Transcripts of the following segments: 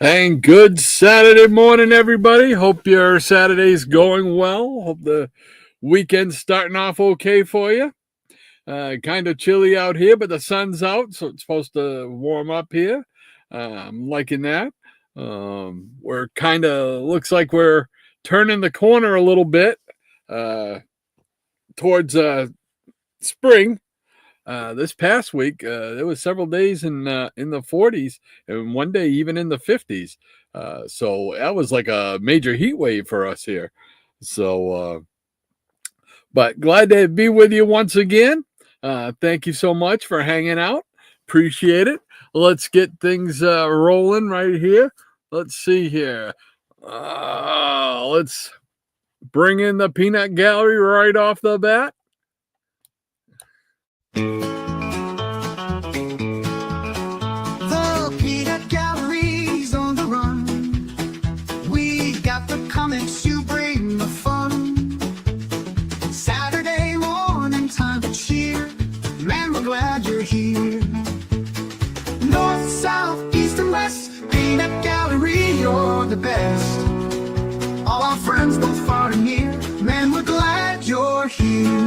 And good Saturday morning, everybody. Hope your Saturday's going well. Hope the weekend's starting off okay for you. Kind of chilly out here, but the sun's out, so it's supposed to warm up here. I'm liking that. We're kind of looks like we're turning the corner a little bit towards spring. This past week, there was several days in the 40s, and one day even in the 50s. So that was like a major heat wave for us here. So, but glad to be with you once again. Thank you so much for hanging out. Appreciate it. Let's get things rolling right here. Let's see here. Let's bring in the peanut gallery right off the bat. The peanut gallery's on the run. We got the comics, you bring the fun. Saturday morning, time to cheer. Man, we're glad you're here. North, south, east, and west, peanut gallery, you're the best. All our friends, both far and near. Man, we're glad you're here.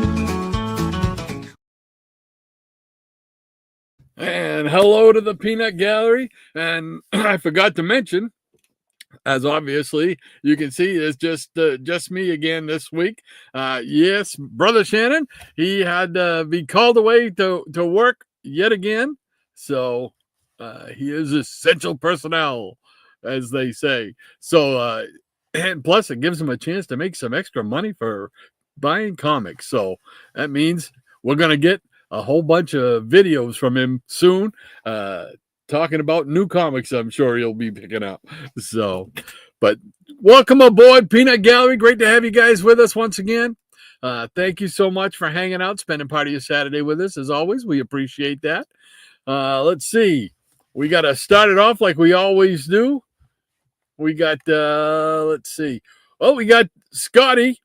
And hello to the Peanut Gallery. And I forgot to mention, as obviously you can see, it's just me again this week. Yes, Brother Shannon, he had to be called away to work yet again. So he is essential personnel, as they say. So, and plus it gives him a chance to make some extra money for buying comics. So that means we're going to get a whole bunch of videos from him soon, talking about new comics I'm sure you'll be picking up. So, but welcome aboard, Peanut Gallery. Great to have you guys with us once again. Thank you so much for hanging out, spending part of your Saturday with us. As always, we appreciate that. Let's see. We got to start it off like we always do. We got, let's see. Oh, we got Scotty.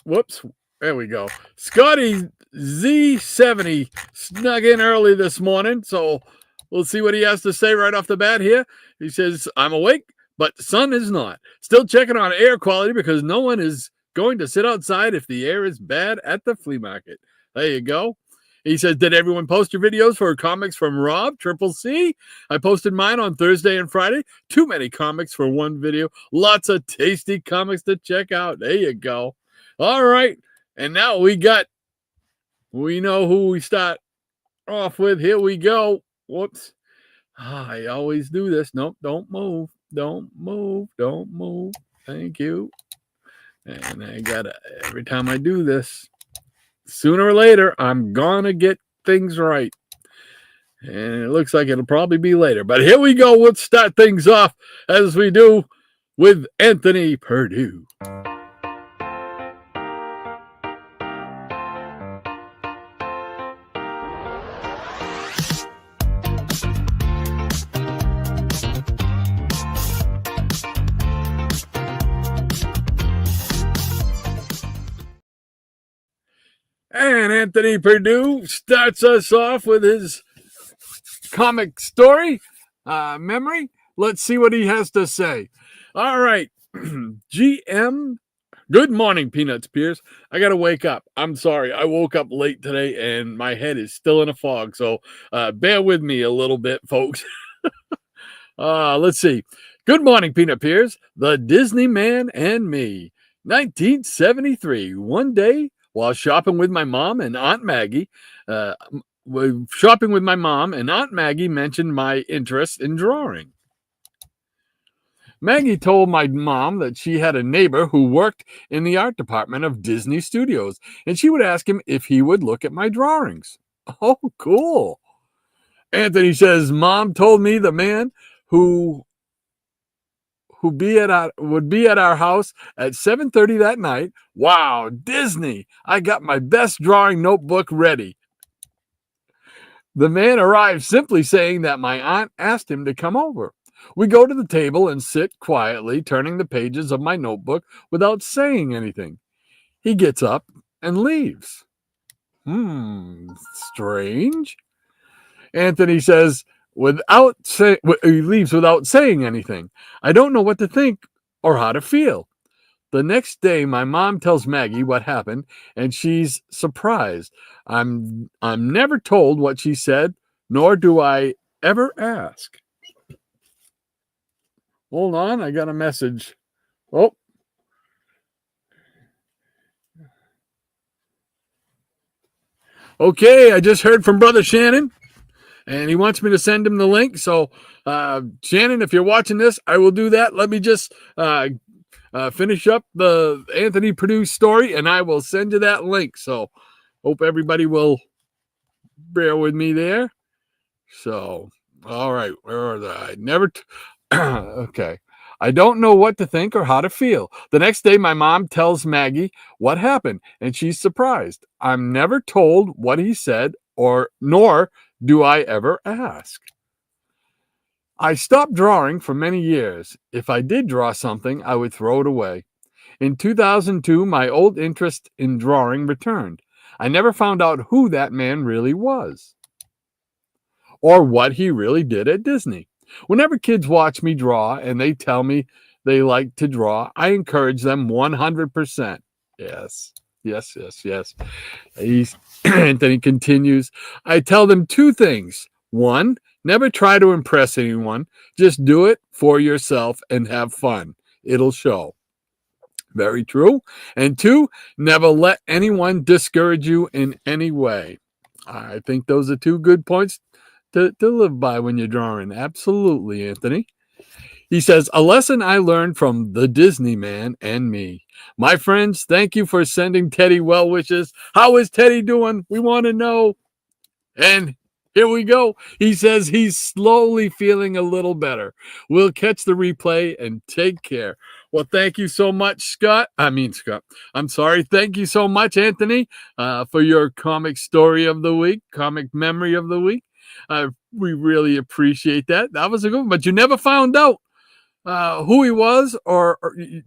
Whoops. There we go. Scotty Z70 snuck in early this morning, so we'll see what he has to say right off the bat here. He says, I'm awake, but the sun is not. Still checking on air quality because no one is going to sit outside if the air is bad at the flea market. There you go. He says, did everyone post your videos for comics from Rob, Triple C? I posted mine on Thursday and Friday. Too many comics for one video. Lots of tasty comics to check out. There you go. All right. And now we know who we start off with. Here we go. Whoops. I always do this. Nope, don't move. Don't move. Don't move. Thank you. And I gotta, every time I do this, sooner or later, I'm gonna get things right. And it looks like it'll probably be later. But here we go. Let's start things off as we do with Anthony Perdue. And Anthony Perdue starts us off with his comic story memory. Let's see what he has to say. All right. GM. Good morning, Peanuts Pierce. I got to wake up. I'm sorry. I woke up late today and my head is still in a fog. So bear with me a little bit, folks. Let's see. Good morning, Peanut Pierce. The Disney Man and Me. 1973. One day, while shopping with my mom and Aunt Maggie, mentioned my interest in drawing. Maggie told my mom that she had a neighbor who worked in the art department of Disney Studios, and she would ask him if he would look at my drawings. Oh, cool. Anthony says, Mom told me the man who would be at our house at 7:30 that night. Wow, Disney! I got my best drawing notebook ready. The man arrived simply saying that my aunt asked him to come over. We go to the table and sit quietly, turning the pages of my notebook without saying anything. He gets up and leaves. Strange. Anthony says, he leaves without saying anything. I don't know what to think or how to feel. The next day, my mom tells Maggie what happened, and she's surprised. I'm never told what she said, nor do I ever ask. Hold on, I got a message. Oh, okay. I just heard from Brother Shannon, and he wants me to send him the link. So, Shannon, if you're watching this, I will do that. Let me just finish up the Anthony produced story, and I will send you that link. So, hope everybody will bear with me there. So, all right, where was I? Okay. I don't know what to think or how to feel. The next day, my mom tells Maggie what happened, and she's surprised. I'm never told what he said, or nor do I ever ask. I stopped drawing for many years. If I did draw something, I would throw it away. In 2002, my old interest in drawing returned. I never found out who that man really was or what he really did at Disney. Whenever kids watch me draw and they tell me they like to draw, I encourage them 100%. Yes, yes, yes, yes. Anthony continues, I tell them two things. One, never try to impress anyone. Just do it for yourself and have fun. It'll show. Very true. And two, never let anyone discourage you in any way. I think those are two good points to live by when you're drawing. Absolutely, Anthony. He says, a lesson I learned from the Disney man and me. My friends, thank you for sending Teddy well wishes. How is Teddy doing? We want to know. And here we go. He says he's slowly feeling a little better. We'll catch the replay and take care. Well, thank you so much, Scott. I'm sorry. Thank you so much, Anthony, for your comic story of the week, comic memory of the week. We really appreciate that. That was a good one, but you never found out who he was, or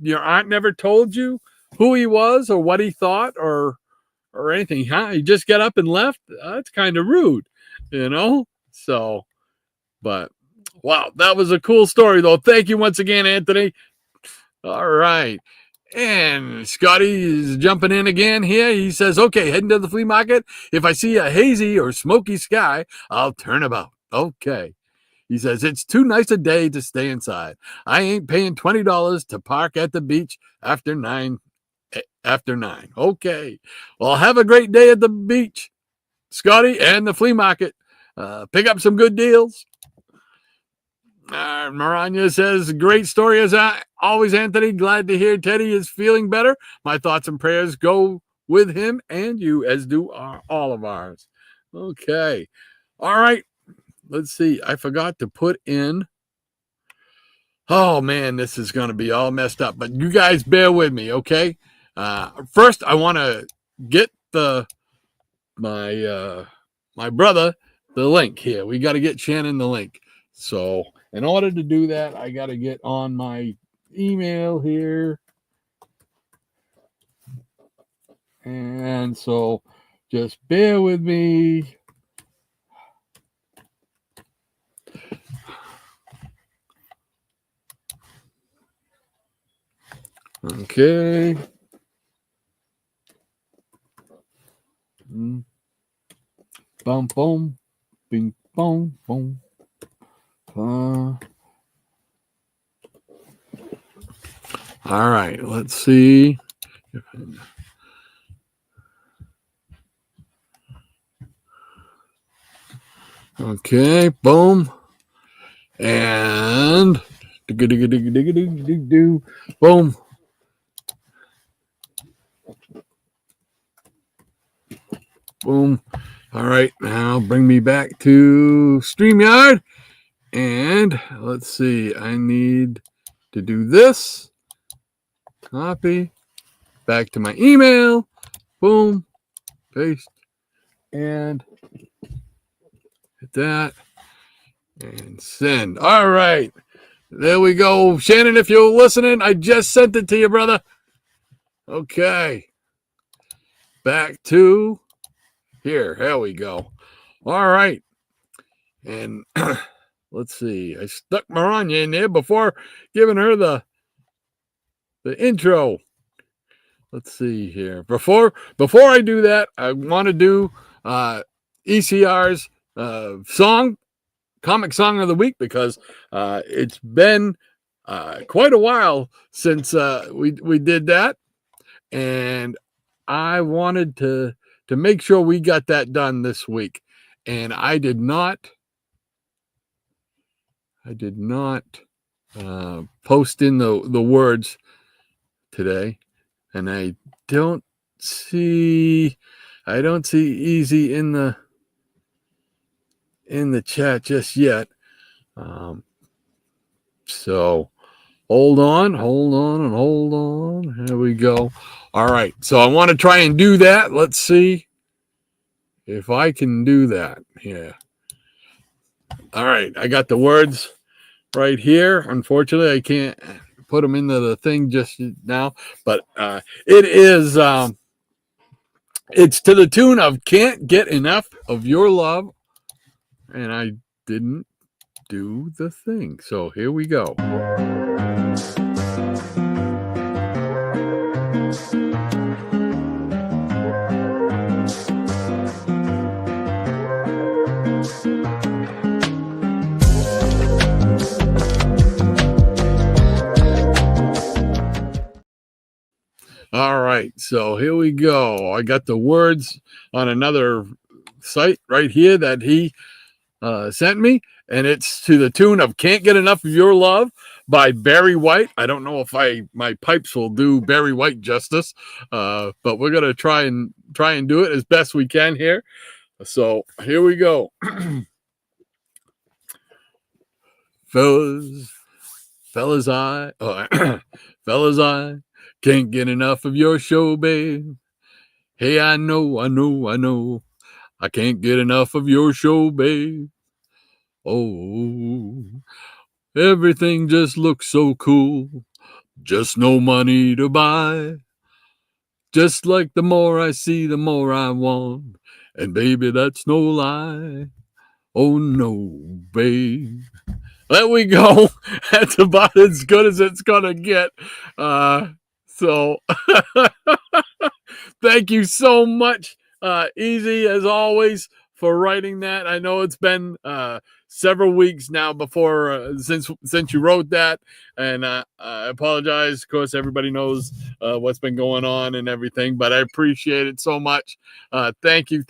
your aunt never told you who he was or what he thought or anything, huh? He just got up and left. That's kind of rude, you know? So, but wow, that was a cool story, though. Thank you once again, Anthony. All right. And Scotty is jumping in again here. He says, okay, heading to the flea market. If I see a hazy or smoky sky, I'll turn about. Okay. He says, it's too nice a day to stay inside. I ain't paying $20 to park at the beach after 9. Okay. Well, have a great day at the beach, Scotty, and the flea market. Pick up some good deals. Maranya says, great story as always, Anthony. Glad to hear Teddy is feeling better. My thoughts and prayers go with him and you, as do all of ours. Okay. All right. Let's see. I forgot to put in. Oh, man, this is going to be all messed up. But you guys bear with me, okay? First, I want to get my brother the link here. We got to get Shannon the link. So in order to do that, I got to get on my email here. And so just bear with me. Okay. Boom, boom, bing, boom, boom. All right, let's see. Okay, boom. And boom. Boom. All right, now bring me back to StreamYard. And let's see, I need to do this. Copy. Back to my email. Boom. Paste. And hit that. And send. All right. There we go. Shannon, if you're listening, I just sent it to you, brother. Okay. Back to here. Here we go. All right. And let's see. I stuck Maranya in there before giving her the intro. Let's see here. Before I do that, I want to do ECR's comic song of the week, because it's been quite a while since we did that, and I wanted to make sure we got that done this week, and I did not post in the words today, and I don't see Easy in the chat just yet. So hold on. Here we go. All right. So I want to try and do that. Let's see if I can do that. Yeah. All right. I got the words right here. Unfortunately, I can't put them into the thing just now, but it is it's to the tune of "Can't Get Enough of Your Love," and I didn't do the thing. So here we go. All right, so here we go. I got the words on another site right here that he sent me, and it's to the tune of "Can't Get Enough of Your Love" by Barry White. I don't know if my pipes will do Barry White justice, but we're gonna try and do it as best we can here. So here we go. fellas, I can't get enough of your show, babe. Hey, I know, I can't get enough of your show, babe. Oh, everything just looks so cool. Just no money to buy. Just like the more I see, the more I want. And baby, that's no lie. Oh no, babe. There we go. That's about as good as it's gonna get. So thank you so much, Easy, as always, for writing that. I know it's been several weeks now before since you wrote that, and I apologize. Of course, everybody knows what's been going on and everything, but I appreciate it so much. Thank you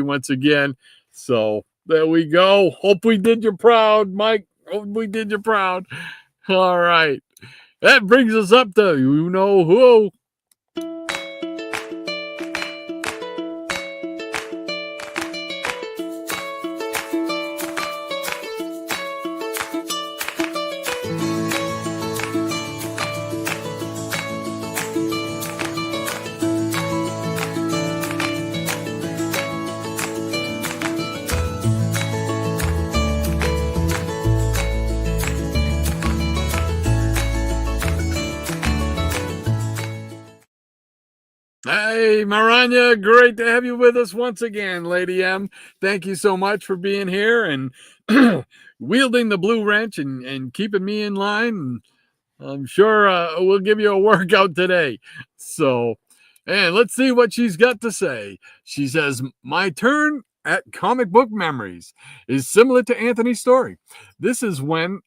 once again. So there we go. Hope we did you proud, Mike. Hope we did you proud. All right. That brings us up to you know who. Hey, Maranya, great to have you with us once again, Lady M. Thank you so much for being here and wielding the blue wrench and keeping me in line. I'm sure we'll give you a workout today. So, and let's see what she's got to say. She says, my turn at comic book memories is similar to Anthony's story. This was when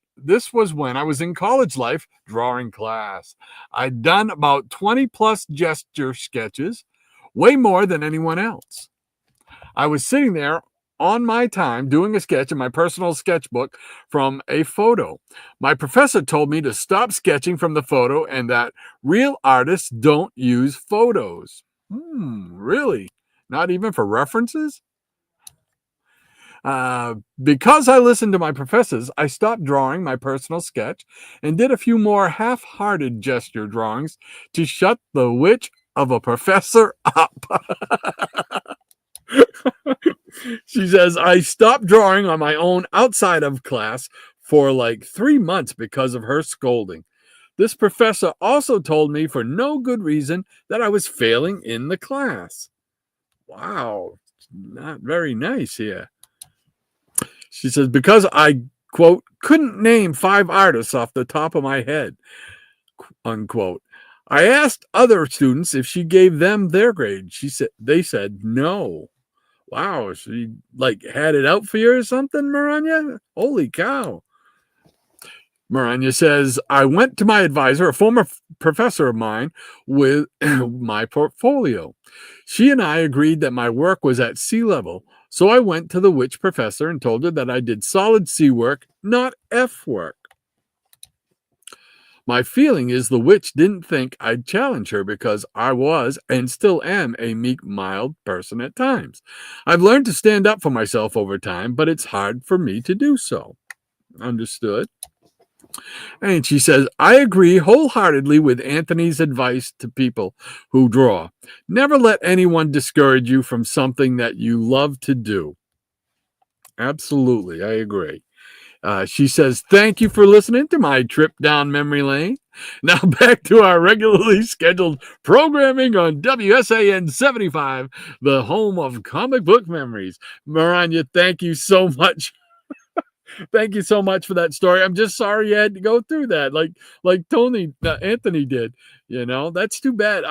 I was in college life drawing class. I'd done about 20 plus gesture sketches, way more than anyone else. I was sitting there on my time doing a sketch in my personal sketchbook from a photo. My professor told me to stop sketching from the photo and that real artists don't use photos. Really? Not even for references? Because I listened to my professors, I stopped drawing my personal sketch and did a few more half-hearted gesture drawings to shut the witch of a professor up. She says, I stopped drawing on my own outside of class for like 3 months because of her scolding. This professor also told me for no good reason that I was failing in the class. Wow, not very nice here. She says, because I quote, couldn't name 5 artists off the top of my head, unquote. I asked other students if she gave them their grade. They said no. Wow, she like had it out for you or something, Maranya? Holy cow. Maranya says, I went to my advisor, a former professor of mine, with my portfolio. She and I agreed that my work was at C level, so I went to the witch professor and told her that I did solid C work, not F work. My feeling is the witch didn't think I'd challenge her because I was and still am a meek, mild person at times. I've learned to stand up for myself over time, but it's hard for me to do so. Understood. And she says, I agree wholeheartedly with Anthony's advice to people who draw. Never let anyone discourage you from something that you love to do. Absolutely, I agree. She says, thank you for listening to my trip down memory lane. Now back to our regularly scheduled programming on WSAN 75, the home of comic book memories. Maranya, thank you so much. Thank you so much for that story. I'm just sorry you had to go through that, like Anthony did. You know, that's too bad.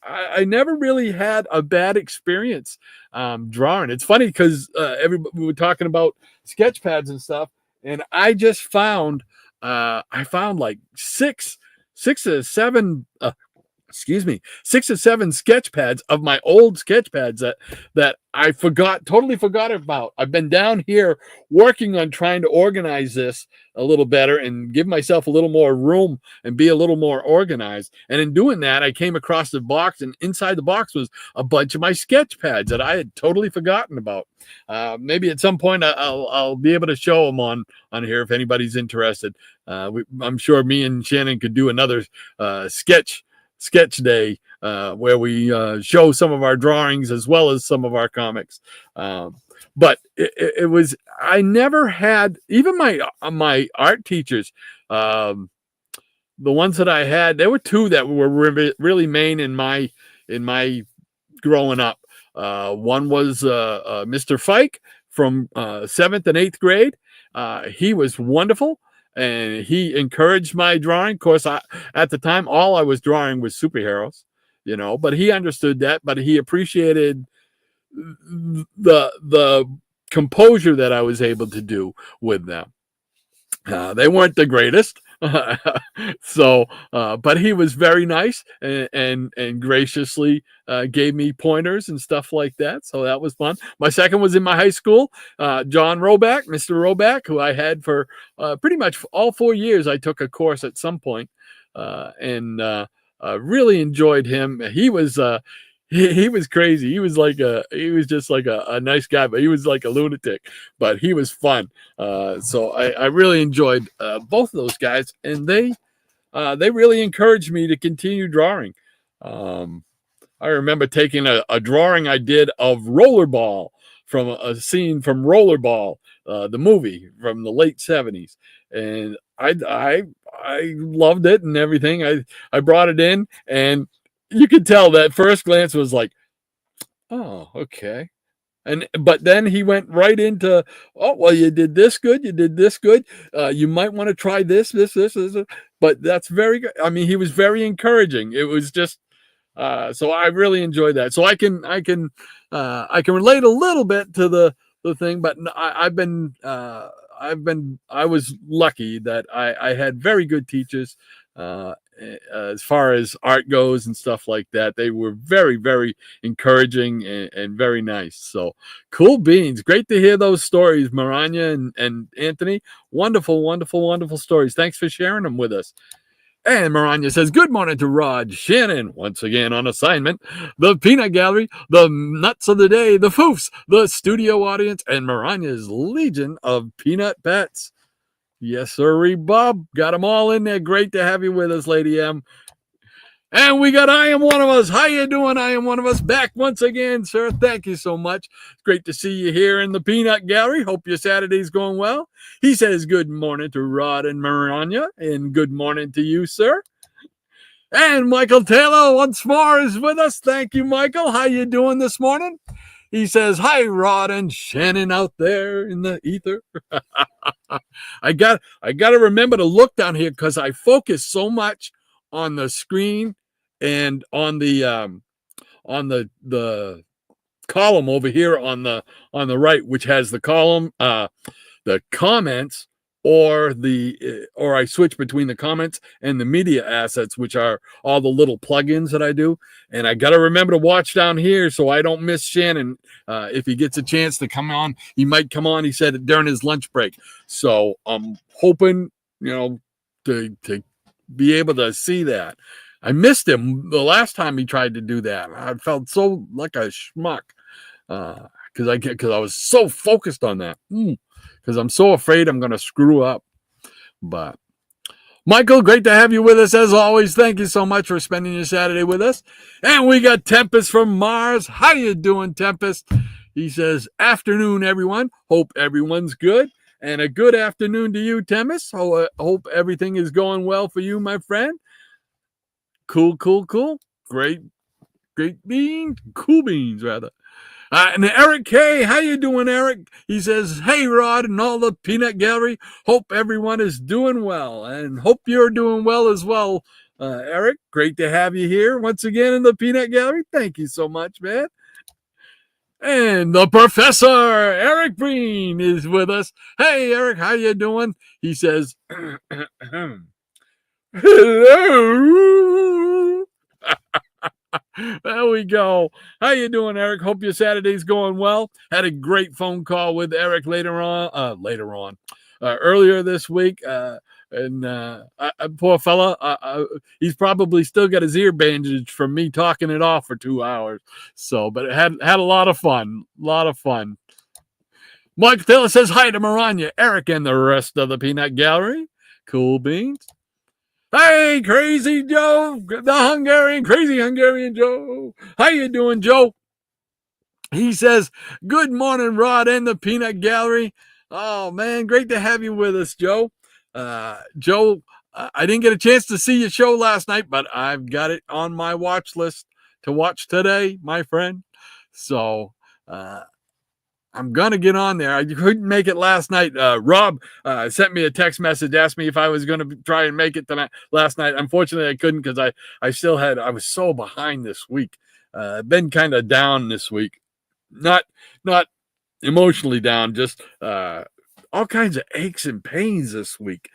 I never really had a bad experience drawing. It's funny because we were talking about sketch pads and stuff, and I just found I found like six or seven 6 or 7 sketch pads of my old sketch pads that I totally forgot about. I've been down here working on trying to organize this a little better and give myself a little more room and be a little more organized. And in doing that, I came across the box, and inside the box was a bunch of my sketch pads that I had totally forgotten about. Maybe at some point I'll be able to show them on here if anybody's interested. I'm sure me and Shannon could do another sketch day where we show some of our drawings as well as some of our comics. But it was, I never had, even my art teachers, the ones that I had, there were 2 that were really main in my growing up. One was Mr. Fike from 7th and 8th grade. He was wonderful. And he encouraged my drawing. Of course, at the time, all I was drawing was superheroes, you know, but he understood that, but he appreciated the composure that I was able to do with them. They weren't the greatest. So, but he was very nice and graciously gave me pointers and stuff like that. So that was fun. My second was in my high school, John Roback, Mr. Roback, who I had for pretty much all 4 years. I took a course at some point, and really enjoyed him. He was crazy. He was just like a nice guy, but he was like a lunatic, but he was fun. So I really enjoyed both of those guys, and they really encouraged me to continue drawing. I remember taking a drawing I did of Rollerball from a scene from Rollerball, the movie from the late 70s. And I loved it and everything. I brought it in, and you could tell that first glance was like, oh, okay. But then he went right into, oh, well, you did this good. You did this good. You might want to try this. But that's very good. I mean, he was very encouraging. It was just, so I really enjoyed that. So I can relate a little bit to the thing, but I was lucky that I had very good teachers, as far as art goes and stuff like that. They were very, very encouraging and very nice. So cool beans. Great to hear those stories, Maranya and Anthony. Wonderful, wonderful, wonderful stories. Thanks for sharing them with us. And Maranya says, good morning to Rod, Shannon, once again on assignment, the Peanut Gallery, the Nuts of the Day, the Foofs, the studio audience, and Maranya's legion of peanut pets. Yes, sir, Bob. Got them all in there. Great to have you with us, Lady M. And we got I Am One of Us. How you doing? I Am One of Us back once again, sir. Thank you so much. It's great to see you here in the Peanut Gallery. Hope your Saturday's going well. He says good morning to Rod and Maranya, and good morning to you, sir. And Michael Taylor once more is with us. Thank you, Michael. How you doing this morning? He says, "Hi, Rod and Shannon out there in the ether." I got to remember to look down here because I focus so much on the screen and on the column over here on the right, which has the column, the comments, or I switch between the comments and the media assets, which are all the little plugins that I do. And I got to remember to watch down here so I don't miss Shannon. If he gets a chance to come on, he might come on. He said during his lunch break. So I'm hoping, to be able to see that. I missed him the last time he tried to do that. I felt so like a schmuck because I was so focused on that. Because I'm so afraid I'm going to screw up. But Michael, great to have you with us as always. Thank you so much for spending your Saturday with us. And we got Tempest from Mars. How you doing, Tempest? He says, "Afternoon, everyone. Hope everyone's good. And a good afternoon to you, Tempest. Hope everything is going well for you, my friend." Cool. Great beans. Cool beans, rather. And Eric K, how you doing, Eric? He says, "Hey, Rod and all the Peanut Gallery. Hope everyone is doing well, and hope you're doing well as well, Eric. Great to have you here once again in the Peanut Gallery. Thank you so much, man." And the Professor, Eric Breen, is with us. "Hey, Eric, how you doing?" He says, "Hello." There we go. How you doing, Eric? Hope your Saturday's going well. Had a great phone call with Eric earlier this week. Poor fella, he's probably still got his ear bandaged from me talking it off for 2 hours. So, but it had a lot of fun. Mike Taylor says hi to Maranya, Eric, and the rest of the Peanut Gallery. Cool beans. Hey, Crazy Joe, the Crazy Hungarian Joe. How you doing, Joe? He says, "Good morning, Rod and the Peanut Gallery." Oh, man, great to have you with us, Joe. Joe, I didn't get a chance to see your show last night, but I've got it on my watch list to watch today, my friend. So, I'm going to get on there. I couldn't make it last night. Rob sent me a text message, asked me if I was going to try and make it tonight. Last night, unfortunately, I couldn't because I was so behind this week. Been kind of down this week. Not emotionally down, just all kinds of aches and pains this week,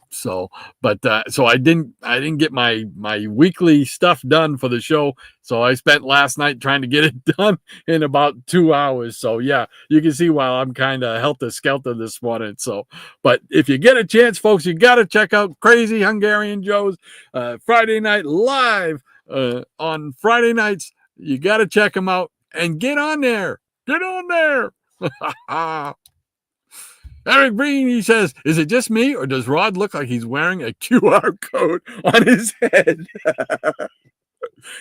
So, but so I didn't get my weekly stuff done for the show. So I spent last night trying to get it done in about 2 hours. So yeah, you can see why I'm kind of helter-skelter this morning. So, but if you get a chance, folks, you got to check out Crazy Hungarian Joe's Friday Night Live on Friday nights. You got to check them out and get on there. Get on there. Eric Breen, he says, "Is it just me, or does Rod look like he's wearing a QR code on his head?"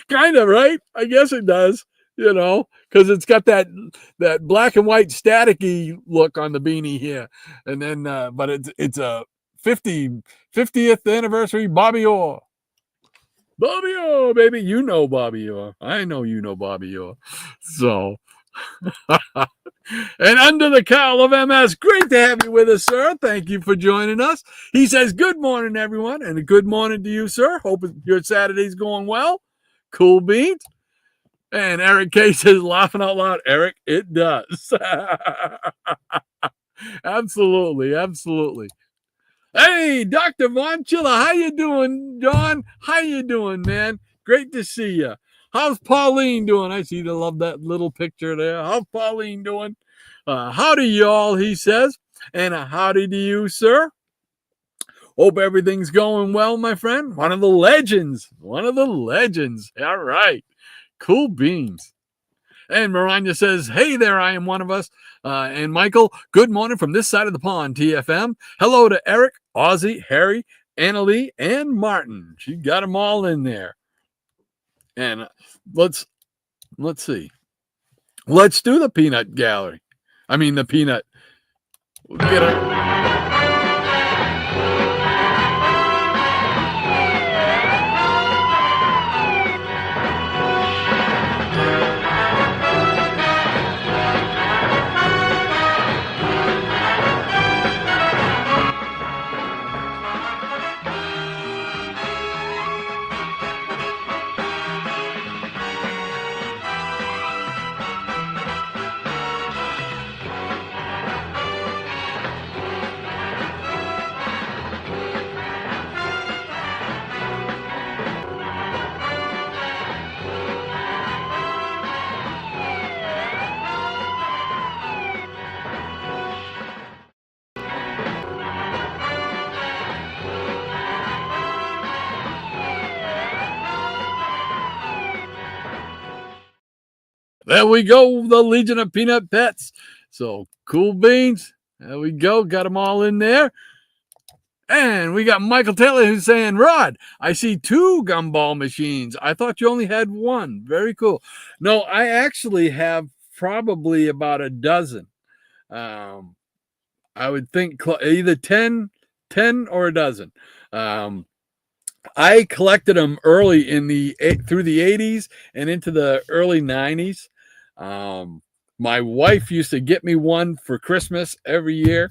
Kind of, right? I guess it does, because it's got that black and white staticky look on the beanie here. And then, but it's a 50th anniversary Bobby Orr. Bobby Orr, baby. You know Bobby Orr. I know you know Bobby Orr. So... And under the cowl of MS, great to have you with us, sir. Thank you for joining us. He says, "Good morning, everyone," and a good morning to you, sir. Hope your Saturday's going well. Cool beans. And Eric K says, laughing out loud, "Eric, it does." Absolutely. Hey, Dr. Von Chilla, how you doing, John? How you doing, man? Great to see you. How's Pauline doing? I see they love that little picture there. How's Pauline doing? Howdy, y'all, he says. And a howdy to you, sir. Hope everything's going well, my friend. One of the legends. All right. Cool beans. And Maranya says, "Hey there, I am one of us." And Michael, "Good morning from this side of the pond, TFM. Hello to Eric, Ozzy, Harry, Annalie, and Martin." She got them all in there. And let's see. Let's do the Peanut Gallery. I mean, the peanut. We'll get it. There we go, the Legion of Peanut Pets. So cool beans. There we go. Got them all in there. And we got Michael Taylor who's saying, Rod, I see 2 gumball machines. I thought you only had 1. Very cool. No, I actually have probably about a dozen. I would think either 10 or a dozen. I collected them early through the 80s and into the early 90s. My wife used to get me one for Christmas every year,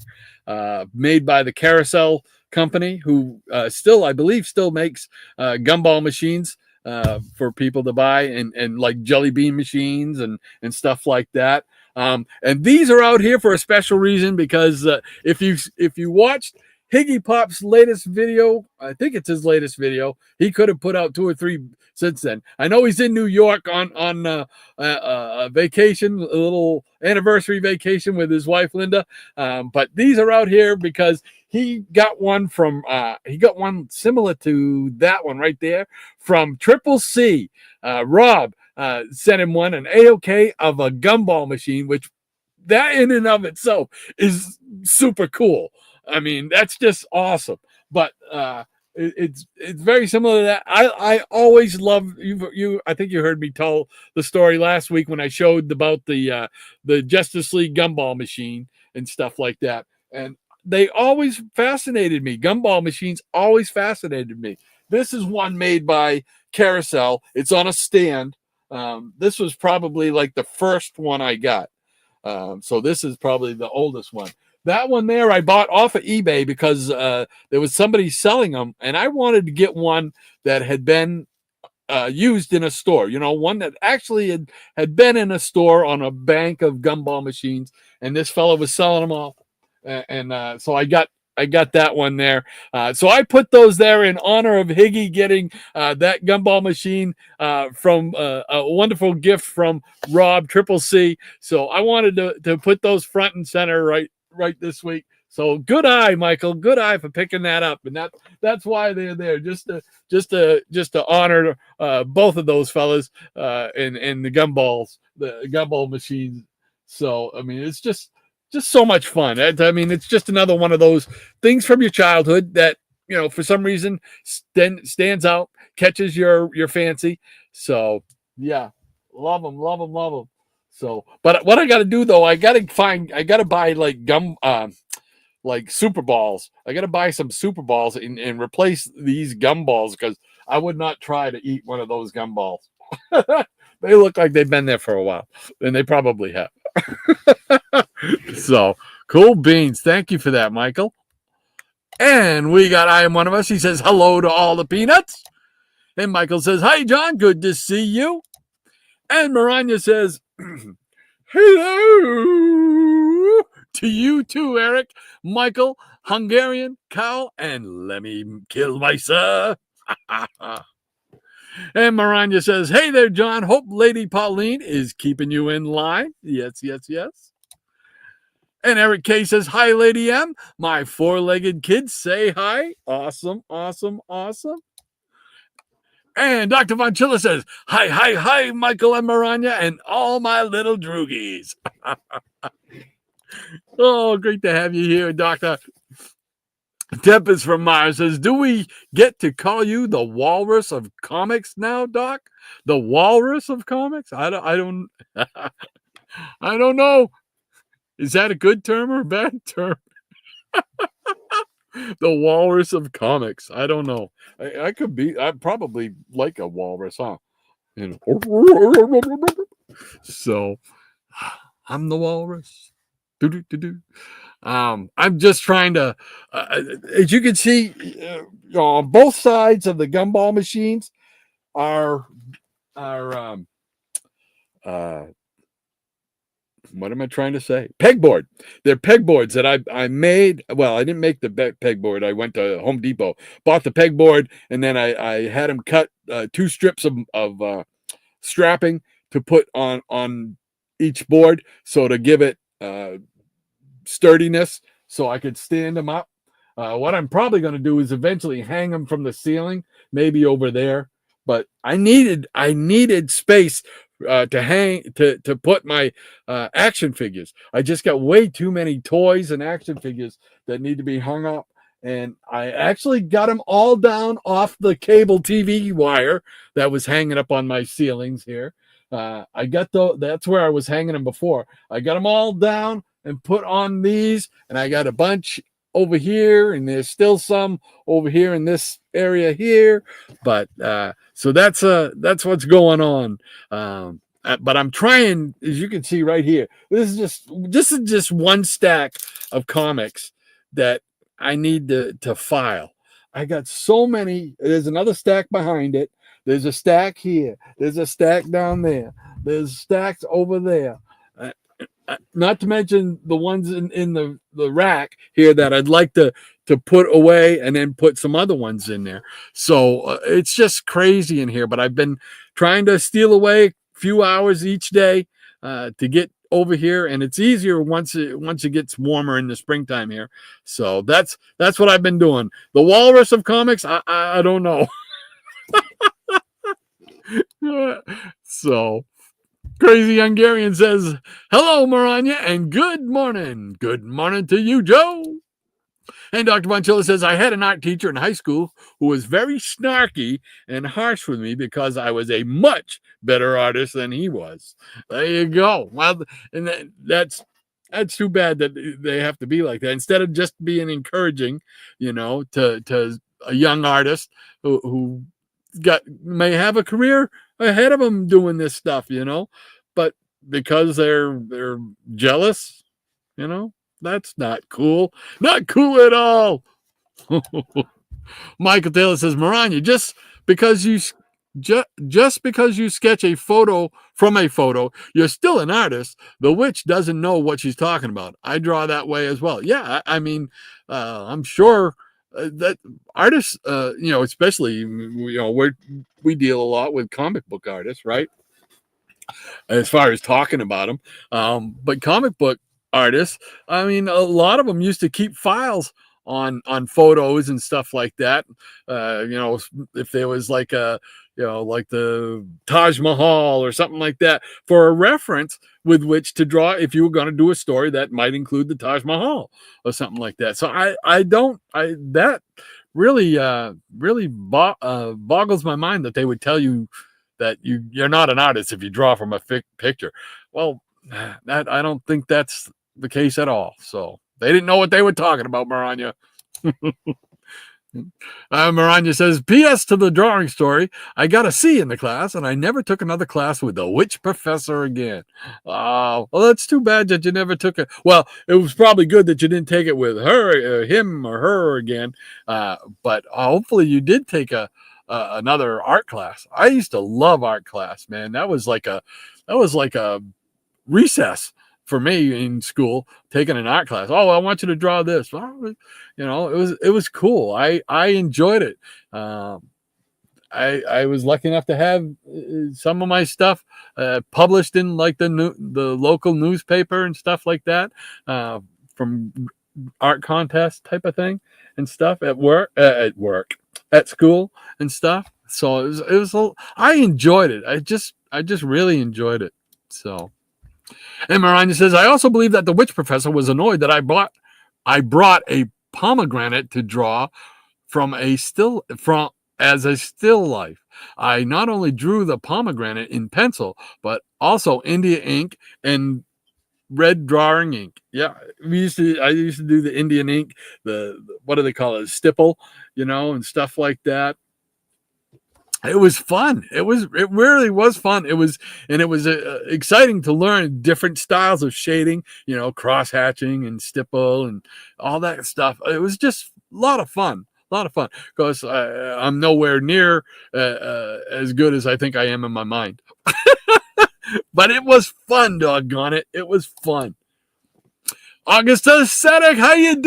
made by the Carousel company, who I believe still makes gumball machines for people to buy, and like jelly bean machines and stuff like that. And these are out here for a special reason, because if you watched Higgy Pop's latest video, I think it's his latest video. He could have put out 2 or 3 since then. I know he's in New York on a vacation, a little anniversary vacation with his wife Linda. But these are out here because he got one similar to that one right there from Triple C. Rob sent him one, an AOK of a gumball machine, which that in and of itself is super cool. I mean, that's just awesome. But it's very similar to that. I always love you. I think you heard me tell the story last week when I showed about the Justice League gumball machine and stuff like that. And they always fascinated me. Gumball machines always fascinated me. This is one made by Carousel. It's on a stand. This was probably like the first one I got. So this is probably the oldest one. That one there I bought off of eBay because there was somebody selling them, and I wanted to get one that had been used in a store. You know, one that actually had been in a store on a bank of gumball machines, and this fellow was selling them all. And so I got that one there. So I put those there in honor of Higgy getting that gumball machine from a wonderful gift from Rob Triple C. So I wanted to put those front and center right this week. So good eye, Michael. Good eye for picking that up, and that's why they're there, just to honor both of those fellas and the gumball machines. So I mean, it's just so much fun. I mean, it's just another one of those things from your childhood that, you know, for some reason stands out, catches your fancy. So yeah, love them. So, but what I got to do though, I got to buy like super balls. I got to buy some super balls and replace these gumballs, because I would not try to eat one of those gumballs. They look like they've been there for a while, and they probably have. So cool beans. Thank you for that, Michael. And we got I am one of us. He says hello to all the peanuts. And Michael says, hi, John. Good to see you. And Maranya says, hello to you too, Eric, Michael, Hungarian, Cal, and let me kill myself. And Maranya says, hey there, John. Hope Lady Pauline is keeping you in line. Yes. And Eric K says, hi, Lady M. My 4-legged kids say hi. Awesome. And Dr. Von Chilla says, hi, Michael and Maranya and all my little droogies. Oh, great to have you here, Doctor. Tempest from Mars says, do we get to call you the Walrus of Comics now, Doc? The Walrus of Comics? I don't I don't know. Is that a good term or a bad term? The Walrus of Comics. I don't know. I'd probably like a walrus, huh? You know. So I'm the walrus. I'm just trying to, as you can see, on both sides of the gumball machines are what am I trying to say? Pegboard. They're pegboards that I made. Well, I didn't make the pegboard. I went to Home Depot, bought the pegboard, and then I had them cut 2 strips of strapping to put on each board, so to give it sturdiness, so I could stand them up. What I'm probably going to do is eventually hang them from the ceiling, maybe over there. But I needed space to put my action figures. I just got way too many toys and action figures that need to be hung up. And I actually got them all down off the cable TV wire that was hanging up on my ceilings here. That's where I was hanging them before. I got them all down and put on these, and I got a bunch over here, and there's still some over here in this area here. But so that's what's going on. But I'm trying, as you can see right here. This is just one stack of comics that I need to file. I got so many. There's another stack behind it. There's a stack here. There's a stack down there. There's stacks over there. Not to mention the ones in the rack here that I'd like to put away and then put some other ones in there. So it's just crazy in here. But I've been trying to steal away a few hours each day to get over here, and it's easier once it gets warmer in the springtime here. So that's what I've been doing. The walrus of comics, I don't know. So Crazy Hungarian says, hello, Maranya, and good morning. Good morning to you, Joe. And Dr. Bonchilla says, I had an art teacher in high school who was very snarky and harsh with me because I was a much better artist than he was. There you go. Well, and that's too bad that they have to be like that. Instead of just being encouraging, to a young artist who may have a career ahead of them doing this stuff, but because they're jealous, that's not cool. Not cool at all. Michael Taylor says, Maranya, just because you sketch a photo from a photo, you're still an artist. The witch doesn't know what she's talking about. I draw that way as well. Yeah, I mean, I'm sure that artists, especially, we deal a lot with comic book artists, right? As far as talking about them. But comic book artists, I mean, a lot of them used to keep files on photos and stuff like that. If there was like like the Taj Mahal or something like that, for a reference with which to draw if you were going to do a story that might include the Taj Mahal or something like that. So that really boggles my mind that they would tell you that you're not an artist if you draw from a picture. Well, I don't think that's the case at all. So they didn't know what they were talking about, Maranya. Maranya says, P.S. to the drawing story, I got a C in the class, and I never took another class with the witch professor again. Well, that's too bad that you never took it. Well, it was probably good that you didn't take it with him or her again. But hopefully you did take another art class. I used to love art class, man. That was like a recess for me in school, taking an art class. Oh, I want you to draw this. Well, it was cool. I enjoyed it. I was lucky enough to have some of my stuff published in like the local newspaper and stuff like that, from art contest type of thing and stuff at school and stuff. So I enjoyed it. I just really enjoyed it. So. And Maranya says, I also believe that the witch professor was annoyed that I brought a pomegranate to draw as a still life. I not only drew the pomegranate in pencil, but also India ink and red drawing ink. Yeah, I used to do the Indian ink, the what do they call it, stipple, and stuff like that. It was fun. It really was fun. It was exciting to learn different styles of shading, cross hatching and stipple and all that stuff. It was just a lot of fun. Because I'm nowhere near as good as I think I am in my mind. But it was fun, doggone it. It was fun. August Ascetic, how you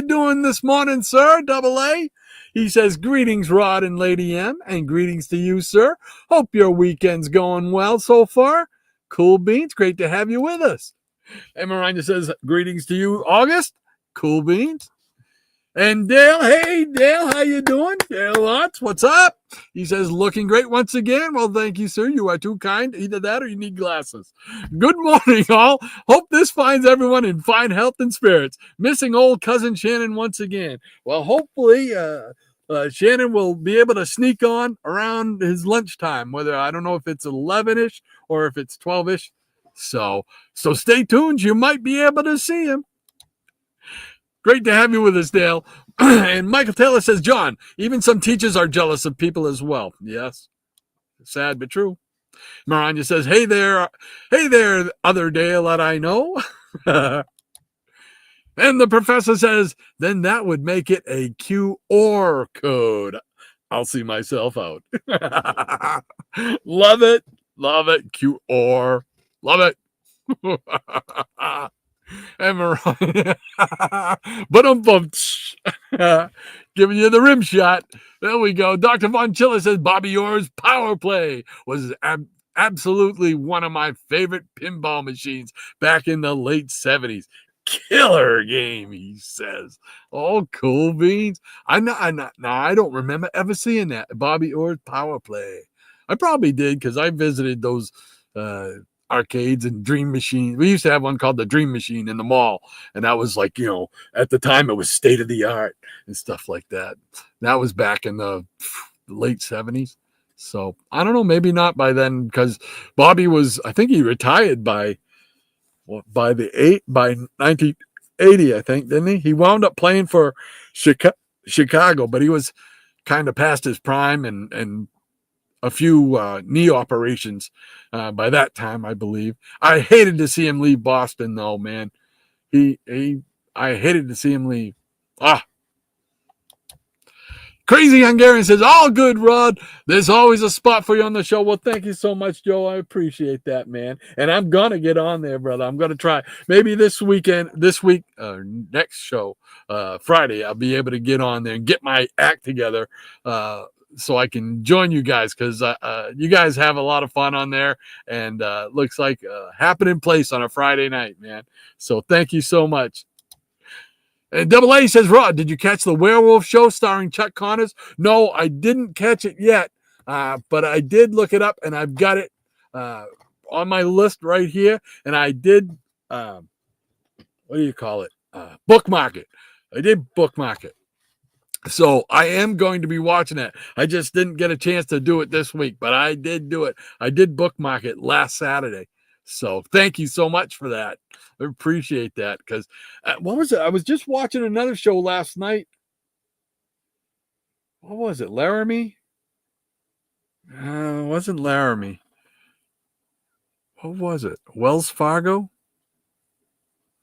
doing this morning, sir? Double A. He says, greetings, Rod and Lady M, and greetings to you, sir. Hope your weekend's going well so far. Cool beans. Great to have you with us. And Maranya says, greetings to you, August. Cool beans. And Dale, hey Dale, how you doing? Dale Lotz, what's up? He says, looking great once again. Well, thank you, sir. You are too kind. Either that or you need glasses. Good morning, all. Hope this finds everyone in fine health and spirits. Missing old cousin Shannon once again. Well, hopefully, Shannon will be able to sneak on around his lunchtime, whether I don't know if it's 11-ish or if it's 12-ish. So stay tuned. You might be able to see him. Great to have you with us, Dale. And Michael Taylor says, John, even some teachers are jealous of people as well. Yes. Sad but true. Maranya says, hey there, other Dale that I know. And the professor says, then that would make it a QR code. I'll see myself out. Love it. QR. Love it. And Mariah, but giving you the rim shot. There we go. Dr. Von Chiller says Bobby Orr's Power Play was absolutely one of my favorite pinball machines back in the late 70s. Killer game, he says. Oh, cool beans. I don't remember ever seeing that. Bobby Orr's Power Play. I probably did because I visited those arcades and Dream Machine. We used to have one called the Dream Machine in the mall, and that was like, at the time it was state of the art and stuff like that. That was back in the late 70s. So I don't know, maybe not by then, because Bobby was, I think he retired by 1980, I think, didn't he? He wound up playing for Chicago, but he was kind of past his prime and a few knee operations by that time, I believe. I hated to see him leave Boston, though, man. I hated to see him leave. Crazy Hungarian says, all good, Rod. There's always a spot for you on the show. Well, thank you so much, Joe. I appreciate that, man. And I'm going to get on there, brother. I'm going to try. Maybe this week, next show, Friday, I'll be able to get on there and get my act together so I can join you guys, because you guys have a lot of fun on there, and looks like a happening place on a Friday night, man. So thank you so much. And Double A says, Rod, did you catch the Werewolf Show starring Chuck Connors? No, I didn't catch it yet, but I did look it up, and I've got it on my list right here, and I did, bookmark it. I did bookmark it. So I am going to be watching it. I just didn't get a chance to do it this week, but I did do it. I did bookmark it last Saturday. So thank you so much for that. I appreciate that, because what was it? I was just watching another show last night. What was it? Laramie? It wasn't Laramie. What was it? Wells Fargo?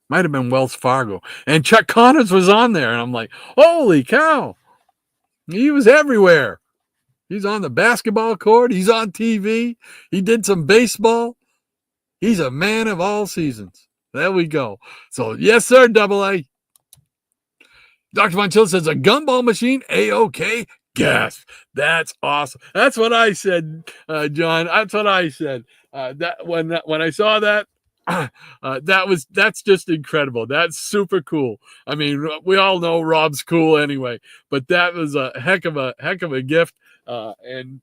Might have been Wells Fargo. And Chuck Connors was on there. And I'm like, holy cow. He was everywhere. He's on the basketball court. He's on TV. He did some baseball. He's a man of all seasons. There we go. So, yes, sir, Double A. Dr. Von Chill says, a gumball machine, A-OK. Gasp. That's awesome. That's what I said, John. That's what I said. That when I saw that, that's just incredible. That's super cool. I mean, we all know Rob's cool anyway, but that was a heck of a gift. And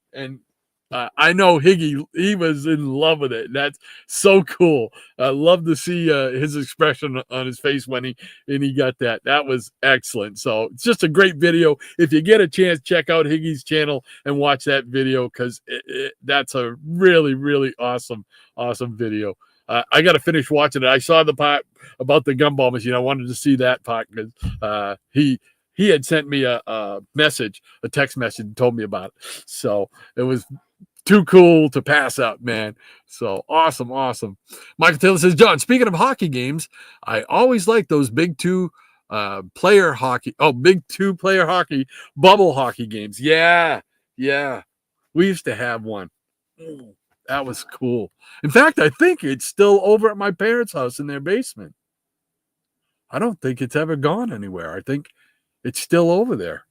I know Higgy, he was in love with it. That's so cool. I love to see his expression on his face when he got that. That was excellent. So it's just a great video. If you get a chance, check out Higgy's channel and watch that video, because that's a really, really awesome video. I got to finish watching it. I saw the part about the gumball machine. I wanted to see that part because he had sent me a text message, and told me about it. So it was too cool to pass up, man. So awesome. Michael Taylor says, John, speaking of hockey games, I always like those big two player hockey bubble hockey games. Yeah. We used to have one. That was cool. In fact, I think it's still over at my parents' house in their basement. I don't think it's ever gone anywhere. I think it's still over there.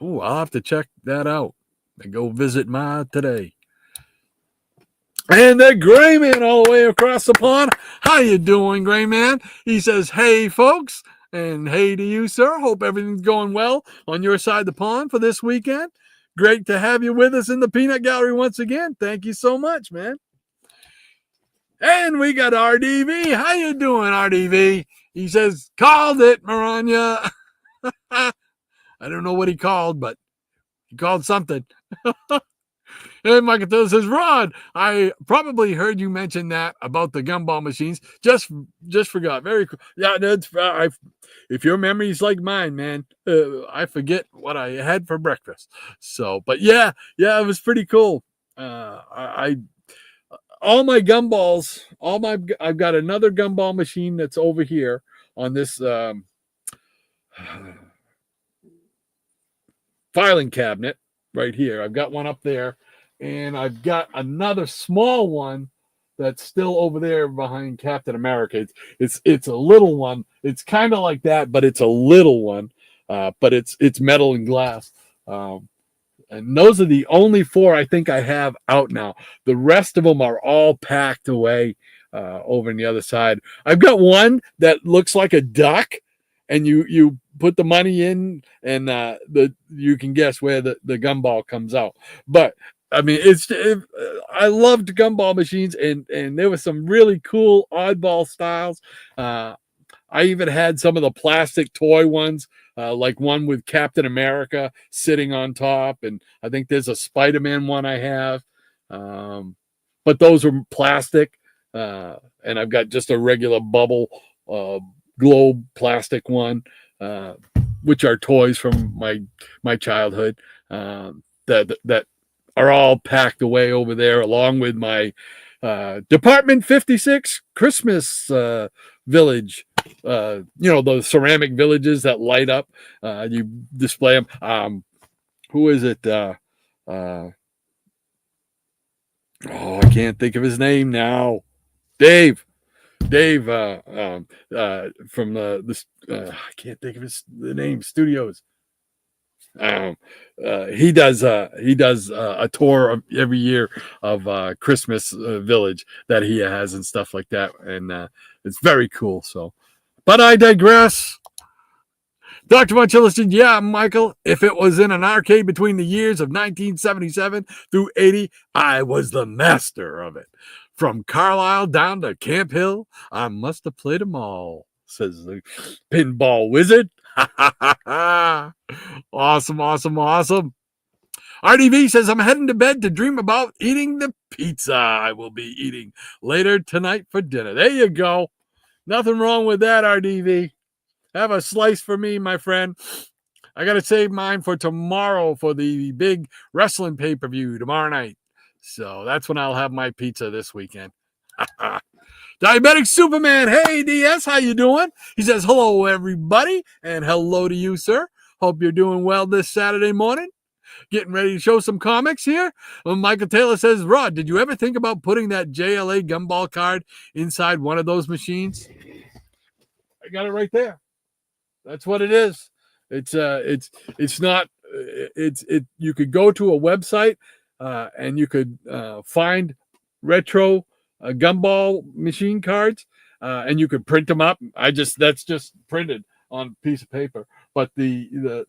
Oh, I'll have to check that out and go visit Ma today. And the Gray Man all the way across the pond. How you doing, Gray Man? He says, hey, folks, And hey to you, sir. Hope everything's going well on your side of the pond for this weekend. Great to have you with us in the Peanut Gallery once again. Thank you so much, man. And we got RDV. How you doing, RDV? He says, called it, Maranya. I don't know what he called, but he called something. And Michael says, Rod, I probably heard you mention that about the gumball machines. Just forgot. Very cool. Yeah, that's if your memory is like mine, man, I forget what I had for breakfast. So, but yeah, it was pretty cool. I all my gumballs, I've got another gumball machine that's over here on this filing cabinet right here. I've got one up there, and I've got another small one that's still over there behind Captain America. It's a little one. It's kind of like that, but it's a little one. But it's metal and glass. And those are the only 4 I think I have out now. The rest of them are all packed away over on the other side. I've got one that looks like a duck, and you put the money in, and you can guess where the gumball comes out. But I mean, I loved gumball machines, and there were some really cool oddball styles. I even had some of the plastic toy ones, like one with Captain America sitting on top, and I think there's a Spider-Man one I have. But those are plastic, and I've got just a regular bubble globe plastic one, which are toys from my childhood, that are all packed away over there, along with my Department 56 Christmas village. Those ceramic villages that light up. You display them. Who is it? I can't think of his name now. Dave from I can't think of the name. Studios. He does a tour every year of Christmas village that he has and stuff like that, and it's very cool. So, but I digress. Dr. Monchilla said, yeah, Michael, if it was in an arcade between the years of 1977 through 80, I was the master of it. From Carlisle down to Camp Hill, I must have played them all, says the pinball wizard. Awesome. RDV says, I'm heading to bed to dream about eating the pizza I will be eating later tonight for dinner. There you go. Nothing wrong with that, RDV. Have a slice for me, my friend. I got to save mine for tomorrow for the big wrestling pay-per-view tomorrow night. So that's when I'll have my pizza this weekend. Diabetic Superman. Hey, DS, how you doing? He says, hello, everybody, and hello to you, sir. Hope you're doing well this Saturday morning. Getting ready to show some comics here. Michael Taylor says, Rod, did you ever think about putting that JLA gumball card inside one of those machines? I got it right there. That's what it is. It's not. You could go to a website and you could find retro gumball machine cards, and you could print them up. That's just printed on a piece of paper. But the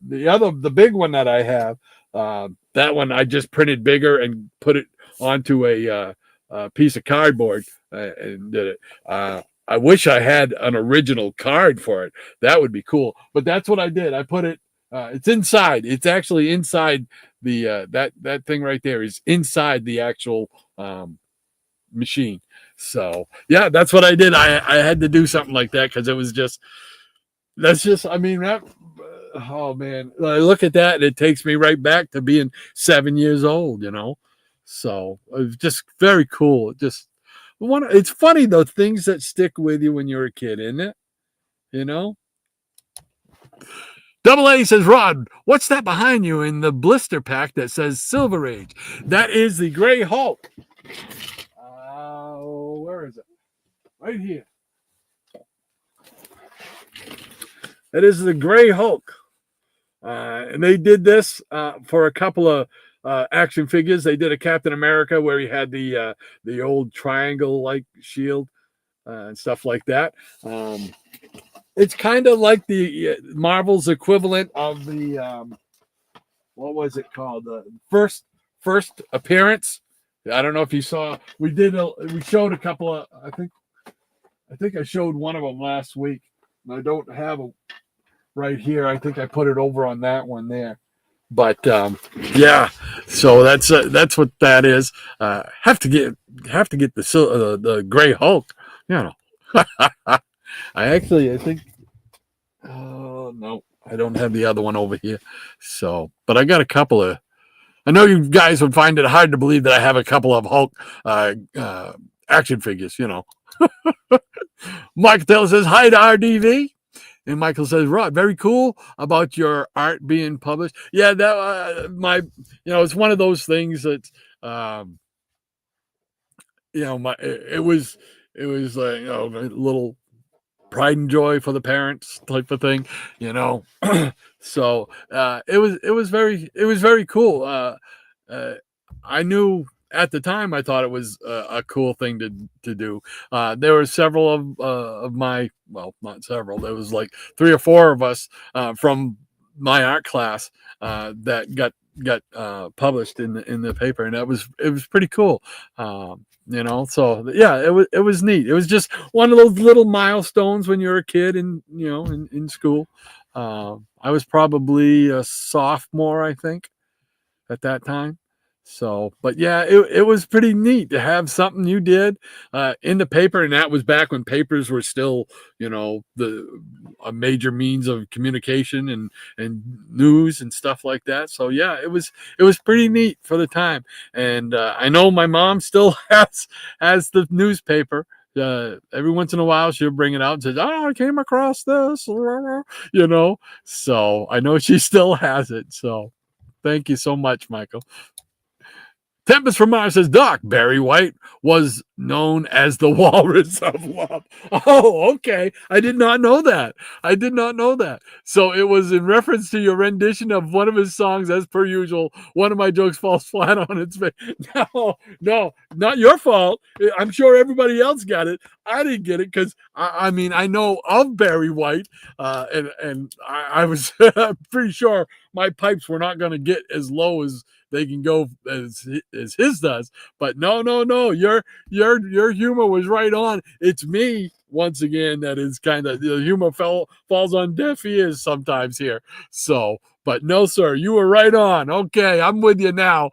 big one that I have, that one I just printed bigger and put it onto a piece of cardboard and did it. I wish I had an original card for it. That would be cool. But that's what I did. I put it. It's inside. It's actually inside the that thing right there is inside the actual machine. So yeah, that's what I did. I had to do something like that because it was just. That's just. I mean that. Oh man, I look at that and it takes me right back to being 7 years old. So it was just very cool. It's funny though, things that stick with you when you're a kid, isn't it? Double A says, Rod, what's that behind you in the blister pack that says Silver Age? That is the Gray Hulk. Where is it? Right here. That is the Gray Hulk. And they did this for a couple of action figures. They did a Captain America where he had the old triangle like shield and stuff like that. it's kind of like the Marvel's equivalent of the what was it called? The first appearance. I don't know if you saw. We showed a couple of. I think I showed one of them last week. I don't have it right here. I think I put it over on that one there. But yeah, so that's what that is. Have to get the Gray Hulk. You know, I think. Oh no, I don't have the other one over here. So, but I got a couple of. I know you guys would find it hard to believe that I have a couple of Hulk action figures. You know, Michael Taylor says hi to RDV. And Michael says, Rod, very cool about your art being published. Yeah, that it's one of those things that, it was like, a little pride and joy for the parents type of thing, So it was very cool. I knew at the time I thought it was a cool thing to do. There were several of my, well, not several. There was like 3 or 4 of us from my art class that got published in the paper, and it was pretty cool. So yeah, it was neat. It was just one of those little milestones when you're a kid and in school. I was probably a sophomore, I think, at that time. So, but yeah, it was pretty neat to have something you did in the paper, and that was back when papers were still, a major means of communication and news and stuff like that. So yeah, it was pretty neat for the time. And I know my mom still has the newspaper. Every once in a while she'll bring it out and says, "Oh, I came across this," So I know she still has it. So thank you so much, Michael. Tempest from Mars says, Doc, Barry White was known as the Walrus of Love. Oh, okay. I did not know that. So it was in reference to your rendition of one of his songs, as per usual. One of my jokes falls flat on its face. No, not your fault. I'm sure everybody else got it. I didn't get it because, I know of Barry White, and I was pretty sure my pipes were not going to get as low as they can go as his does. But no, your humor was right on. It's me once again that is kind of, the humor falls on deaf ears sometimes here. So, but no, sir, you were right on. Okay, I'm with you now.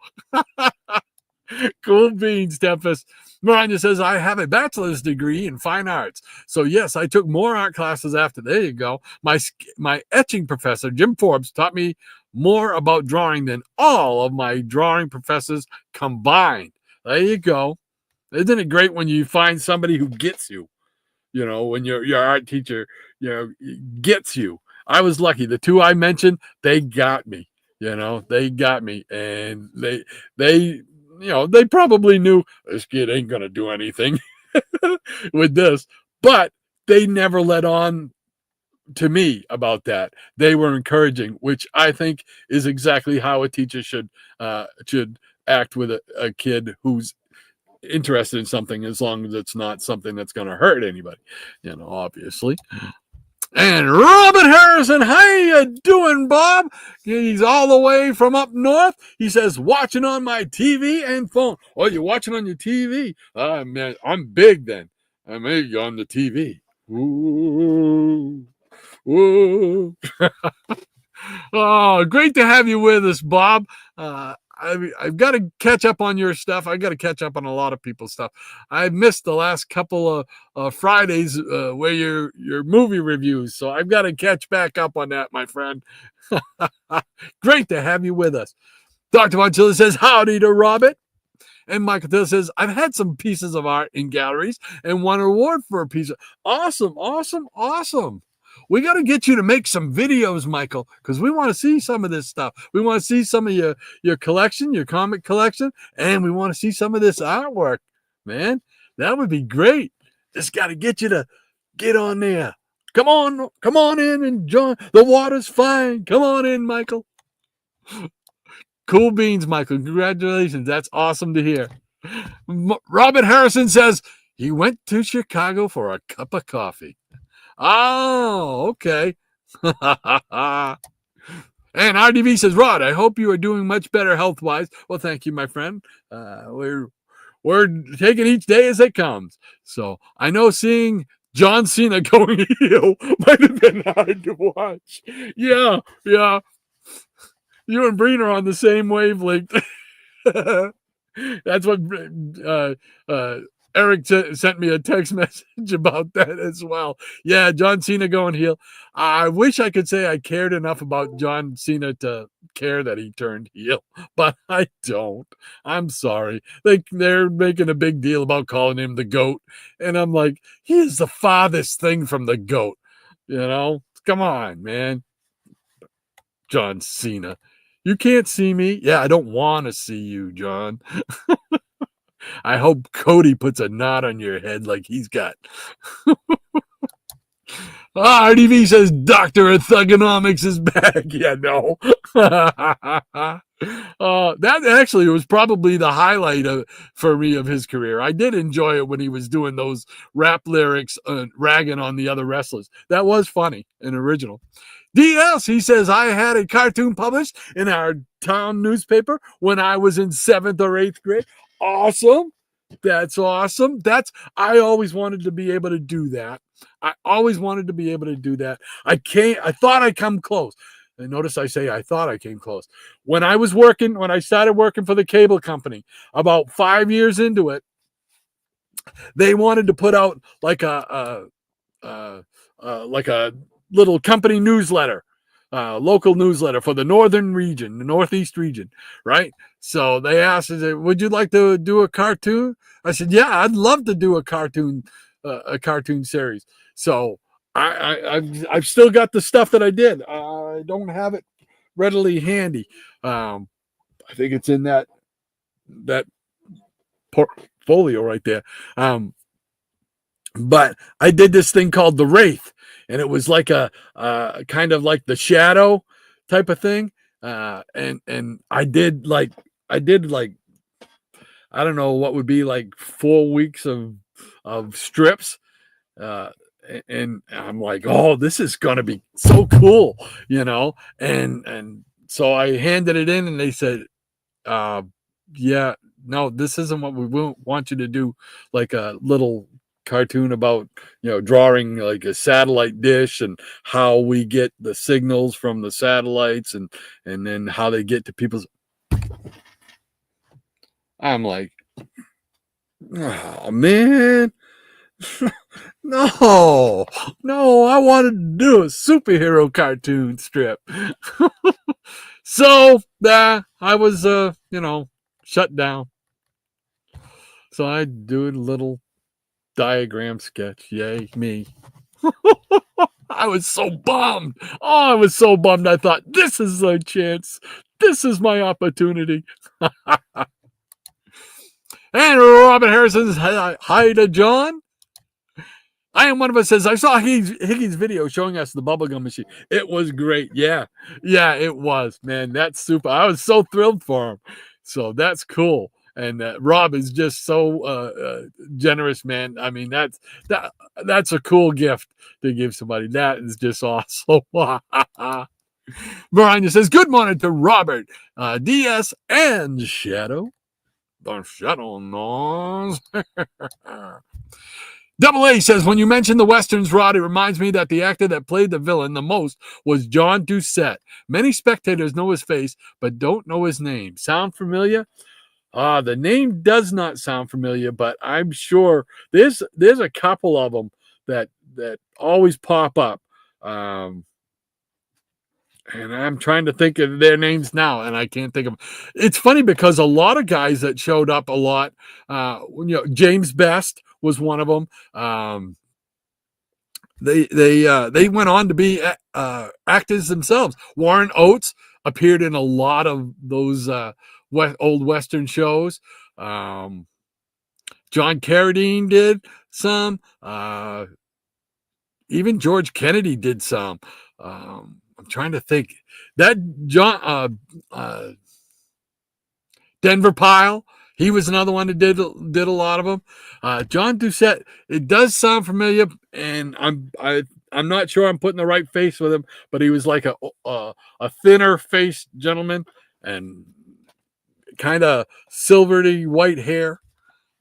Cool beans, Tempest. Miranda says, I have a bachelor's degree in fine arts. So yes, I took more art classes after. There you go. My etching professor, Jim Forbes, taught me more about drawing than all of my drawing professors combined. There you go. Isn't it great when you find somebody who gets you? When your art teacher, gets you. I was lucky. The 2 I mentioned, they got me. They got me, and they probably knew this kid ain't gonna do anything with this, but they never let on to me about that. They were encouraging, which I think is exactly how a teacher should act with a kid who's interested in something, as long as it's not something that's going to hurt anybody, obviously. And Robert Harrison, how you doing, Bob? He's all the way from up north. He says, watching on my TV and phone. Oh, you're watching on your TV? Man, I'm big then. I'm big on the TV. Ooh. Whoa. Oh, great to have you with us, Bob. I've got to catch up on your stuff. I've got to catch up on a lot of people's stuff. I missed the last couple of Fridays where your movie reviews, so I've got to catch back up on that, my friend. Great to have you with us. Dr. Montilla says, howdy to Robert. And Michael Taylor says, I've had some pieces of art in galleries and won an award for a piece of... Awesome. We got to get you to make some videos, Michael, because we want to see some of this stuff. We want to see some of your collection, your comic collection, and we want to see some of this artwork, man. That would be great. Just got to get you to get on there. Come on in and join. The water's fine. Come on in, Michael. Cool beans, Michael. Congratulations. That's awesome to hear. Robert Harrison says he went to Chicago for a cup of coffee. Oh, okay. And RDV says, Rod, I hope you are doing much better health wise. Well, thank you, my friend. We're taking each day as it comes. So I know seeing John Cena going heel might have been hard to watch. Yeah, yeah. You and Breen are on the same wavelength. That's what uh, Eric sent me a text message about that as well. Yeah, John Cena going heel. I wish I could say I cared enough about John Cena to care that he turned heel, but I don't. I'm sorry. They're making a big deal about calling him the GOAT, and I'm like, he is the farthest thing from the GOAT. You know, come on, man. John Cena. You can't see me. Yeah, I don't want to see you, John. I hope Cody puts a knot on your head like he's got. RDV says Dr. Thugonomics is back. Yeah, no. That actually was probably the highlight for me of his career. I did enjoy it when he was doing those rap lyrics ragging on the other wrestlers. That was funny and original. DS, he says, I had a cartoon published in our town newspaper when I was in 7th or 8th grade. Awesome. That's awesome. I always wanted to be able to do that. I thought I come close. And notice I say I thought I came close. When I started working for the cable company, about 5 years into it, they wanted to put out like a little company newsletter, local newsletter for the the Northeast region, right? So they asked, would you like to do a cartoon? I said, yeah, I'd love to do a cartoon series. So I've still got the stuff that I did. I don't have it readily handy. I think it's in that portfolio right there. But I did this thing called The Wraith, and it was like a kind of like the Shadow type of thing. And I did like I don't know what would be like 4 weeks of strips. And I'm like, oh, this is gonna be so cool, you know. And so I handed it in, and they said, yeah, no, this isn't what we want you to do. Like a little cartoon about, drawing like a satellite dish and how we get the signals from the satellites and then how they get to people's. I'm like, oh man. No, I wanted to do a superhero cartoon strip. So I was shut down. So I do a little diagram sketch. Yay, me. I was so bummed. Oh, I was so bummed. I thought, this is a chance. This is my opportunity. And Robin Harrison says, hi to John. I am one of us says, I saw Higgy's video showing us the bubblegum machine. It was great. Yeah, it was, man. That's super. I was so thrilled for him. So that's cool. And Rob is just so generous, man. I mean, that's a cool gift to give somebody. That is just awesome. Mariah says, good morning to Robert, DS, and Shadow. The Shadow knows. Double A says, when you mention the Westerns, Rod, it reminds me that the actor that played the villain the most was John Doucette. Many spectators know his face, but don't know his name. Sound familiar? The name does not sound familiar, but I'm sure there's a couple of them that always pop up. And I'm trying to think of their names now, and I can't think of them. It's funny because a lot of guys that showed up a lot, James Best was one of them. They went on to be actors themselves. Warren Oates appeared in a lot of those old Western shows. John Carradine did some. Even George Kennedy did some. I'm trying to think. That John Denver Pyle, he was another one that did a lot of them. John Doucette, it does sound familiar, and I'm not sure I'm putting the right face with him, but he was like a thinner faced gentleman and kind of silvery white hair.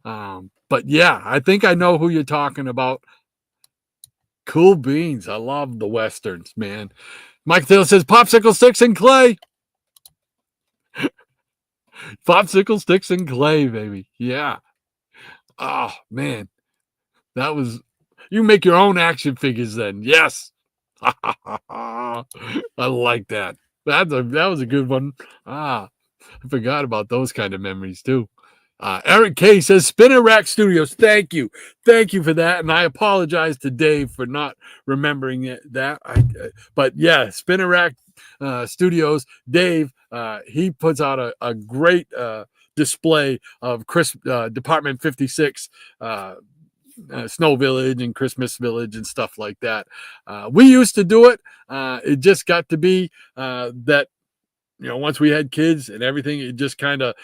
But yeah, I think I know who you're talking about. Cool beans. I love the Westerns, man. Mike Taylor says popsicle sticks and clay. Popsicle sticks and clay, baby. Yeah. Oh, man. That was, you make your own action figures then. Yes. I like that. That was a good one. I forgot about those kind of memories too. Eric K says Spinner Rack Studios. Thank you for that, and I apologize to Dave for not remembering that. But yeah, Spinner Rack Studios. Dave, he puts out a great display of Department 56. Snow Village and Christmas Village and stuff like that. We used to do it. It just got to be that, once we had kids and everything, it just kind of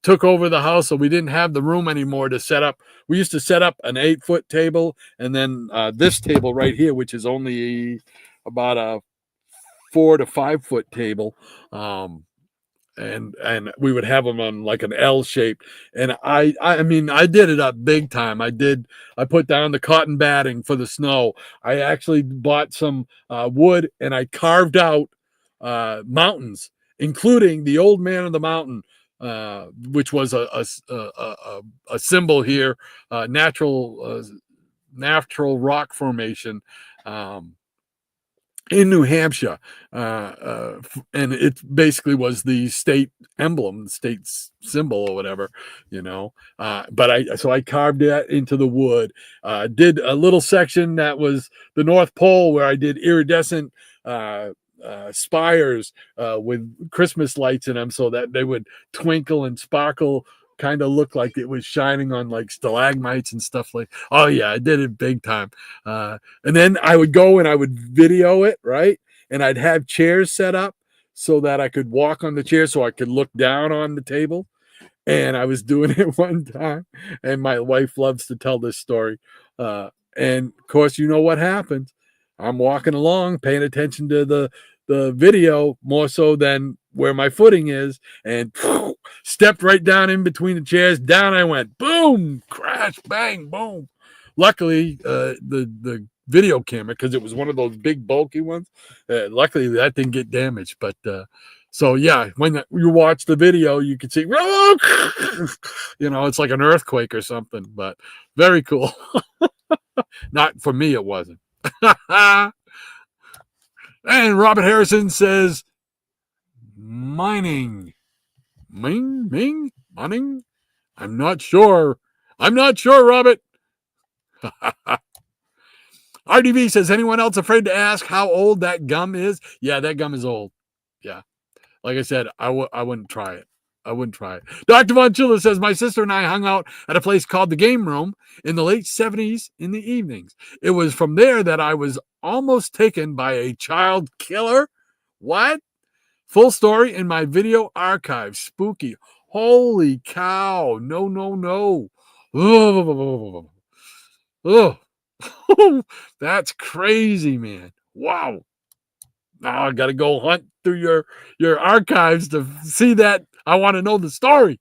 took over the house. So we didn't have the room anymore to set up. We used to set up an 8-foot table and then this table right here, which is only about a 4 to 5 foot table. And we would have them on like an L shape. And I mean, I did it up big time. I put down the cotton batting for the snow. I actually bought some wood and I carved out mountains, including the old man of the mountain, which was a symbol here, natural rock formation. In New Hampshire, and it basically was the state emblem, the state symbol or whatever, But I carved that into the wood. Did a little section that was the North Pole where I did iridescent spires with Christmas lights in them so that they would twinkle and sparkle, kind of look like it was shining on like stalagmites and stuff like. Oh yeah, I did it big time. And then I would go and I would video it, right? And I'd have chairs set up so that I could walk on the chair so I could look down on the table. And I was doing it one time, and my wife loves to tell this story. And of course, you know what happened. I'm walking along, paying attention to the video more so than where my footing is, and stepped right down in between the chairs. Down I went. Boom! Crash! Bang! Boom! Luckily, the video camera, because it was one of those big bulky ones, luckily that didn't get damaged. But so yeah, when you watch the video, you can see, it's like an earthquake or something. But very cool. Not for me, it wasn't. And Robert Harrison says, mining. Mining? I'm not sure, Robert. RDV says, anyone else afraid to ask how old that gum is? Yeah, that gum is old. Yeah. Like I said, I wouldn't try it. Dr. Von Chiller says, my sister and I hung out at a place called the Game Room in the late 70s in the evenings. It was from there that I was almost taken by a child killer. What? Full story in my video archive. Spooky. Holy cow. No. Oh. That's crazy, man. Wow. Now I got to go hunt through your archives to see that. I want to know the story.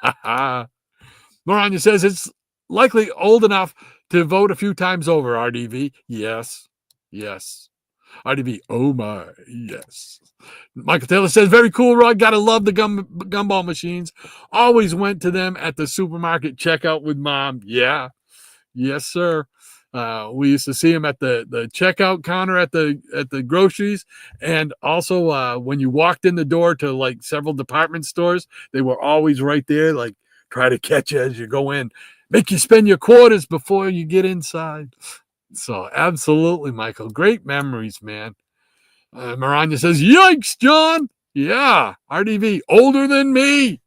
Moranya says it's likely old enough to vote a few times over, RDV. Yes. RDV, oh my, yes. Michael Taylor says, very cool, Rod. Gotta love the gumball machines. Always went to them at the supermarket checkout with Mom. Yeah. Yes, sir. We used to see them at the checkout counter at the groceries, and also when you walked in the door to like several department stores, they were always right there, like try to catch you as you go in, make you spend your quarters before you get inside. So absolutely, Michael, great memories, man. Maranya says, yikes, John. Yeah, RDV, older than me.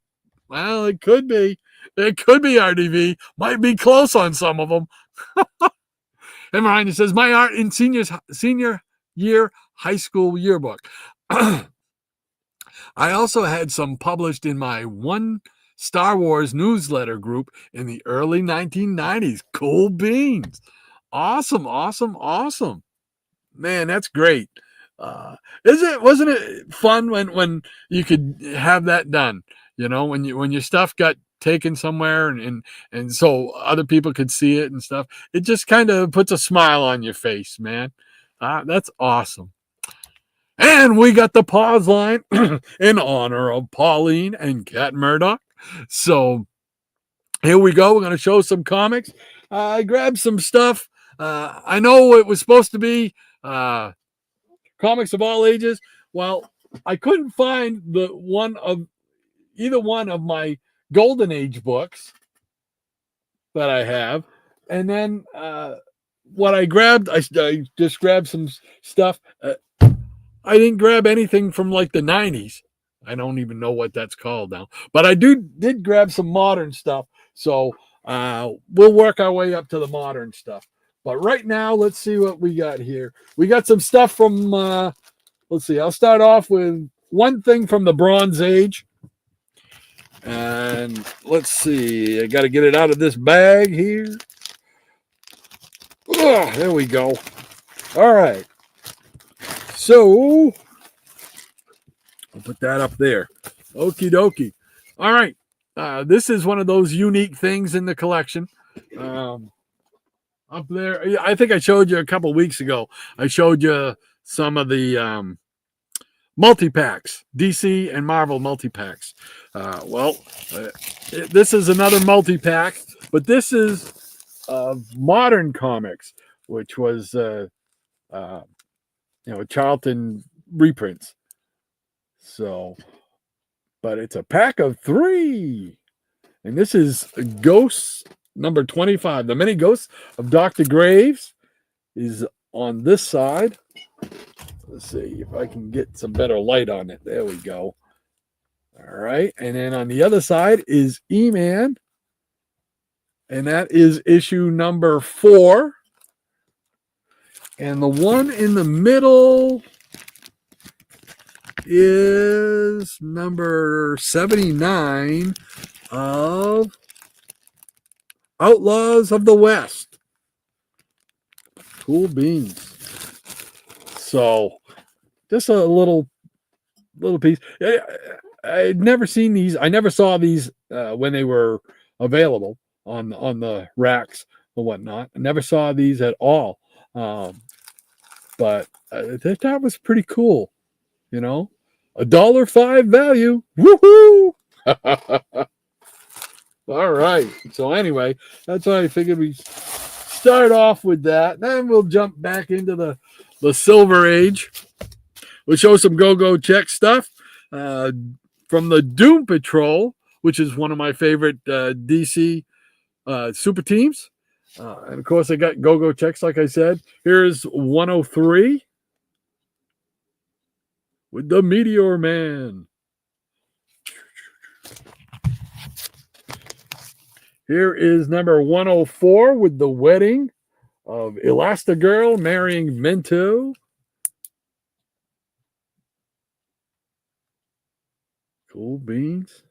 Well, it could be. RDV. Might be close on some of them. And Marina says, my art in senior year high school yearbook. I also had some published in my one Star Wars newsletter group in the early 1990s. Cool beans. Awesome. Man, that's great. Wasn't it fun when you could have that done? You know, when your stuff got taken somewhere and so other people could see it and stuff. It just kind of puts a smile on your face, man. That's awesome. And we got the pause line in honor of Pauline and Cat Murdoch. So here we go. We're going to show some comics. I grabbed some stuff. I know it was supposed to be comics of all ages. Well, I couldn't find either one of my Golden Age books that I have. And then what I grabbed, I just grabbed some stuff. I didn't grab anything from like the 90s. I don't even know what that's called now. But I did grab some modern stuff. So we'll work our way up to the modern stuff. But right now, let's see what we got here. We got some stuff from, let's see, I'll start off with one thing from the Bronze Age. And let's see, I got to get it out of this bag here. There we go. All right. So, I'll put that up there. Okie dokie. All right. This is one of those unique things in the collection. Up there, I think I showed you a couple weeks ago. I showed you some of the multi-packs, DC and Marvel multi-packs. This is another multi-pack, but this is modern comics, which was Charlton reprints. So, but it's a pack of 3, and this is Ghosts number 25. The Many Ghosts of Dr. Graves is on this side. Let's see if I can get some better light on it. There we go. All right, and then on the other side is E-Man, and that is issue number 4. And the one in the middle is number 79 of Outlaws of the West. Cool beans. So, just a little piece. I'd never seen these. I never saw these when they were available on the racks or whatnot. I never saw these at all. But that was pretty cool. You know, $1.05 value. Woohoo! All right. So anyway, that's why I figured we start off with that. Then we'll jump back into the Silver Age. We'll show some Go-Go Check stuff from the Doom Patrol, which is one of my favorite DC super teams. And of course, I got Go-Go Checks, like I said. Here's 103 with the Meteor Man. Here is number 104 with the wedding of Elastigirl marrying Mento. Cool beans.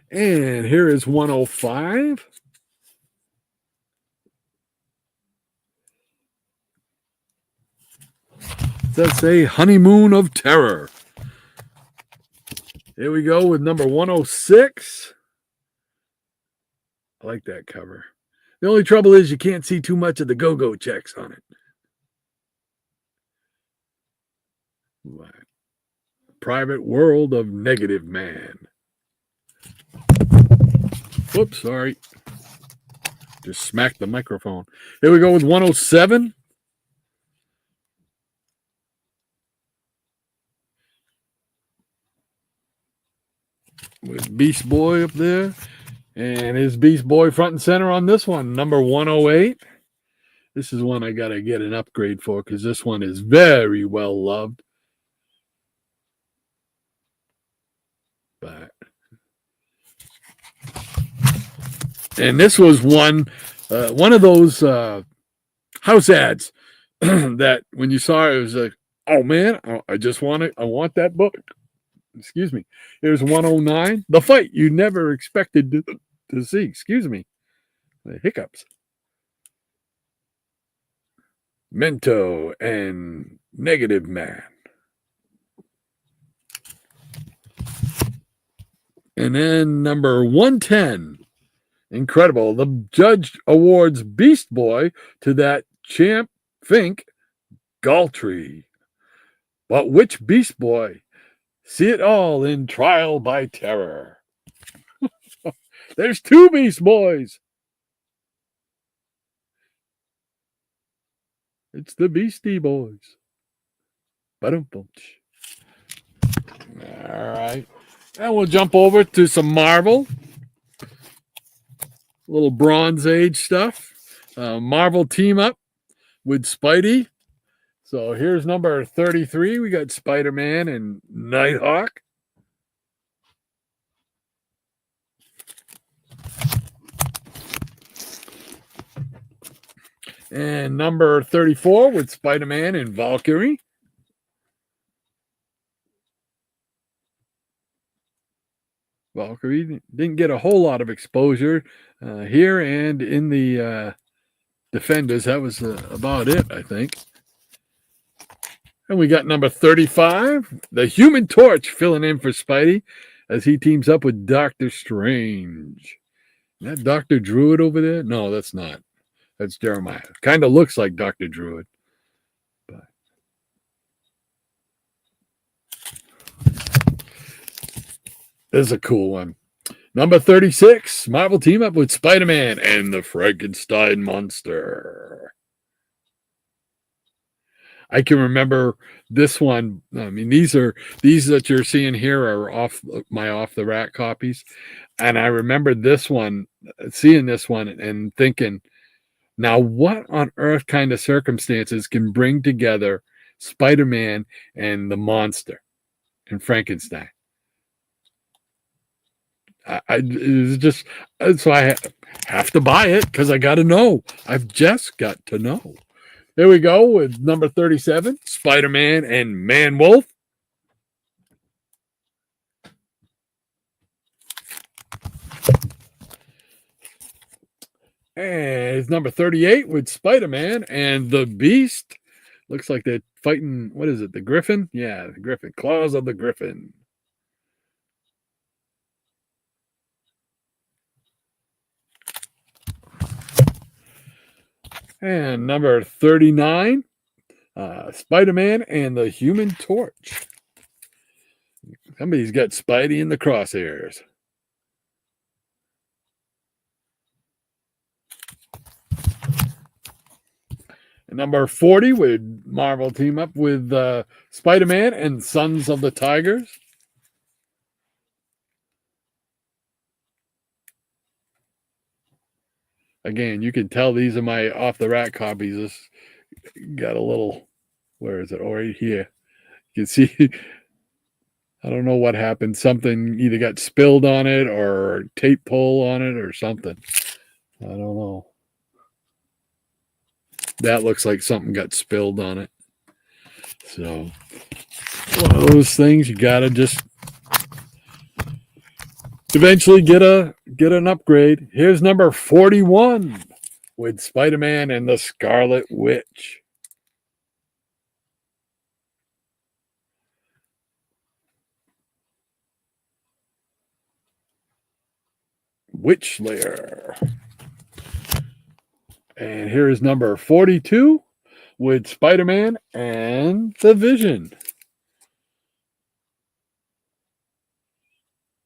And here is 105. Let's say Honeymoon of Terror. Here we go with number 106. I like that cover. The only trouble is you can't see too much of the Go-Go Checks on it. Private World of Negative Man. Whoops, sorry. Just smacked the microphone. Here we go with 107. With Beast Boy up there. And his Beast Boy front and center on this one, number 108. This is one I got to get an upgrade for because this one is very well loved. But and this was one of those house ads that when you saw it was like, oh man, I just want it. I want that book. Excuse me. Here's 109. The fight you never expected to see. Excuse me. The hiccups. Mento, and Negative Man. And then number 110, incredible. The judge awards Beast Boy to that Champ Fink Galtree. But which Beast Boy? See it all in Trial by Terror. There's two Beast Boys. It's the Beastie Boys. Ba-dum-bum. All right. And we'll jump over to some Marvel. A little Bronze Age stuff. Marvel team up with Spidey. So here's number 33. We got Spider-Man and Nighthawk. And number 34 with Spider-Man and Valkyrie. Valkyrie didn't get a whole lot of exposure here and in the Defenders. That was about it, I think. And we got number 35, the Human Torch, filling in for Spidey as he teams up with Doctor Strange. Is that Dr. Druid over there? No, that's not. That's Jeremiah. Kind of looks like Dr. Druid. But this is a cool one. Number 36, Marvel team up with Spider-Man and the Frankenstein monster. I can remember this one. I mean, these that you're seeing here are off the rack copies. And I remember this one, seeing this one and thinking, now what on earth kind of circumstances can bring together Spider-Man and the monster and Frankenstein? It's just, so I have to buy it because I got to know. I've just got to know. There we go with number 37, Spider-Man and Man-Wolf. And it's number 38 with Spider-Man and the Beast. Looks like they're fighting, what is it, the Griffin? Yeah, the Griffin. Claws of the Griffin. And number 39, Spider-Man and the Human Torch. Somebody's got Spidey in the crosshairs. And number 40 with Marvel team up with Spider-Man and Sons of the Tigers. Again, you can tell these are my off-the-rack copies. This got a little, where is it? Oh, right here. You can see, I don't know what happened. Something either got spilled on it or tape pull on it or something. I don't know. That looks like something got spilled on it. So, one of those things you got to just eventually get an upgrade. Here's number 41 with Spider-Man and the Scarlet Witch. Witch Slayer. And here is number 42 with Spider-Man and the Vision.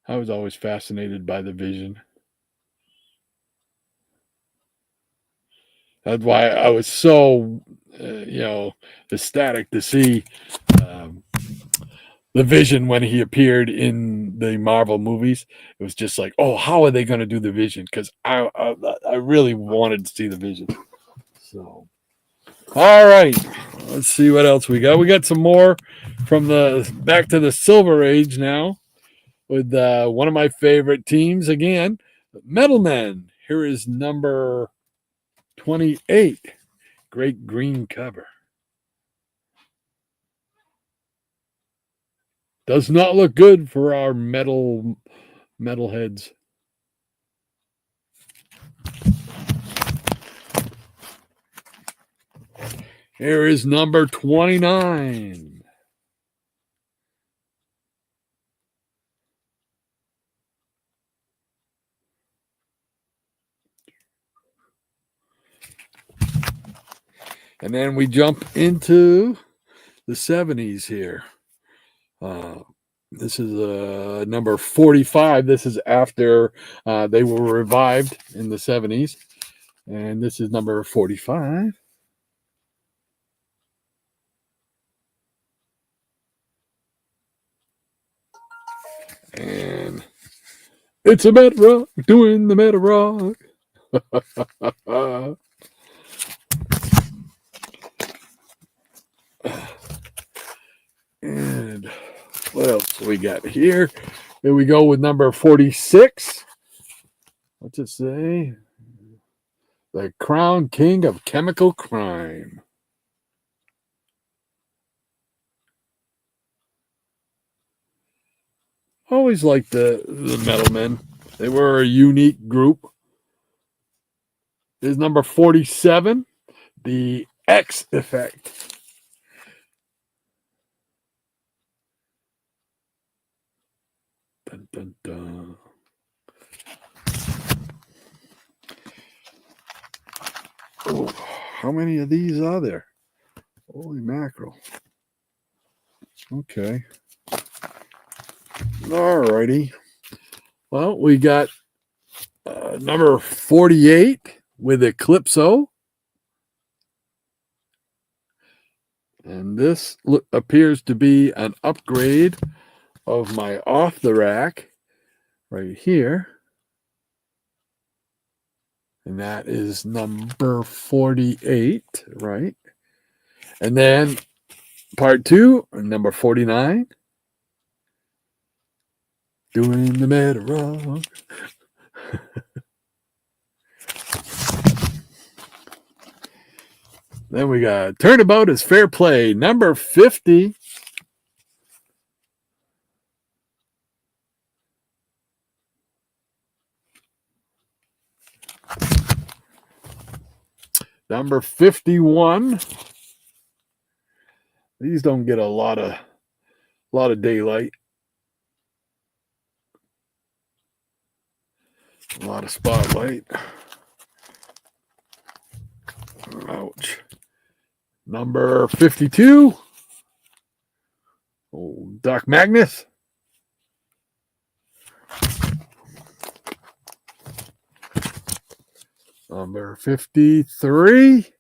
I was always fascinated by the Vision. That's why I was so, ecstatic to see the Vision when he appeared in the Marvel movies. It was just like, oh, how are they going to do the Vision? Because I really wanted to see the Vision. So, all right, let's see what else we got. We got some more from back to the Silver Age now with one of my favorite teams again, Metal Men. Here is number 28, great green cover. Does not look good for our metal heads. Here is number 29. And then we jump into the 70s here. This is number 45. This is after they were revived in the 70s. And this is number 45. And it's a meta rock, doing the meta rock. And what else we got here? Here we go with number 46. What's it say? The Crown King of Chemical Crime. Always liked the Metal Men. They were a unique group. Here's number 47, the X Effect. Dun, dun, dun. Oh, how many of these are there? Holy mackerel. Okay. Alrighty. Well, we got number 48 with Eclipso. And this appears to be an upgrade of my off the rack right here. And that is number 48, right? And then part 2, number 49. Doing the meta rock. Then we got Turnabout is Fair Play, number 50. Number 51. These don't get a lot of daylight. A lot of spotlight. Ouch. Number 52. Oh, Doc Magnus. Number 53.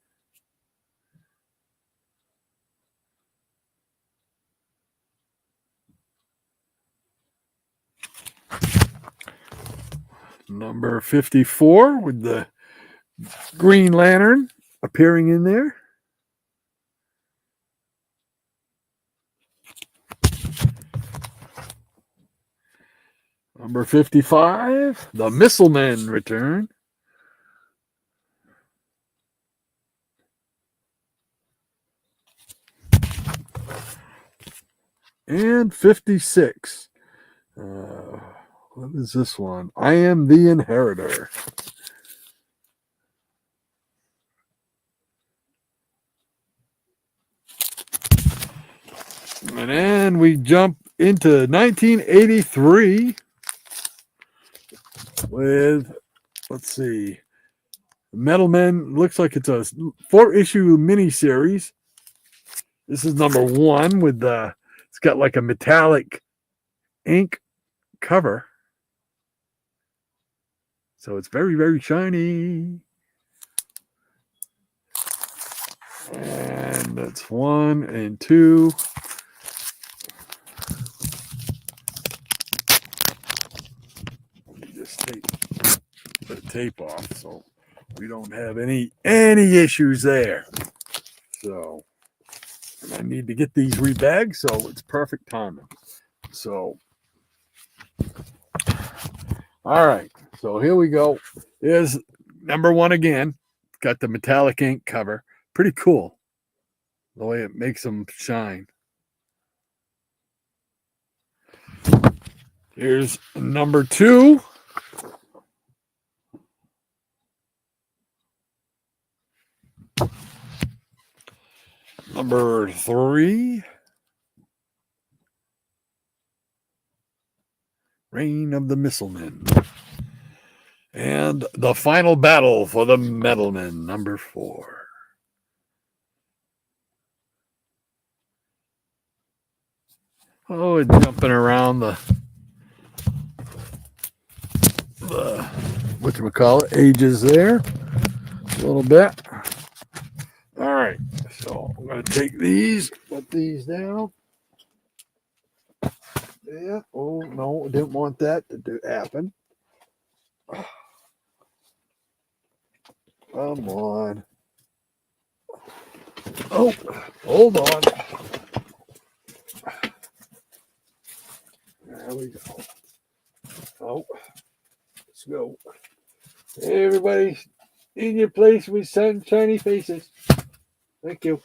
Number 54 with the Green Lantern appearing in there. Number 55, the Missile Men return. And 56. What is this one? I Am the Inheritor. And then we jump into 1983 with, let's see, Metal Men. Looks like it's a 4-issue miniseries. This is number 1 with the, it's got like a metallic ink cover. So it's very, very shiny. And that's 1 and 2. Let me just take the tape off so we don't have any issues there. So I need to get these rebagged, so it's perfect timing. So all right, so here we go. Here's number 1 again. Got the metallic ink cover. Pretty cool, the way it makes them shine. Here's number 2. Number 3, Reign of the Missilemen. And the final battle for the Metalmen, number 4. Oh, it's jumping around the whatchamacallit, ages there a little bit. All right, so I'm going to take these, put these down. Yeah. Oh, no, I didn't want that to happen. Come on. Oh, hold on. There we go. Oh, let's go. Hey, everybody in your place with sunshiny faces. Thank you.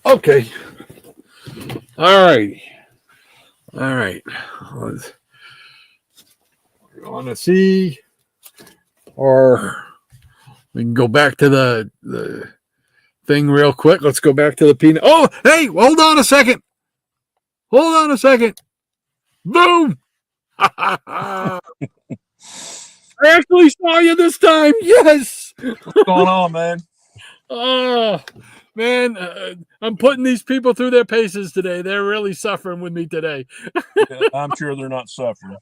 Okay. All right. All right. We're going to see, or we can go back to the thing real quick. Let's go back to the peanut. Oh, hey, hold on a second. Hold on a second. Boom. I actually saw you this time. Yes. What's going on, man? Oh, man. I'm putting these people through their paces today. They're really suffering with me today. Yeah, I'm sure they're not suffering.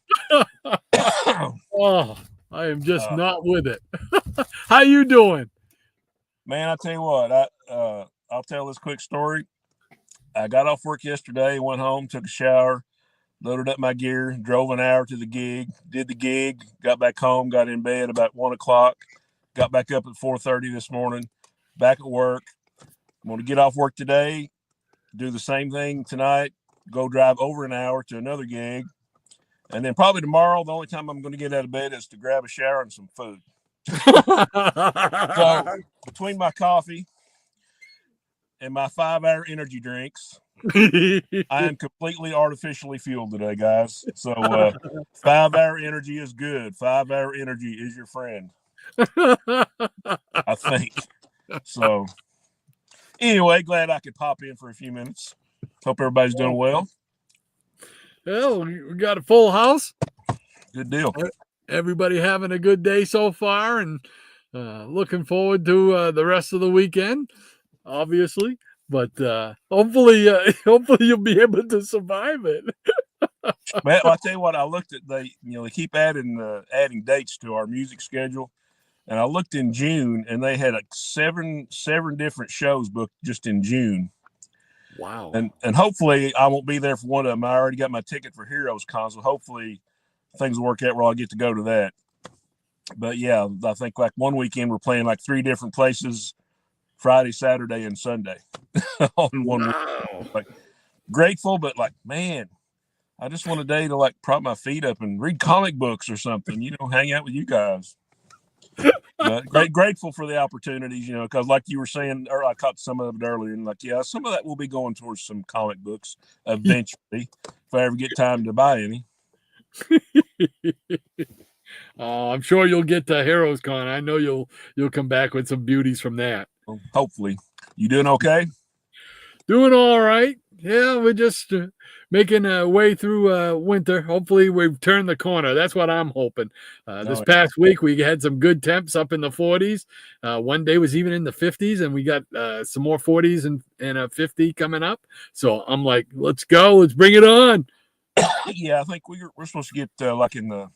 Oh, I am just not with it. How you doing? Man, I tell you what, I'll tell this quick story. I got off work yesterday, went home, took a shower, loaded up my gear, drove an hour to the gig, did the gig, got back home, got in bed about 1 o'clock, got back up at 4:30 this morning, back at work. I'm going to get off work today, do the same thing tonight, go drive over an hour to another gig. And then probably tomorrow, the only time I'm going to get out of bed is to grab a shower and some food. So between my coffee and my 5-hour energy drinks, I am completely artificially fueled today, guys. So 5-hour energy is good. 5-hour energy is your friend, I think. So anyway, glad I could pop in for a few minutes. Hope everybody's doing well. Well, we got a full house. Good deal. Everybody having a good day so far, and looking forward to the rest of the weekend, obviously. But hopefully you'll be able to survive it. Man, well, I tell you what, I looked at they keep adding dates to our music schedule, and I looked in June, and they had like seven different shows booked just in June. Wow. And hopefully I won't be there for one of them. I already got my ticket for Heroes Concert. Hopefully things will work out where I'll get to go to that. But yeah, I think like one weekend we're playing like 3 different places, Friday, Saturday, and Sunday all in one week. Like grateful, but like, man, I just want a day to like prop my feet up and read comic books or something, hang out with you guys. Grateful for the opportunities, because like you were saying, or I caught some of it earlier, and like, yeah, some of that will be going towards some comic books eventually, if I ever get time to buy any. I'm sure you'll get to Heroes Con. I know you'll come back with some beauties from that. Well, hopefully. You doing okay? Doing all right. Yeah, we're just making a way through winter. Hopefully we've turned the corner. That's what I'm hoping. This past week we had some good temps up in the 40s. One day was even in the 50s, and we got some more 40s and a 50 coming up. So I'm like, let's go. Let's bring it on. Yeah, I think we're supposed to get like in the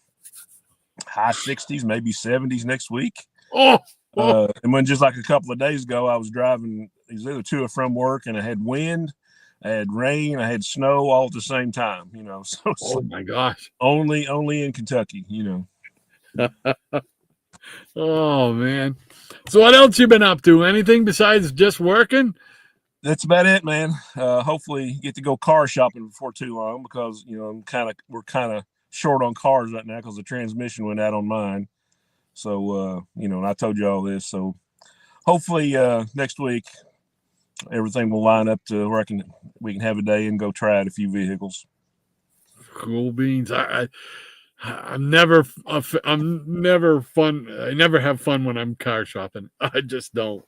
high 60s, maybe 70s next week. And when just like a couple of days ago, I was driving either to or from work, and I had wind, I had rain, I had snow all at the same time, So oh my gosh. Only in Kentucky, Oh man. So what else you been up to? Anything besides just working? That's about it, man. Hopefully get to go car shopping before too long, because we're kind of short on cars right now because the transmission went out on mine. So and I told you all this. So hopefully next week everything will line up to where we can have a day and go try out a few vehicles. Cool beans. I'm never fun. I never have fun when I'm car shopping. I just don't.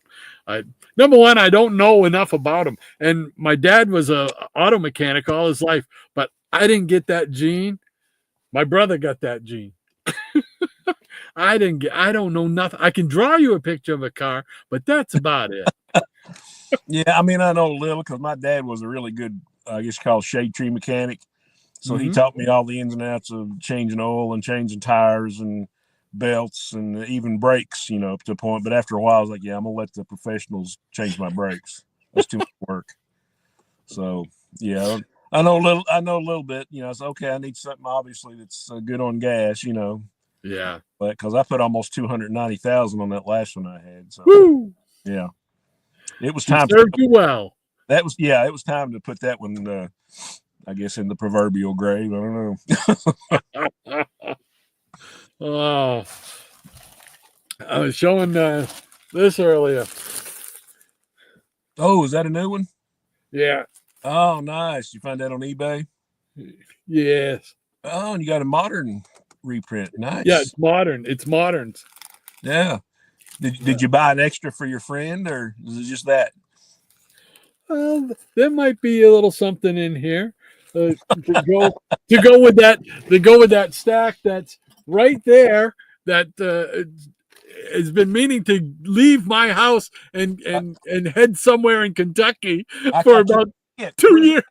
Number one, I don't know enough about them. And my dad was a auto mechanic all his life, but I didn't get that gene. My brother got that gene. I didn't get. I don't know nothing. I can draw you a picture of a car, but that's about it. Yeah, I mean, I know a little because my dad was a really good, I guess, called shade tree mechanic. So he taught me all the ins and outs of changing oil and changing tires and belts and even brakes, up to a point. But after a while, I was like, yeah, I'm gonna let the professionals change my brakes. That's too much work. So yeah, I know a little bit. It's okay. I need something obviously that's good on gas. Yeah. But because I put almost 290,000 on that last one I had. So Woo! yeah, it was She time. served you well. It was time to put that one. I guess in the proverbial grave. I don't know. Oh, I was showing this earlier. Oh, is that a new one? Yeah. Oh, nice. You find that on eBay? Yes. Oh, and you got a modern reprint. Nice. Yeah, it's modern. It's modern. Yeah. Did you buy an extra for your friend, or is it just that? There might be a little something in here. To go with that stack that's right there that has been meaning to leave my house and head somewhere in Kentucky for about 2 years.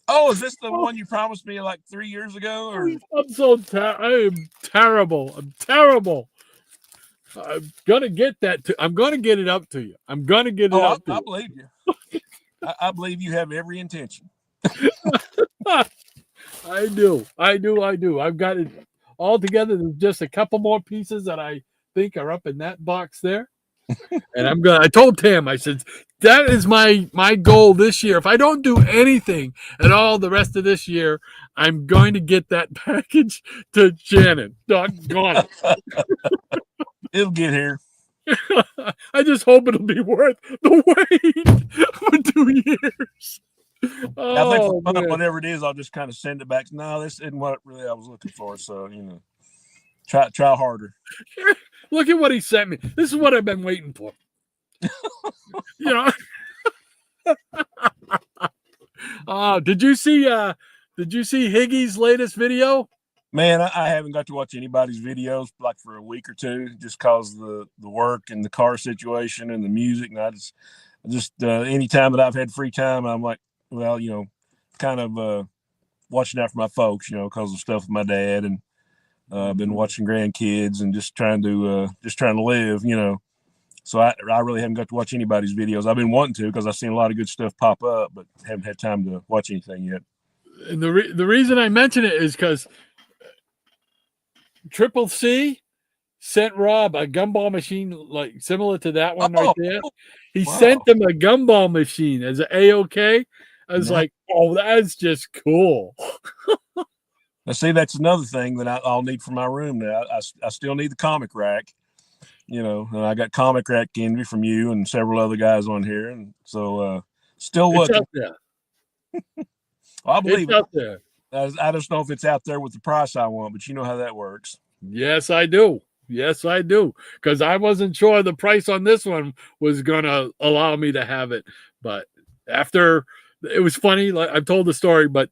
Oh, is this the one you promised me like 3 years ago? Or I am terrible. I'm terrible. I'm gonna get that. I'm gonna get it up to you. I'm gonna get it up. I believe you. I believe you have every intention. I do. I've got it all together. There's just a couple more pieces that I think are up in that box there. And I told Tam, I said, that is my goal this year. If I don't do anything at all the rest of this year, I'm going to get that package to Shannon. Doggone it. It'll get here. I just hope it'll be worth the wait for 2 years. I think for fun, whatever it is, I'll just kind of send it back. No, this isn't what really I was looking for. So, try harder. Look at what he sent me. This is what I've been waiting for. Did you see Higgy's latest video? Man, I haven't got to watch anybody's videos like for a week or two, just cause the work and the car situation and the music. And I just any time that I've had free time, I'm like, well, kind of watching out for my folks, cause of stuff with my dad, and been watching grandkids and just trying to live, So I really haven't got to watch anybody's videos. I've been wanting to because I've seen a lot of good stuff pop up, but haven't had time to watch anything yet. And the reason I mention it is because Triple C sent Rob a gumball machine like similar to that one right there. He sent him a gumball machine as an A-OK. I was like, oh, that's just cool. Now, see, that's another thing that I'll need for my room now. I still need the comic rack, and I got comic rack envy from you and several other guys on here. And so still looking. It's out there. Well, I believe it's out there. I just know if it's out there with the price I want, but you know how that works. Yes, I do. Because I wasn't sure the price on this one was going to allow me to have it. But after, it was funny. Like I've told the story, but,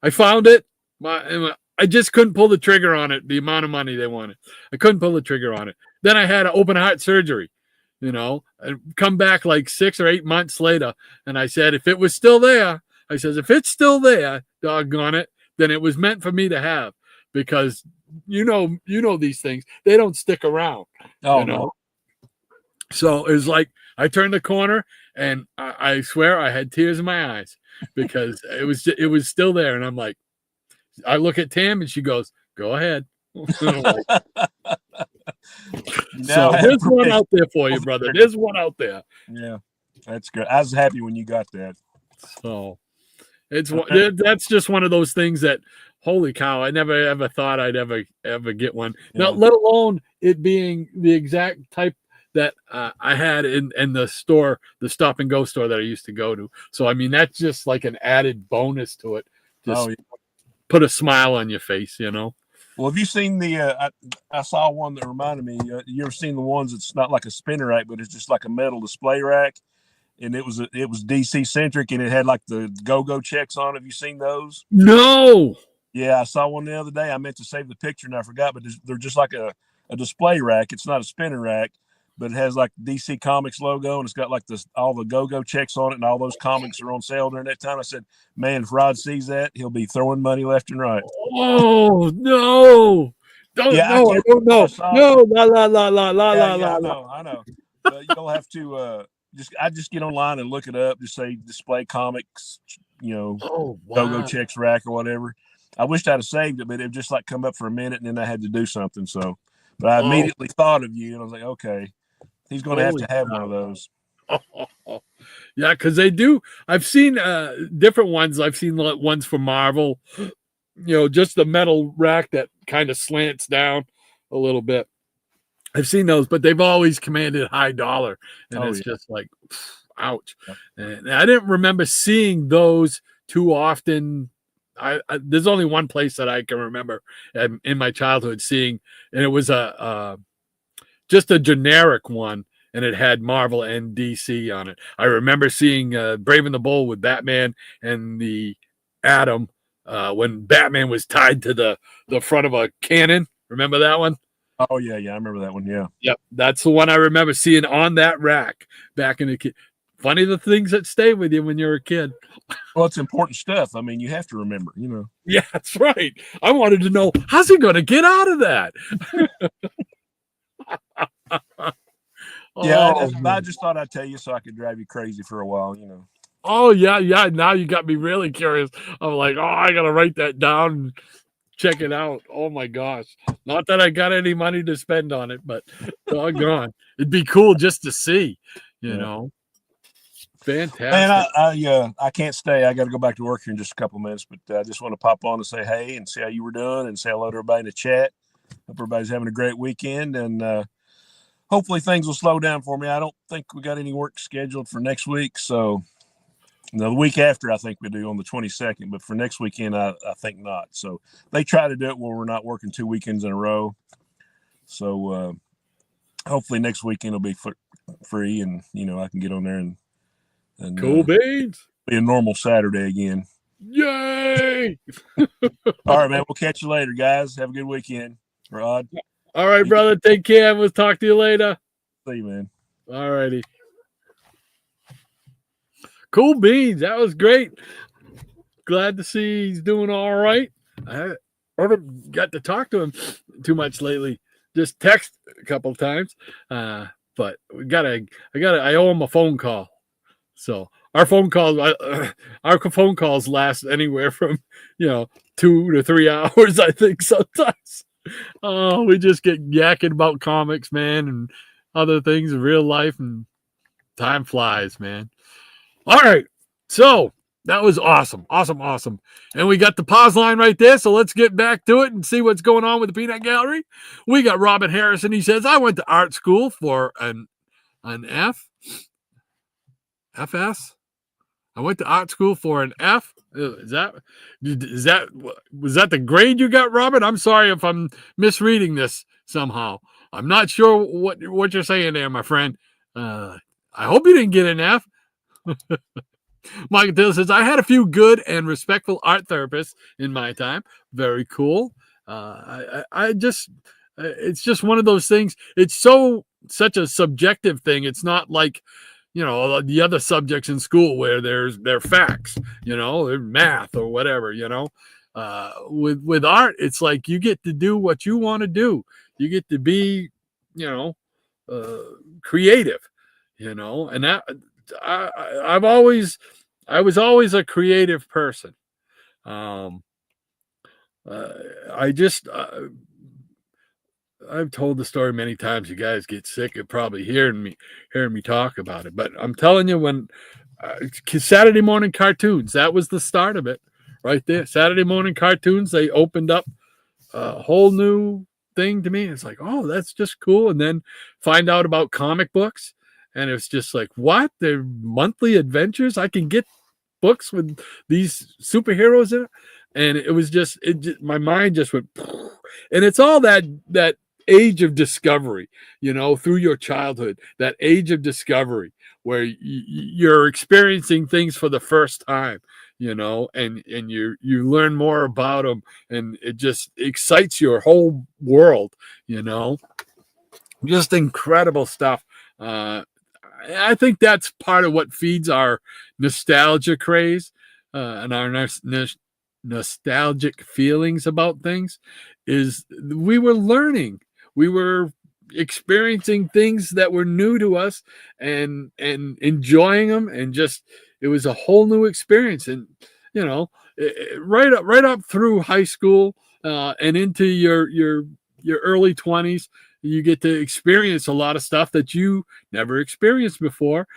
I found it. I just couldn't pull the trigger on it, the amount of money they wanted. I couldn't pull the trigger on it. Then I had an open heart surgery, and come back like 6 or 8 months later. And I said, if it was still there, I says, if it's still there, doggone it, then it was meant for me to have, because you know these things, they don't stick around. Oh, no. So it was like I turned the corner and I swear I had tears in my eyes because it was still there. And I'm like, I look at Tam and she goes, go ahead. So there's one out there for you, brother. There's one out there. Yeah, that's good. I was happy when you got that. So that's just one of those things that, holy cow, I never ever thought I'd ever get one. Yeah. Now, let alone it being the exact type that I had in the store, the stop and go store that I used to go to. So I mean, that's just like an added bonus to it. Just Oh, yeah. put a smile on your face, you know. Well, have you seen the? I saw one that reminded me. You ever seen the ones that's not like a spinner rack, but it's just like a metal display rack, and it was DC centric, and it had like the go-go checks on it. Have you seen those? No. Yeah, I saw one the other day. I meant to save the picture and I forgot, but they're just like a display rack. It's not a spinner rack, but it has like DC Comics logo and it's got like all the go-go checks on it, and all those comics are on sale during that time. I said, man, if Rod sees that, he'll be throwing money left and right. Oh no. Don't Yeah, know. I don't know. No, la la la la la Yeah, la la. I know. But you'll have to just get online and look it up. Just say display comics, Oh wow. go-go checks rack or whatever. I wished I'd have saved it, but it just like come up for a minute and then I had to do something. So, but I immediately thought of you and I was like, okay, he's going to have one of those. Yeah, because they do. I've seen different ones. I've seen ones for Marvel, just the metal rack that kind of slants down a little bit. I've seen those, but they've always commanded high dollar. And it's just like, ouch. And I didn't remember seeing those too often. There's only one place that I can remember in my childhood seeing, and it was just a generic one, and it had Marvel and DC on it. I remember seeing Brave and the Bold with Batman and the Atom when Batman was tied to the front of a cannon. Remember that one? Oh yeah, I remember that one. Yeah. Yep, that's the one I remember seeing on that rack back in the kid. Funny the things that stay with you when you're a kid. Well, it's important stuff. I mean, you have to remember, Yeah, that's right. I wanted to know, how's he going to get out of that? Yeah, I just thought I'd tell you so I could drive you crazy for a while, Oh, yeah. Now you got me really curious. I'm like, I got to write that down and check it out. Oh, my gosh. Not that I got any money to spend on it, but doggone. It'd be cool just to see, you know. Fantastic. Man, I can't stay. I got to go back to work here in just a couple of minutes, but I just want to pop on and say hey and see how you were doing and say hello to everybody in the chat. Hope everybody's having a great weekend, and hopefully things will slow down for me. I don't think we got any work scheduled for next week, so the week after I think we do on the 22nd, but for next weekend I think not. So they try to do it where we're not working 2 weekends in a row. So hopefully next weekend will be free, and I can get on there and cool beans. Be a normal Saturday again. Yay! All right, man. We'll catch you later, guys. Have a good weekend, Rod. All right, brother. Take care. We'll talk to you later. See you, man. All righty. Cool beans. That was great. Glad to see he's doing all right. I haven't got to talk to him too much lately. Just text a couple of times. But I owe him a phone call. So our phone calls last anywhere from 2 to 3 hours, I think, sometimes. We just get yakking about comics, man, and other things in real life, and time flies, man. All right, so that was awesome. And we got the pause line right there, so let's get back to it and see what's going on with the Peanut Gallery. We got Robin Harrison. He says, I went to art school for an FS. I went to art school for an F. Was that the grade you got, Robert? I'm sorry if I'm misreading this somehow. I'm not sure what you're saying there, my friend. I hope you didn't get an F. Michael Taylor says, I had a few good and respectful art therapists in my time. Very cool. It's just one of those things. It's such a subjective thing. It's not like, the other subjects in school where they're facts, they're math or whatever, with art, it's like you get to do what you want to do. You get to be, creative, and that I was always a creative person. I've told the story many times. You guys get sick of probably hearing me talk about it. But I'm telling you, when Saturday morning cartoons, that was the start of it right there. Saturday morning cartoons, they opened up a whole new thing to me. It's like, oh, that's just cool. And then find out about comic books. And it's just like, what? They're monthly adventures? I can get books with these superheroes in it. And it was just, my mind just went, and it's all that age of discovery, through your childhood, that age of discovery where you're experiencing things for the first time, and you learn more about them, and it just excites your whole world, just incredible stuff. I think that's part of what feeds our nostalgia craze, and our nostalgic feelings about things, is we were learning, we were experiencing things that were new to us, and enjoying them, and just, it was a whole new experience. And right up through high school, and into your early 20s, you get to experience a lot of stuff that you never experienced before.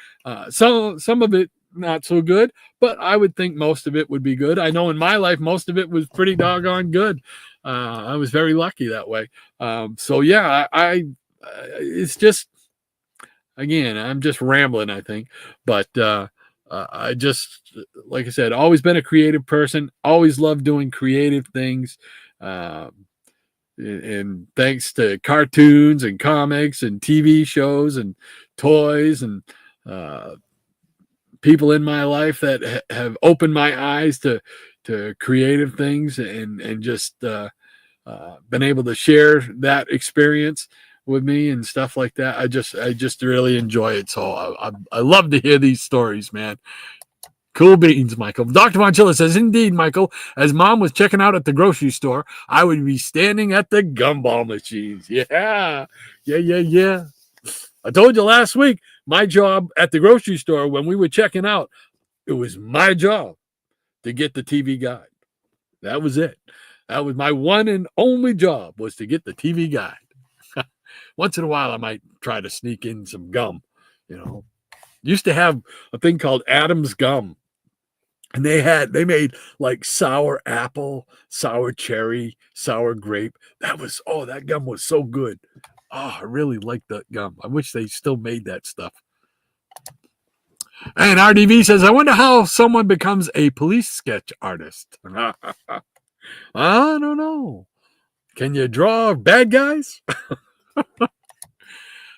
Some of it not so good, but I would think most of it would be good. I know in my life, most of it was pretty doggone good. I was very lucky that way. So yeah, it's just, again, I'm just rambling, I think, but I just, like I said, always been a creative person, always loved doing creative things. And thanks to cartoons and comics and TV shows and toys and people in my life that have opened my eyes to creative things, and just been able to share that experience with me and stuff like that. I just really enjoy it. So I love to hear these stories, man. Cool beans, Michael. Dr. Vonchilla says, indeed, Michael, as Mom was checking out at the grocery store, I would be standing at the gumball machines. Yeah. I told you last week, my job at the grocery store, when we were checking out, it was my job to get the TV guide. That was it. That was my one and only job, was to get the TV guide. Once in a while, I might try to sneak in some gum, Used to have a thing called Adam's gum. And they made like sour apple, sour cherry, sour grape. That gum was so good. Oh, I really liked that gum. I wish they still made that stuff. And RDV says, I wonder how someone becomes a police sketch artist. I don't know. Can you draw bad guys?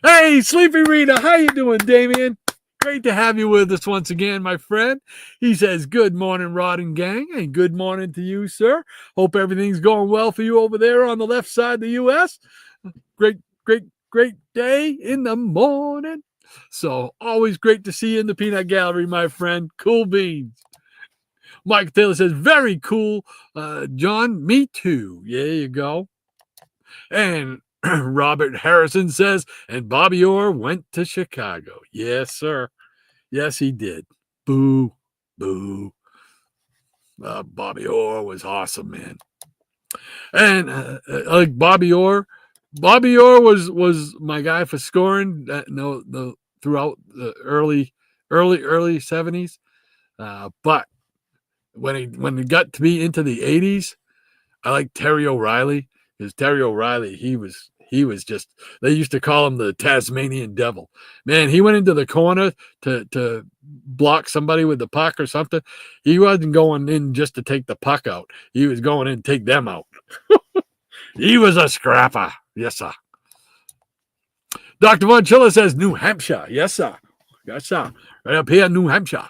Hey, Sleepy Rita, how you doing, Damien? Great to have you with us once again, my friend. He says, good morning, Rod and gang, and good morning to you, sir. Hope everything's going well for you over there on the left side of the U.S. Great day in the morning. So always great to see you in the Peanut Gallery, my friend. Cool beans. Mike Taylor says, very cool. John, me too. Yeah, you go. And Robert Harrison says, and Bobby Orr went to Chicago. Yes, sir. Yes, he did. Boo. Bobby Orr was awesome, man. And like Bobby Orr was my guy for scoring. Throughout the early 70s. But when he got to be into the 80s, I like Terry O'Reilly, because Terry O'Reilly, he was just, they used to call him the Tasmanian Devil. Man, he went into the corner to block somebody with the puck or something. He wasn't going in just to take the puck out. He was going in to take them out. He was a scrapper. Yes, sir. Dr. Vonchilla says, New Hampshire. Yes, sir. Yes, sir. Right up here in New Hampshire.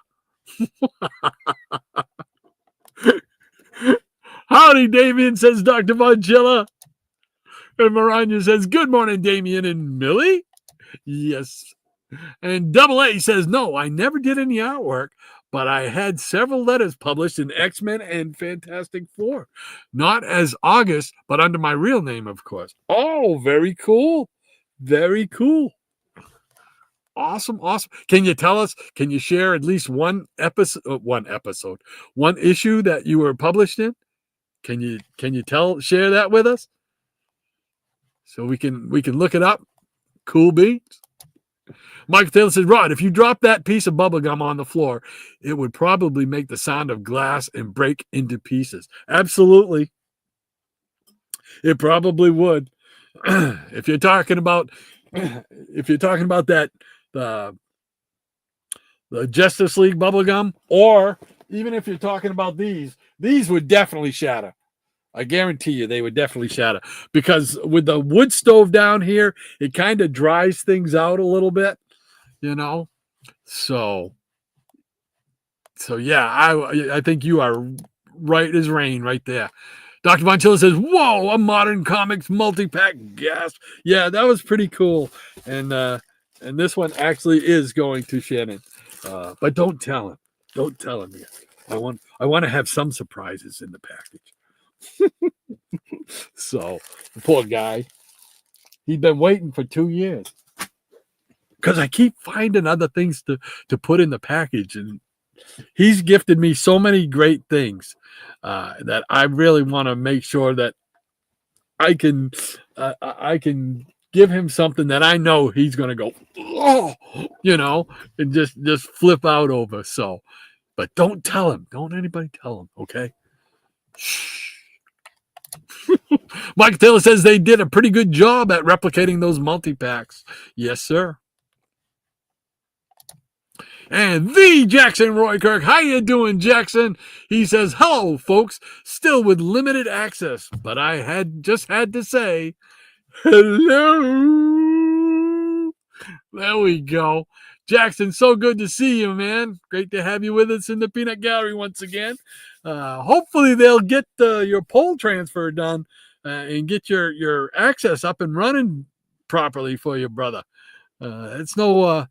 Howdy, Damien, says Dr. Vonchilla. And Maranya says, good morning, Damien and Millie. Yes. And Double A says, no, I never did any artwork, but I had several letters published in X-Men and Fantastic Four. Not as August, but under my real name, of course. Oh, very cool. Very cool. Awesome. Can you share at least one issue that you were published in? Can you share that with us? So we can look it up. Cool beans. Mike Taylor says, Rod, if you drop that piece of bubble gum on the floor, it would probably make the sound of glass and break into pieces. Absolutely. It probably would. if you're talking about that the Justice League bubblegum, or even if you're talking about these would definitely shatter. I guarantee you they would definitely shatter, because with the wood stove down here, it kind of dries things out a little bit, you know. So yeah, I think you are right as rain right there. Dr. Von Chilla says, "Whoa, a modern comics multi-pack gasp." Yeah, that was pretty cool. And this one actually is going to Shannon. But don't tell him. Don't tell him yet. I want to have some surprises in the package. So, the poor guy, he'd been waiting for 2 years. Because I keep finding other things to put in the package, and he's gifted me so many great things that I really want to make sure that I can give him something that I know he's going to go, oh, and just flip out over. So, but don't tell him. Don't anybody tell him, okay? Shh. Mike Taylor says they did a pretty good job at replicating those multi-packs. Yes, sir. And the Jackson Roykirk, how you doing, Jackson? He says, hello, folks. Still with limited access, but I had to say, hello. There we go. Jackson, so good to see you, man. Great to have you with us in the Peanut Gallery once again. Hopefully they'll get your poll transfer done and get your access up and running properly for you, brother. That's no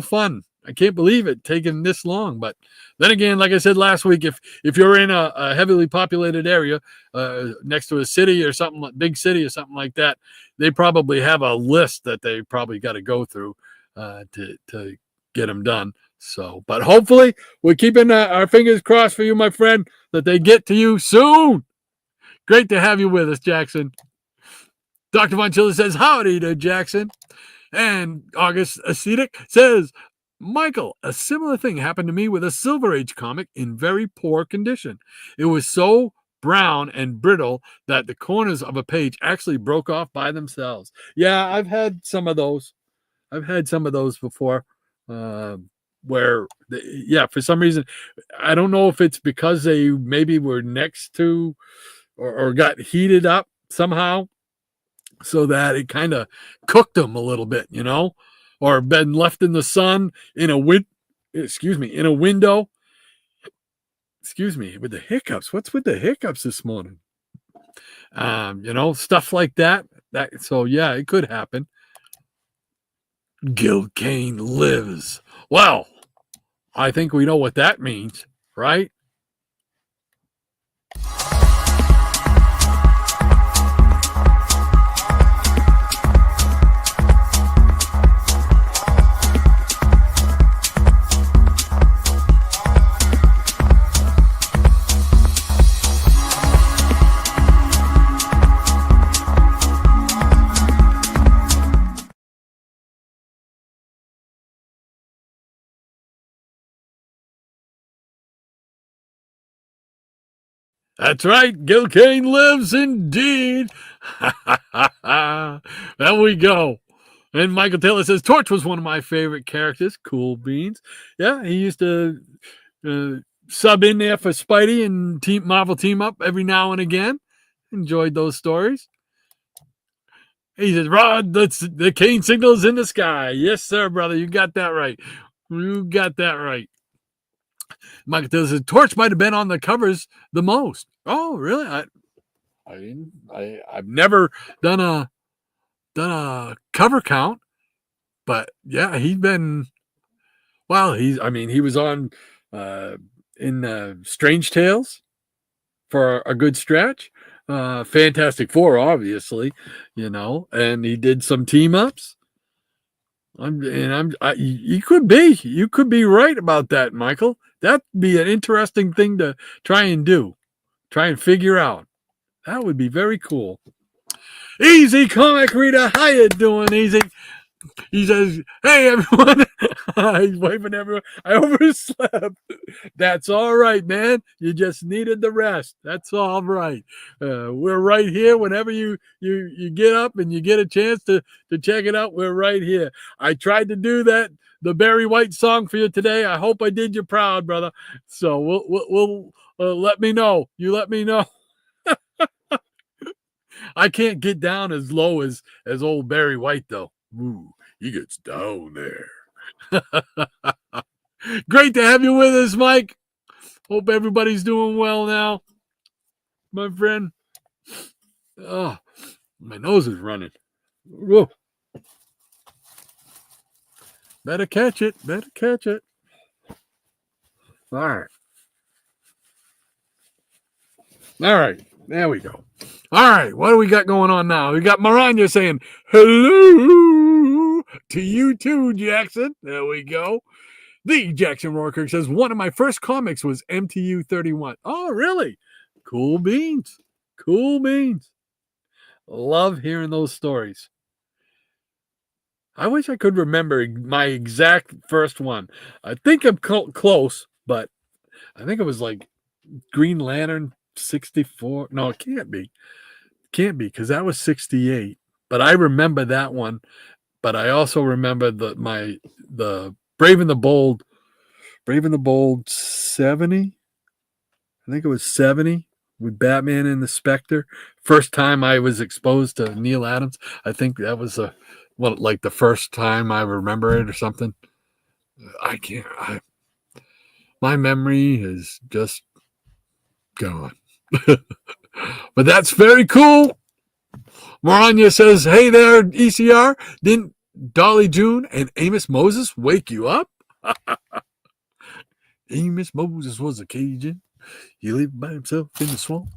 fun. I can't believe it taking this long. But then again, like I said last week, if you're in a heavily populated area next to a city or something, big city or something like that, they probably have a list that they probably got to go through to get them done. So, but hopefully we're keeping our fingers crossed for you, my friend, that they get to you soon. Great to have you with us, Jackson. Dr. Von Chilla says, howdy to Jackson. And August Ascetic says, Michael, a similar thing happened to me with a Silver Age comic in very poor condition. It was so brown and brittle that the corners of a page actually broke off by themselves. Yeah, I've had some of those. Before, where, for some reason, I don't know if it's because they maybe were next to or got heated up somehow, so that it kind of cooked them a little bit, or been left in the sun in a window. Excuse me, with the hiccups. What's with the hiccups this morning? Stuff like that. So yeah, it could happen. Gil Kane lives. Well, I think we know what that means, right? That's right. Gil Kane lives indeed. There we go. And Michael Taylor says, Torch was one of my favorite characters. Cool beans. Yeah, he used to sub in there for Spidey and Marvel Team Up every now and again. Enjoyed those stories. He says, Rod, the Kane signal is in the sky. Yes, sir, brother. You got that right. Michael Taylor says, Torch might have been on the covers the most. Oh, really? I've never done a cover count, but yeah, he was on in Strange Tales for a good stretch. Fantastic Four, obviously, and he did some team ups. You could be right about that, Michael. That'd be an interesting thing to try and figure out. That would be very cool. Easy Comic Reader, how you doing, Easy? He says, "Hey everyone," he's waving everyone. "I overslept. That's all right, man. You just needed the rest. That's all right. We're right here. Whenever you get up and you get a chance to check it out, we're right here. I tried to do the Barry White song for you today. I hope I did you proud, brother. So we'll let me know. You let me know." I can't get down as low as old Barry White though. Ooh, he gets down there. Great to have you with us, Mike. Hope everybody's doing well now, my friend. Oh, my nose is running. Whoa. Better catch it. Better catch it. All right. All right. There we go. All right. What do we got going on now? We got Maranya saying hello to you too, Jackson. There we go. The Jackson Rourke says, one of my first comics was MTU 31. Oh, really? Cool beans. Cool beans. Love hearing those stories. I wish I could remember my exact first one. I think I'm close, but I think it was like Green Lantern 64. No, it can't be. Can't be because that was 68. But I remember that one. But I also remember the Brave and the Bold 70. I think it was 70 with Batman and the Spectre. First time I was exposed to Neil Adams. I think that was like the first time I remember it or something. My memory is just gone. But that's very cool. Maranya says, hey there, ECR. Didn't Dolly June and Amos Moses wake you up? Amos Moses was a Cajun. He lived by himself in the swamp.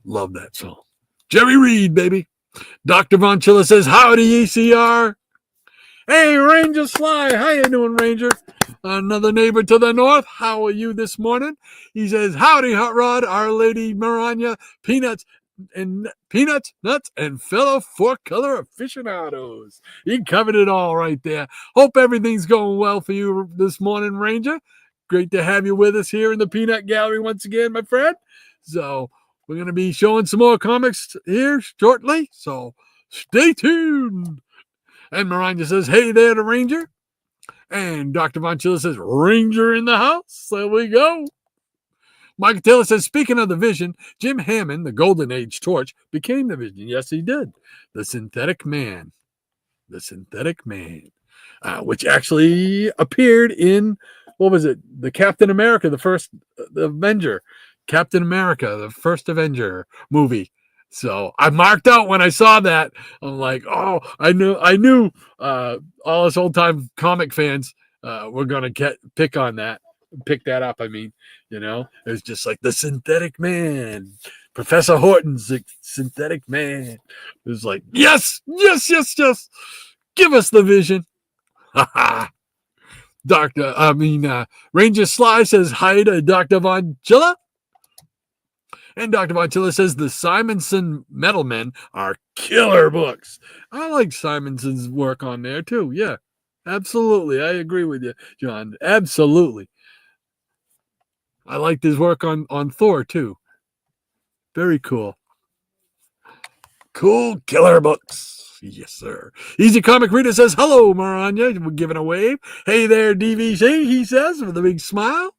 Love that song. Jerry Reed, baby. Dr. Von Chilla says, howdy, ECR. Hey, Ranger Sly. How you doing, Ranger? Another neighbor to the north. How are you this morning? He says, howdy, Hot Rod, Our Lady Maranya, peanuts, nuts, and fellow four-color aficionados. He covered it all right there. Hope everything's going well for you this morning, Ranger. Great to have you with us here in the Peanut Gallery once again, my friend. So we're going to be showing some more comics here shortly. So stay tuned. And Miranda says, hey there to Ranger. And Dr. Von Chilla says, Ranger in the house. There we go. Mike Taylor says, speaking of the Vision, Jim Hammond, the Golden Age torch, became the Vision. Yes, he did. The Synthetic Man. The Synthetic Man. Which actually appeared in, what was it? The Captain America, the Avenger. Captain America, the first Avenger movie. So I marked out when I saw that. I'm like, oh, I knew all us old time comic fans were gonna pick that up. I mean, it was just like the Synthetic Man, Professor Horton's Synthetic Man. It was like, yes, give us the Vision. Ranger Sly says hi to Dr. Von Chilla. And Dr. Von Chilla says the Simonson Metal Men are killer books. I like Simonson's work on there too. Yeah, absolutely. I agree with you, John. Absolutely. I liked his work on Thor too. Very cool. Cool killer books. Yes, sir. Easy Comic Reader says, hello, Maranya. We're giving a wave. Hey there, DVC, he says, with a big smile.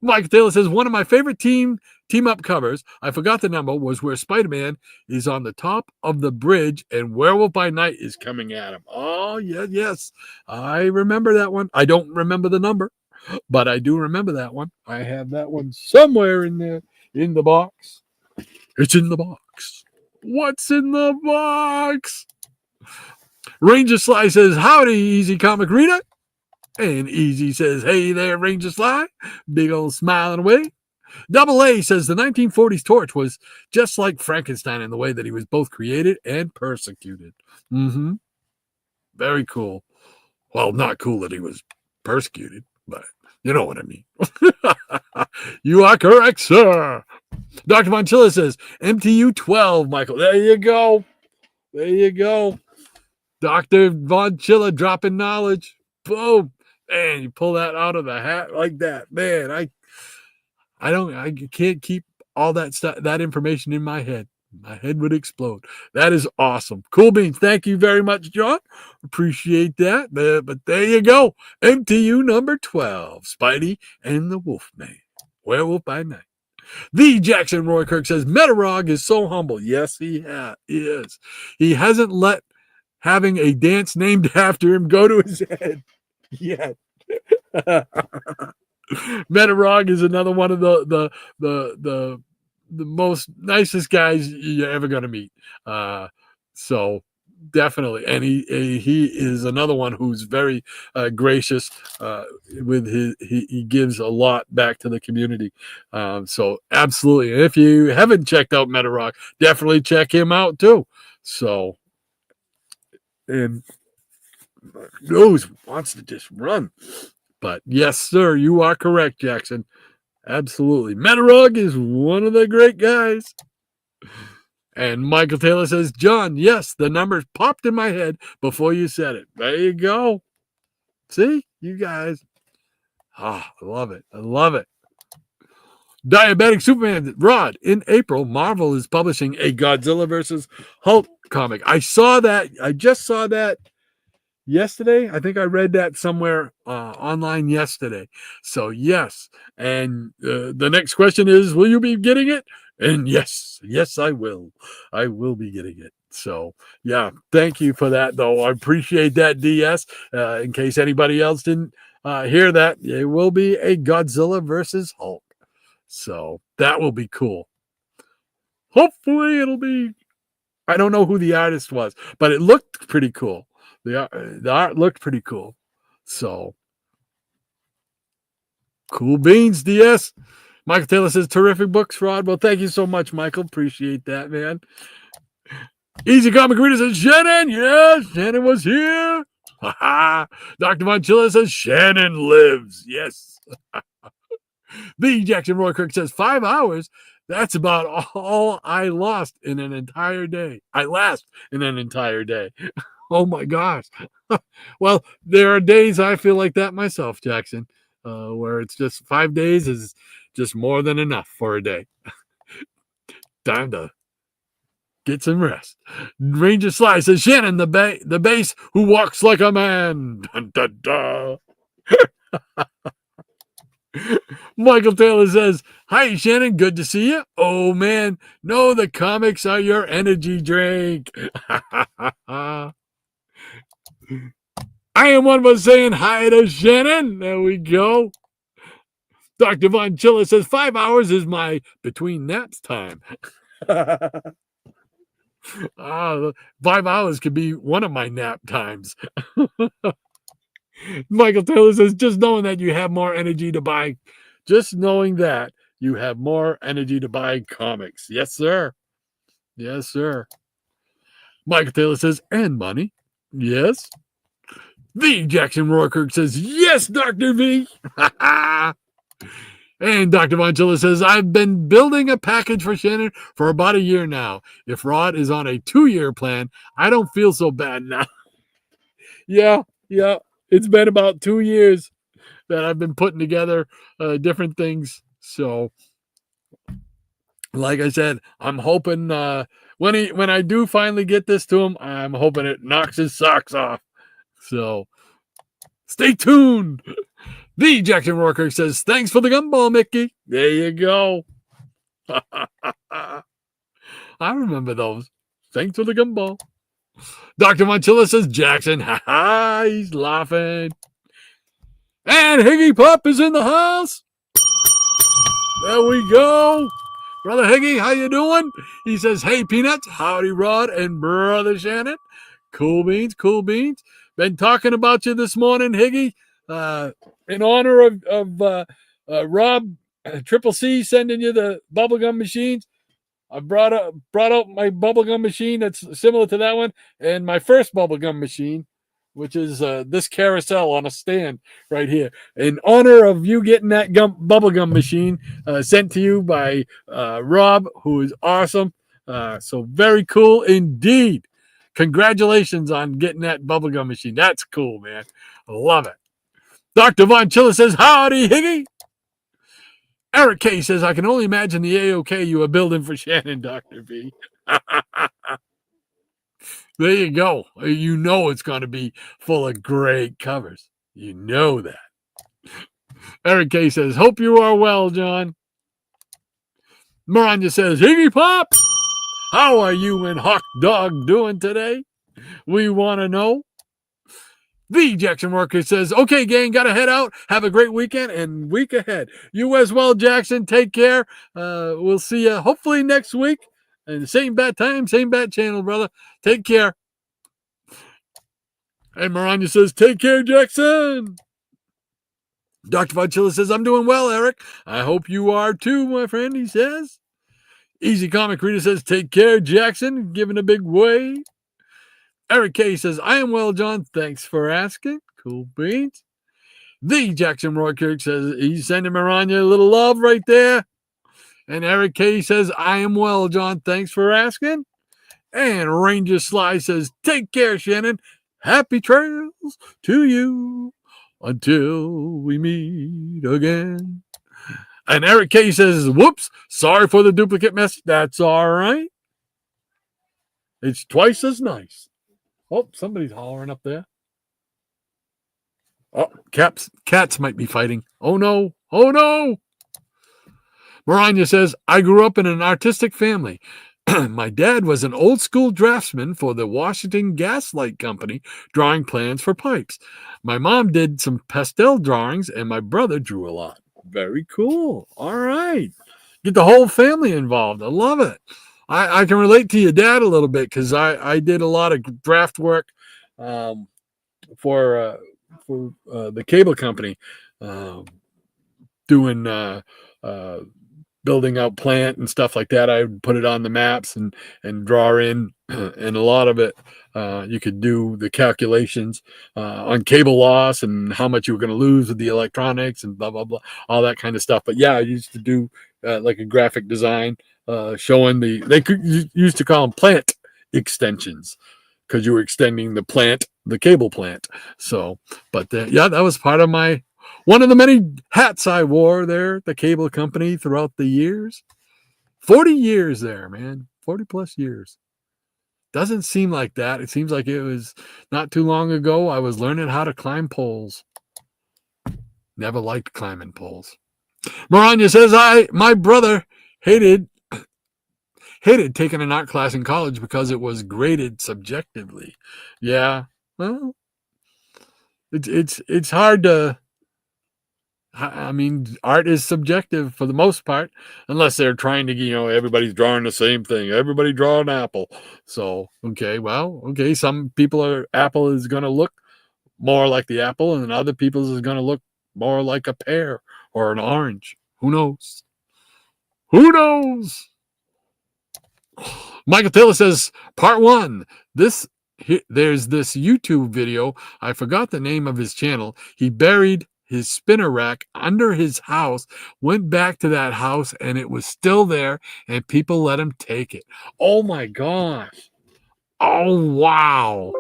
Mike Taylor says, one of my favorite team-up covers, I forgot the number, was where Spider-Man is on the top of the bridge and Werewolf by Night is coming at him. Oh, yeah, yes. I remember that one. I don't remember the number, but I do remember that one. I have that one somewhere in there, in the box. It's in the box. What's in the box? Ranger Sly says, howdy, Easy Comic Reader. And Easy says, hey there, Ranger Sly. Big old smiling away. Double A says the 1940s torch was just like Frankenstein in the way that he was both created and persecuted. Mm-hmm. Very cool. Well, not cool that he was persecuted, but you know what I mean. You are correct, sir. Dr. Von Chilla says, MTU 12, Michael. There you go. There you go. Dr. Von Chilla dropping knowledge. Boom. Man, you pull that out of the hat like that. Man, I can't keep all that stuff, that information in my head. My head would explode. That is awesome. Cool beans. Thank you very much, John. Appreciate that. But there you go. MTU number 12. Spidey and the Wolfman. Werewolf by Night. The Jackson Roy Kirk says, Metarog is so humble. Yes, he is. He hasn't let having a dance named after him go to his head yet. Metarog is another one of the most nicest guys you're ever going to meet. So definitely, and he is another one who's very gracious with he gives a lot back to the community. So absolutely, and if you haven't checked out Metarog, definitely check him out too. So, and knows wants to just run. But yes, sir, you are correct, Jackson. Absolutely. Metarog is one of the great guys. And Michael Taylor says, John, yes, the numbers popped in my head before you said it. There you go. See, you guys. I love it. I love it. Diabetic Superman Rod. In April, Marvel is publishing a Godzilla versus Hulk comic. I saw that. I just saw that yesterday. I think I read that somewhere online yesterday. So yes. And the next question is, will you be getting it? And yes, I will. I will be getting it. So yeah, thank you for that though. I appreciate that, DS. In case anybody else didn't hear that, it will be a Godzilla versus Hulk. So that will be cool. Hopefully it'll be, I don't know who the artist was, but it looked pretty cool. The art looked pretty cool. So cool beans, DS. Michael Taylor says, terrific books, Rod. Well, thank you so much, Michael. Appreciate that, man. Easy Comic Reader says, Shannon. Yes, Shannon was here. Dr. Von Chilla says, Shannon lives. Yes. The Jackson Roy Kirk says, 5 hours. That's about all I lost in an entire day. I last in an entire day. Oh, my gosh. Well, there are days I feel like that myself, Jackson, where it's just 5 days is just more than enough for a day. Time to get some rest. Ranger Sly says, Shannon, the base who walks like a man. Dun, dun, dun. Michael Taylor says, hi, Shannon. Good to see you. Oh, man. No, the comics are your energy drink. I am one of us saying hi to Shannon. There we go. Dr. Von Chilla says 5 hours is my between naps time. 5 hours could be one of my nap times. Michael Taylor says, just knowing that you have more energy to buy, just knowing that you have more energy to buy comics. Yes, sir. Yes, sir. Michael Taylor says, and money. Yes. The Jackson Rourke says, yes, Dr. V. And Dr. Von Chilla says, I've been building a package for Shannon for about a year now. If Rod is on a 2-year plan, I don't feel so bad now. Yeah. It's been about 2 years that I've been putting together different things. So, like I said, I'm hoping when I do finally get this to him, I'm hoping it knocks his socks off. So, stay tuned. The Jackson Rourke says, thanks for the gumball, Mickey. There you go. I remember those. Thanks for the gumball. Dr. Manchilla says, Jackson. He's laughing. And Higgy Pop is in the house. There we go. Brother Higgy, how you doing? He says, hey, Peanuts. Howdy, Rod and Brother Shannon. Cool beans. Been talking about you this morning, Higgy. In honor of Rob Triple C sending you the bubblegum machines, I brought out my bubblegum machine that's similar to that one, and my first bubblegum machine, which is this carousel on a stand right here. In honor of you getting that bubblegum machine sent to you by Rob, who is awesome. So very cool indeed. Congratulations on getting that bubblegum machine. That's cool, man. I love it. Dr. Von Chilla says, howdy, Higgy. Eric K says, I can only imagine the AOK you are building for Shannon, Dr. B. There you go. You know it's going to be full of great covers. You know that. Eric K says, hope you are well, John. Miranda says, Higgy Pop, how are you and Hawk Dog doing today? We want to know. The Jackson Worker says, okay, gang, got to head out. Have a great weekend and week ahead. You as well, Jackson. Take care. We'll see you hopefully next week. And same bat time, same bat channel, brother. Take care. And Miranda says, take care, Jackson. Dr. Vodchilla says, I'm doing well, Eric. I hope you are too, my friend, he says. Easy Comic Reader says, take care, Jackson. Giving a big wave. Eric K says, I am well, John. Thanks for asking. Cool beans. The Jackson Roykirk says, he's sending Miranda a little love right there. And Eric K says, I am well, John. Thanks for asking. And Ranger Sly says, take care, Shannon. Happy trails to you until we meet again. And Eric K says, whoops, sorry for the duplicate message. That's all right. It's twice as nice. Oh, somebody's hollering up there. Oh, cats might be fighting. Oh, no. Oh, no. Miranda says, I grew up in an artistic family. My dad was an old school draftsman for the Washington Gas Light Company, drawing plans for pipes. My mom did some pastel drawings, and my brother drew a lot. Very cool. All right. Get the whole family involved. I love it. I can relate to your dad a little bit because I did a lot of draft work for the cable company, doing building out plant and stuff like that. I would put it on the maps and draw in, and a lot of it you could do the calculations on cable loss and how much you were going to lose with the electronics and blah blah blah, all that kind of stuff. But yeah, I used to do like a graphic design showing used to call them plant extensions because you were extending the cable plant. So, but yeah, that was part of one of the many hats I wore there at the cable company throughout the years. 40 years there, man. 40 plus years. Doesn't seem like that. It seems like it was not too long ago I was learning how to climb poles. Never liked climbing poles. Miranda says, my brother hated taking an art class in college because it was graded subjectively. Yeah, well, it's hard to. I mean, art is subjective for the most part, unless they're trying to, everybody's drawing the same thing. Everybody draw an apple. So, okay, some apple is going to look more like the apple, and other people's is going to look more like a pear or an orange. Who knows? Who knows? Michael Taylor says, part 1, there's this YouTube video. I forgot the name of his channel. He buried his spinner rack under his house, went back to that house, and it was still there, and people let him take it. Oh my gosh. Oh, wow.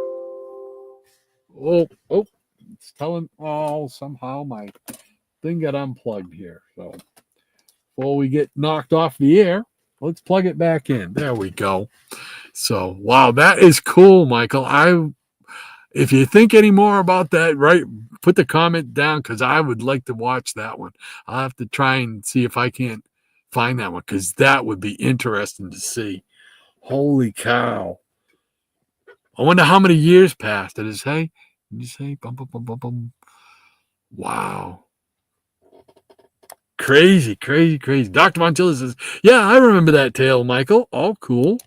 Oh, it's telling, somehow my thing got unplugged here. So before we get knocked off the air, let's plug it back in. There we go. So, wow, that is cool, Michael. If you think any more about that, right, put the comment down because I would like to watch that one. I'll have to try and see if I can't find that one because that would be interesting to see. Holy cow. I wonder how many years passed. Did it say? Did you say? Bum, bum, bum, bum, bum. Wow. Crazy. Dr. Montilla says, yeah, I remember that tale, Michael. Oh, cool.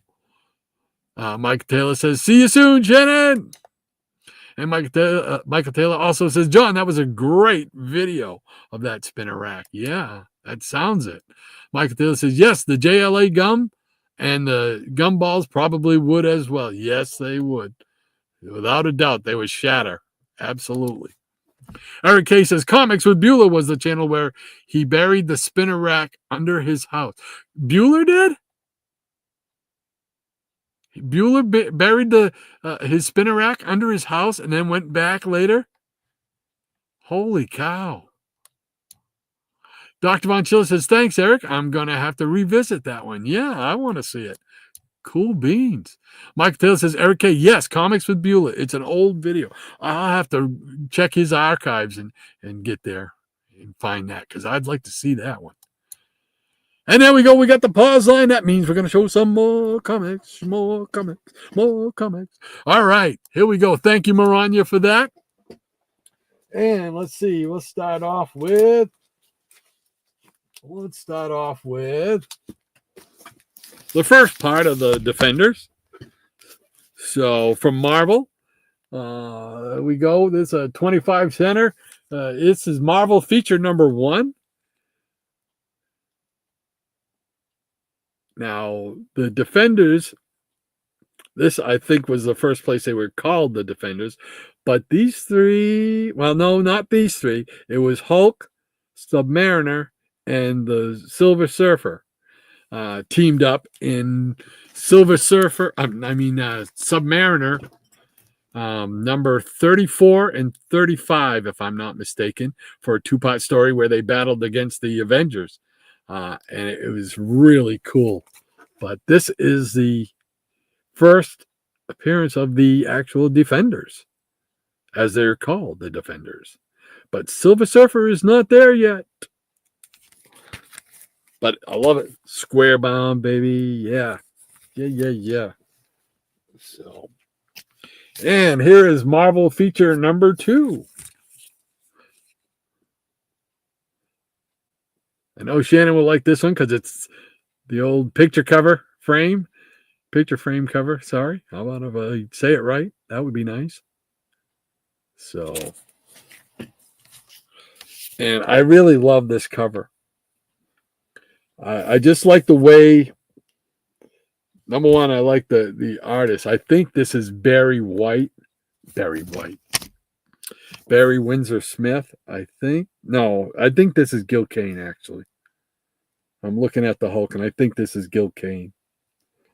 Mike Taylor says, see you soon, Shannon. And Michael Taylor also says, John, that was a great video of that spinner rack. Yeah, that sounds it. Michael Taylor says, yes, the JLA gum and the gum balls probably would as well. Yes, they would. Without a doubt, they would shatter. Absolutely. Eric K says, Comics with Bueller was the channel where he buried the spinner rack under his house. Bueller did? Bueller buried the his spinner rack under his house and then went back later? Holy cow. Dr. Von Schiller says, thanks, Eric. I'm going to have to revisit that one. Yeah, I want to see it. Cool beans. Mike Taylor says, Eric K., yes, Comics with Beulah. It's an old video. I'll have to check his archives and get there and find that because I'd like to see that one. And there we go. We got the pause line. That means we're going to show some more comics, more comics, more comics. All right, here we go. Thank you, Maranya, for that. And let's see. Let's start off with the first part of the Defenders. So from Marvel, we go. This is a 25 center. This is Marvel feature number 1. Now, the Defenders, this I think was the first place they were called the Defenders. But these 3, well, no, not these 3. It was Hulk, Submariner, and the Silver Surfer teamed up in Submariner number 34 and 35, if I'm not mistaken, for a 2-part story where they battled against the Avengers. And it was really cool. But this is the first appearance of the actual Defenders, as they're called, the Defenders. But Silver Surfer is not there yet. But I love it. Square bound, baby. Yeah. So, and here is Marvel feature number 2. I know Shannon will like this one because it's the old picture frame cover. Sorry. How about if I say it right? That would be nice. So, and I really love this cover. I just like the way, number one, I like the artist. I think this is Barry Windsor Smith, I think. No, I think this is Gil Kane, actually. I'm looking at the Hulk, and I think this is Gil Kane.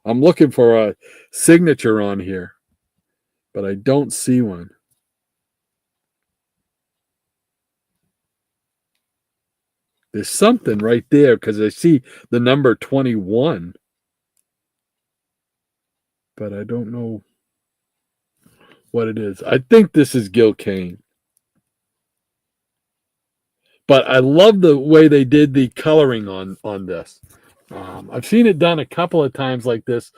I'm looking for a signature on here, but I don't see one. There's something right there because I see the number 21, but I don't know what it is. I think this is Gil Kane. But I love the way they did the coloring on this. I've seen it done a couple of times like this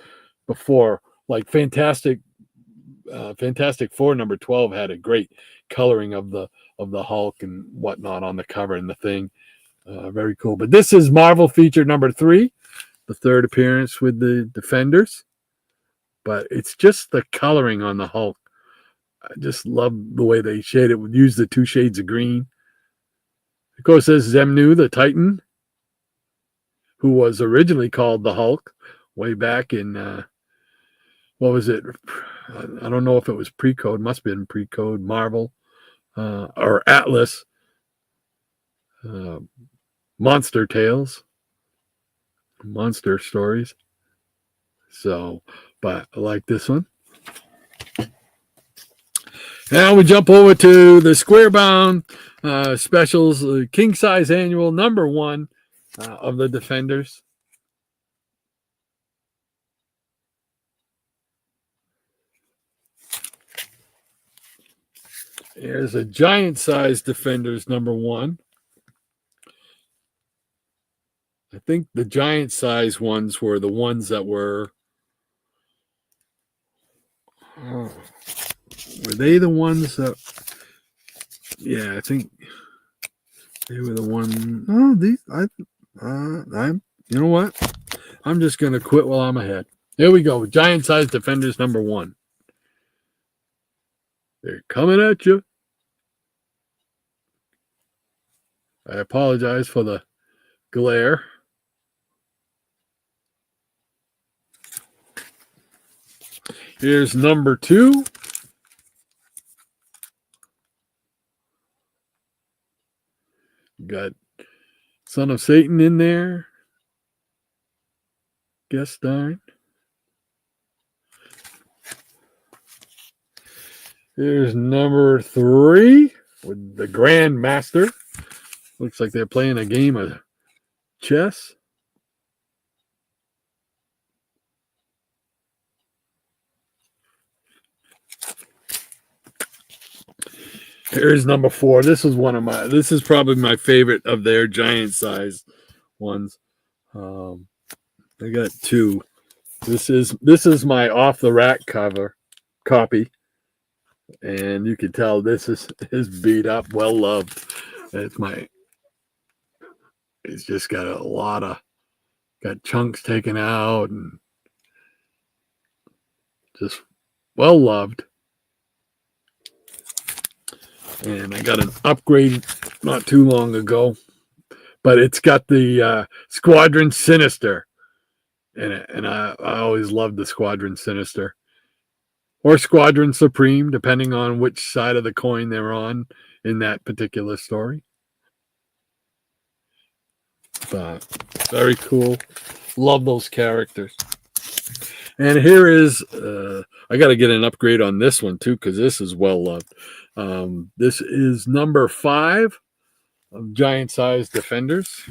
before. Like Fantastic Four number 12 had a great coloring of the Hulk and whatnot on the cover and the thing. Very cool. But this is Marvel feature number 3, the third appearance with the Defenders. But it's just the coloring on the Hulk. I just love the way they shade it. Use the 2 shades of green. Of course, there's Zemnu, the Titan, who was originally called the Hulk way back in, what was it? I don't know if it was pre-code. Must have been pre-code Marvel or Atlas. Monster Tales. Monster Stories. So, but I like this one. Now we jump over to the square bound specials, king size annual number 1 of the Defenders. Here's a giant size Defenders number 1. I think the giant size ones were the ones that were they the ones that, yeah, I think they were the one. Oh, these, I'm, you know what? I'm just going to quit while I'm ahead. Here we go. Giant size Defenders number 1. They're coming at you. I apologize for the glare. Here's number 2. Got Son of Satan in there. Guest starring. Here's number 3 with the Grand Master. Looks like they're playing a game of chess. Here's number 4. This is probably my favorite of their giant size ones. I got 2. This is my off the rack copy. And you can tell this is beat up, well loved. It's just got got chunks taken out and just well loved. And I got an upgrade not too long ago, but it's got the Squadron Sinister in it, and I always loved the Squadron Sinister or Squadron Supreme, depending on which side of the coin they're on in that particular story. But very cool. Love those characters. And here is, I got to get an upgrade on this one too, because this is well loved. This is number 5 of giant size Defenders.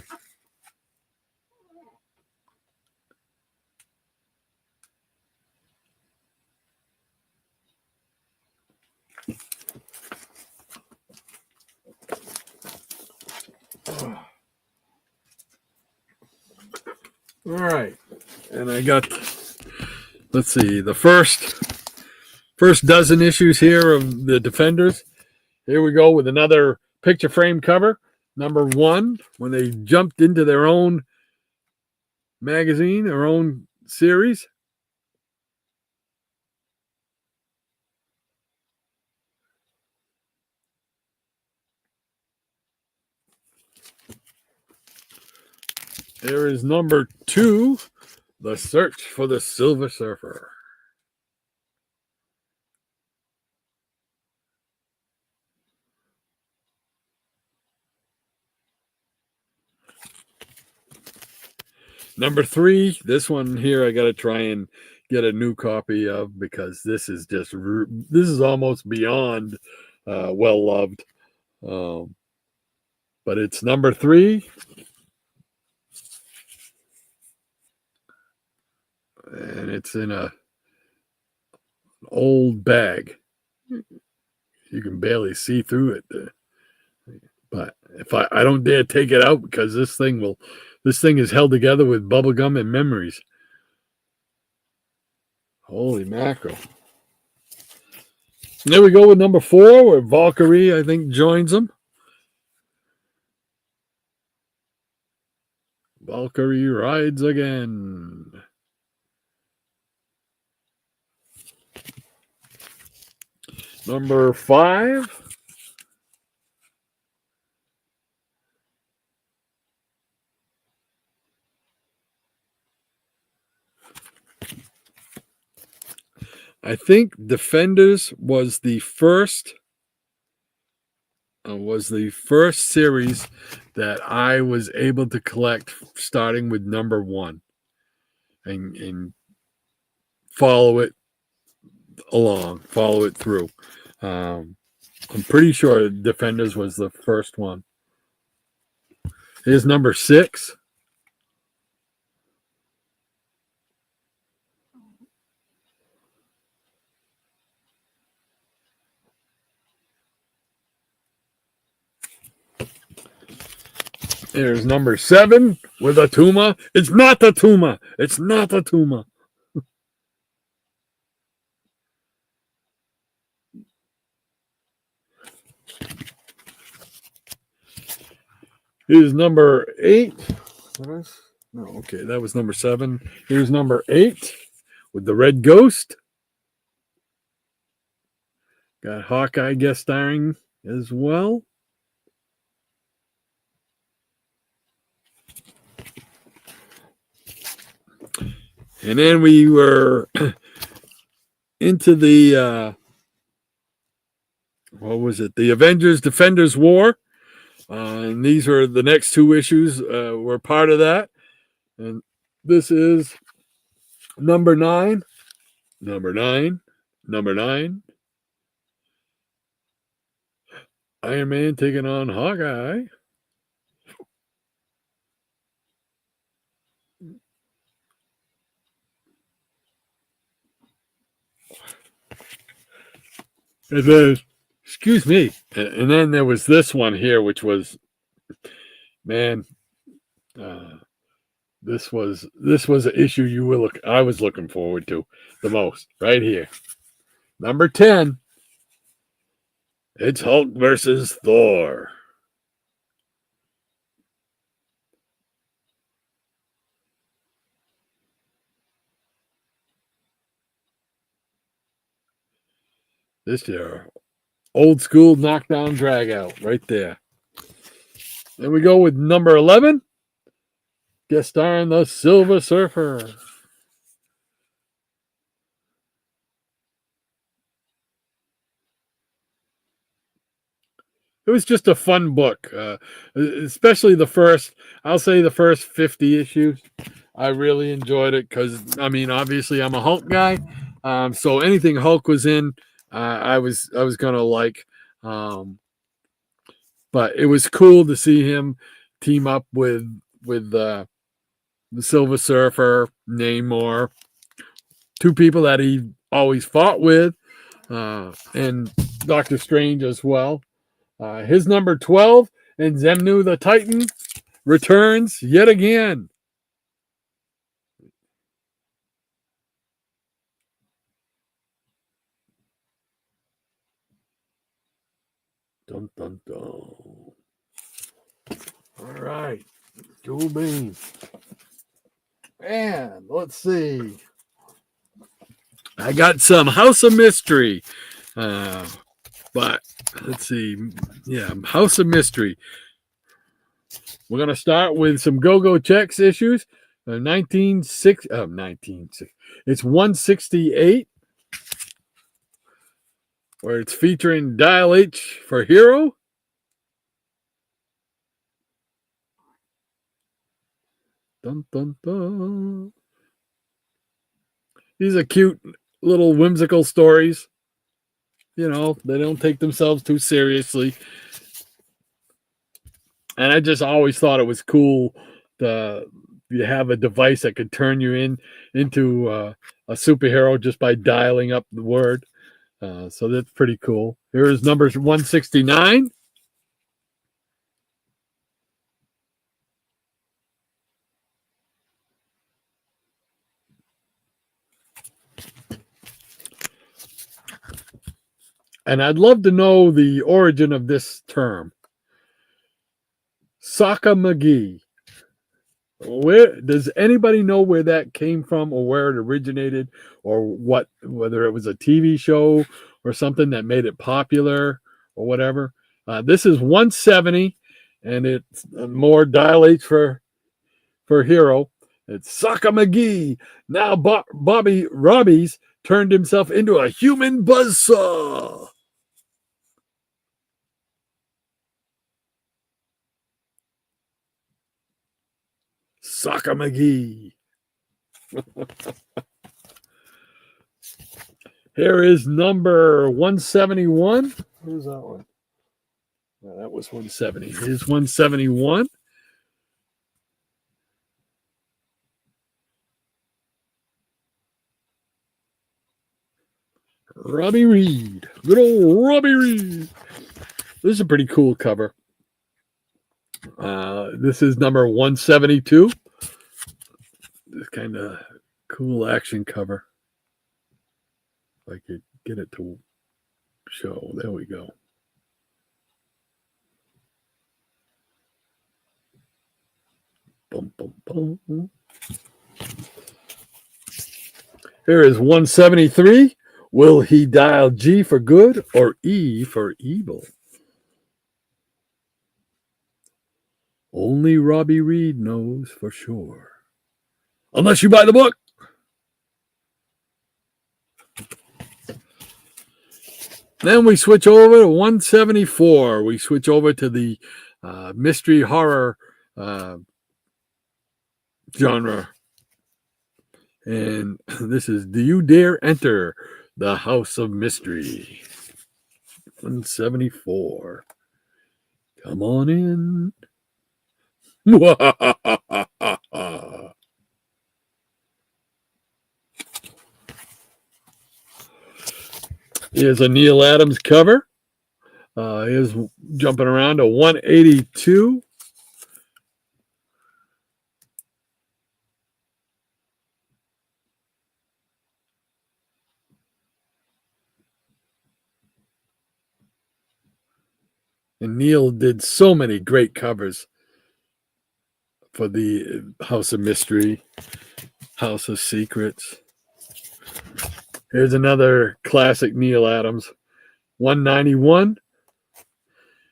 All right. And I got, let's see, the first dozen issues here of the Defenders. Here we go with another picture frame cover. Number 1, when they jumped into their own magazine, their own series. There is number 2, The Search for the Silver Surfer. Number 3, this one here I got to try and get a new copy of because this is almost beyond well loved. But it's number 3. And it's in an old bag. You can barely see through it. But if I don't dare take it out because this thing is held together with bubble gum and memories. Holy mackerel. And there we go with number 4, where Valkyrie, I think, joins them. Valkyrie rides again. Number 5. I think Defenders was the first series that I was able to collect, starting with number 1 and follow it through. I'm pretty sure Defenders was the first one. Here's number 6. Here's number 7 with a Tuma. It's not the Tuma. It's not the Tuma. Here's number 8. No, okay, that was number 7. Here's number 8 with the Red Ghost. Got Hawkeye guest starring as well. And then we were into the the Avengers Defenders War. And these are the next 2 issues were part of that. And this is number 9. Iron Man taking on Hawkeye. And then, excuse me. And then there was this one here, which was, man, this was an issue I was looking forward to the most right here. Number 10. It's Hulk versus Thor. This year, old school knockdown drag out right there. Then we go with number 11. Guest starring the Silver Surfer. It was just a fun book, especially the first, I'll say the first 50 issues. I really enjoyed it because, I mean, obviously I'm a Hulk guy. So anything Hulk was in, I was going to like. But it was cool to see him team up with the Silver Surfer, Namor, two people that he always fought with, and Doctor Strange as well. His number 12 and Zemnu the Titan returns yet again. Dun, dun, dun. All right. Cool beans. And let's see. I got some House of Mystery. But let's see. Yeah, House of Mystery. We're going to start with some Go-Go Checks issues. 1960. It's 168. Where it's featuring Dial H for Hero. Dun, dun, dun. These are cute little whimsical stories. You know, they don't take themselves too seriously. And I just always thought it was cool to you have a device that could turn you into a superhero just by dialing up the word. So that's pretty cool. Here's number 169. And I'd love to know the origin of this term. Soccer McGee. Where does anybody know where that came from or where it originated or whether it was a TV show or something that made it popular or whatever? This is 170 and it's more Dial H for Hero. It's Soccer McGee. Now Bobby Robbie's turned himself into a human buzzsaw. Soccer McGee. Here is number 171. Who's that one? No, that was 170. Here's 171. Robbie Reed. Good old Robbie Reed. This is a pretty cool cover. This is number 172. This kind of cool action cover. If I could get it to show. There we go. Bum, bum, bum. Here is 173. Will he dial G for good or E for evil? Only Robbie Reed knows for sure. Unless you buy the book. Then we switch over to 174. We switch over to the mystery horror genre. And this is Do You Dare Enter the House of Mystery? 174. Come on in. Here's a Neil Adams cover. Here's jumping around to 182. And Neil did so many great covers for the House of Mystery, House of Secrets. Here's another classic Neil Adams, 191.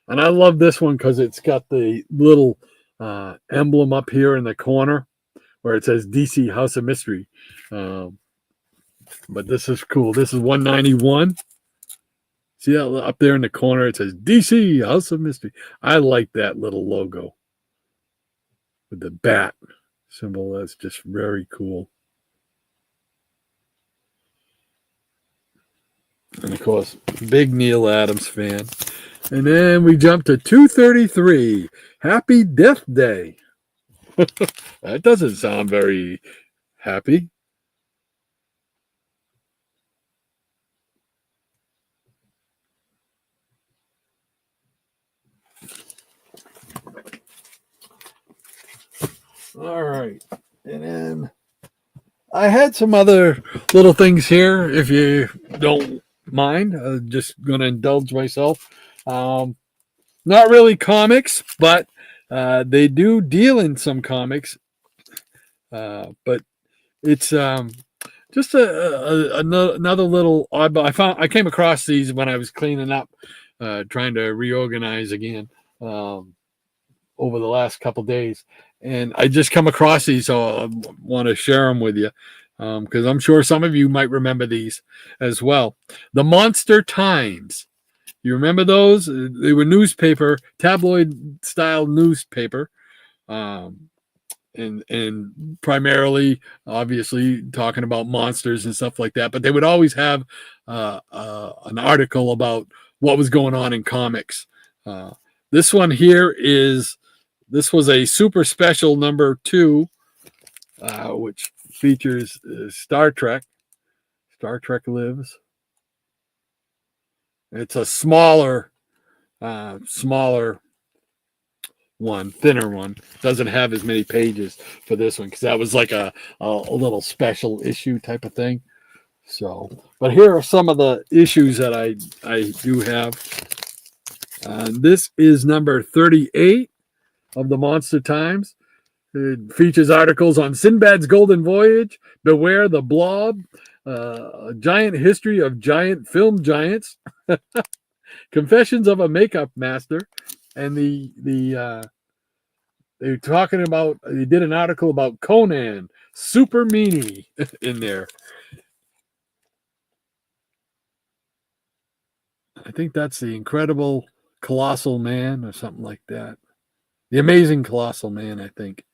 And I love this one because it's got the little emblem up here in the corner where it says DC House of Mystery. But this is cool. This is 191. See that up there in the corner? It says DC House of Mystery. I like that little logo with the bat symbol. That's just very cool. And of course, big Neil Adams fan. And then we jump to 233. Happy Death Day. That doesn't sound very happy. All right. And then I had some other little things here, if you don't mind. I'm just going to indulge myself. Not really comics, but they do deal in some comics. But it's just another little oddball. I came across these when I was cleaning up, trying to reorganize again over the last couple days. And I just come across these, so I want to share them with you because I'm sure some of you might remember these as well. The Monster Times. You remember those? They were newspaper, tabloid-style newspaper, and primarily, obviously, talking about monsters and stuff like that. But they would always have an article about what was going on in comics. This one here this was a super special number 2, which features Star Trek. Star Trek Lives. It's a smaller one, thinner one. Doesn't have as many pages for this one because that was like a little special issue type of thing. So, but here are some of the issues that I do have. This is number 38 of the Monster Times. It features articles on Sinbad's Golden Voyage, Beware the Blob, A Giant History of Giant Film Giants, Confessions of a Makeup Master, and they're talking about, they did an article about Conan, Super Meanie in there. I think that's the Incredible Colossal Man or something like that. The Amazing Colossal Man, I think,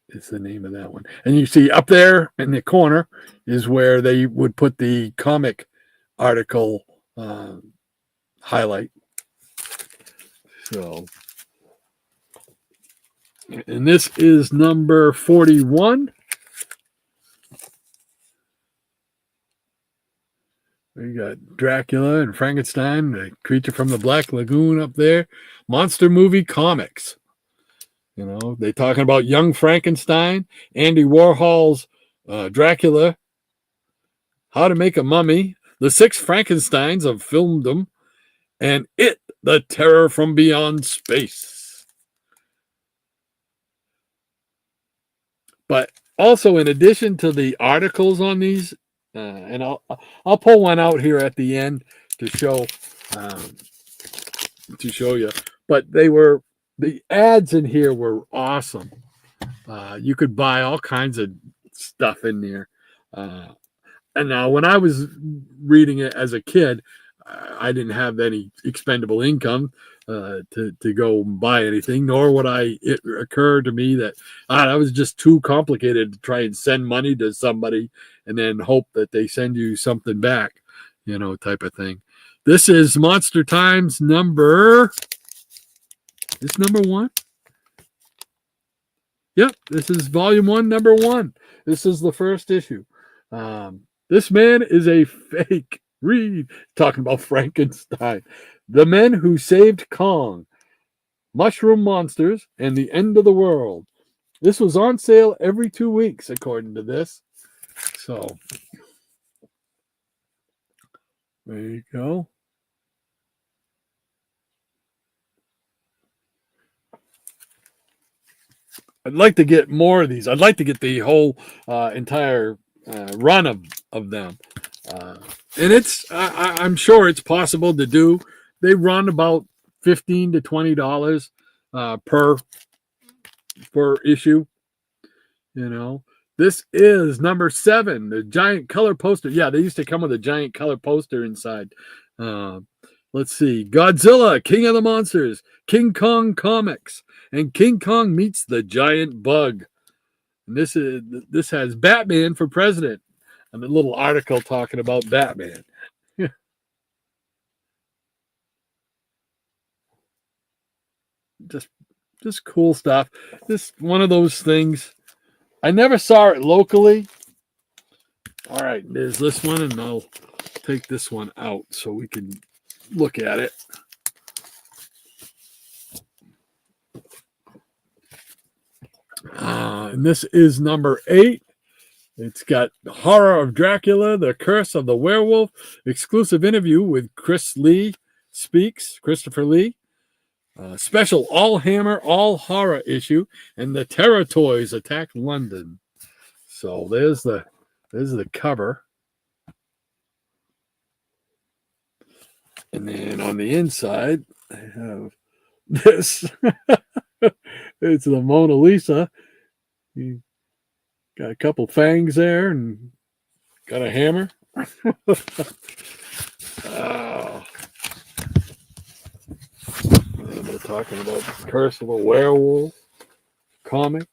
is the name of that one. And you see up there in the corner is where they would put the comic article highlight. So, and this is number 41. We got Dracula and Frankenstein, the creature from the Black Lagoon up there. Monster Movie Comics. You know, they're talking about Young Frankenstein, Andy Warhol's Dracula, How to Make a Mummy, The 6 Frankensteins of Filmdom, and It, the Terror from Beyond Space. But also, in addition to the articles on these, and I'll pull one out here at the end to show you. But the ads in here were awesome. You could buy all kinds of stuff in there. And now, when I was reading it as a kid, I didn't have any expendable income to go and buy anything, nor would it occur to me that that was just too complicated to try and send money to somebody and then hope that they send you something back, type of thing. This is Monster Times number. Is number 1? Yep, this is volume 1, number 1. This is the first issue. This man is a fake. Read. Talking about Frankenstein. The Men Who Saved Kong. Mushroom Monsters and the End of the World. This was on sale every 2 weeks, according to this. So, there you go. I'd like to get more of these. I'd like to get the whole entire run of them. And it's, I'm sure it's possible to do. They run about $15 to $20 per issue. You know, this is number 7, the giant color poster. Yeah, they used to come with a giant color poster inside. Let's see, Godzilla, King of the Monsters, King Kong Comics, and King Kong Meets the Giant Bug. And this has Batman for president, and a little article talking about Batman. Just cool stuff. This one of those things. I never saw it locally. All right, there's this one, and I'll take this one out so we can look at it. And this is number 8. It's got Horror of Dracula, The Curse of the Werewolf, exclusive interview with Christopher Lee. Special All Hammer, All Horror issue, and the Terror Toys Attack London. So there's the cover. And then on the inside, I have this. It's the Mona Lisa. You got a couple fangs there and got a hammer. Oh. And they're talking about the Curse of a Werewolf comic.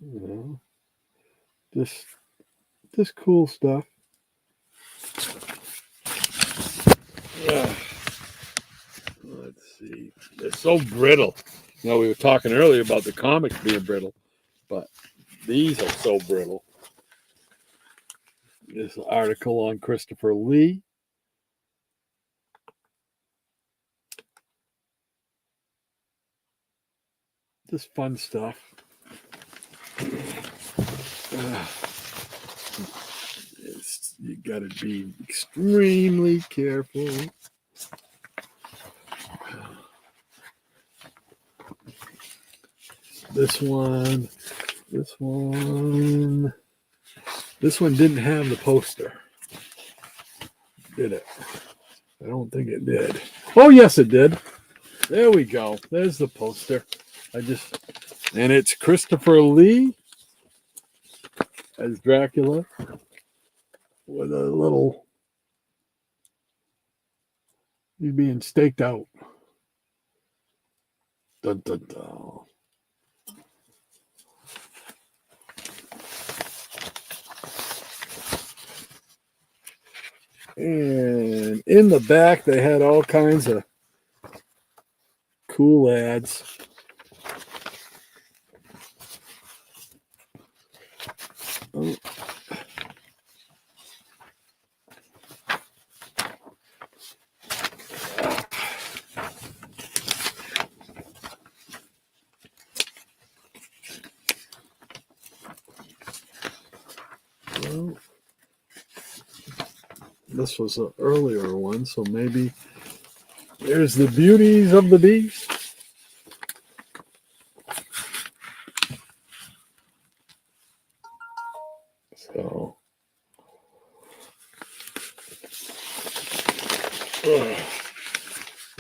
You know, just cool stuff. Let's see. They're so brittle. You know, we were talking earlier about the comics being brittle, but these are so brittle. This article on Christopher Lee. Just fun stuff. You got to be extremely careful. This one didn't have the poster, did it? I don't think it did. Oh, yes, it did. There we go. There's the poster. And it's Christopher Lee as Dracula with a little, he's being staked out. Dun, dun, dun. And in the back, they had all kinds of cool ads. Oh. Well, this was an earlier one, so maybe there's the Beauties of the Beast. So,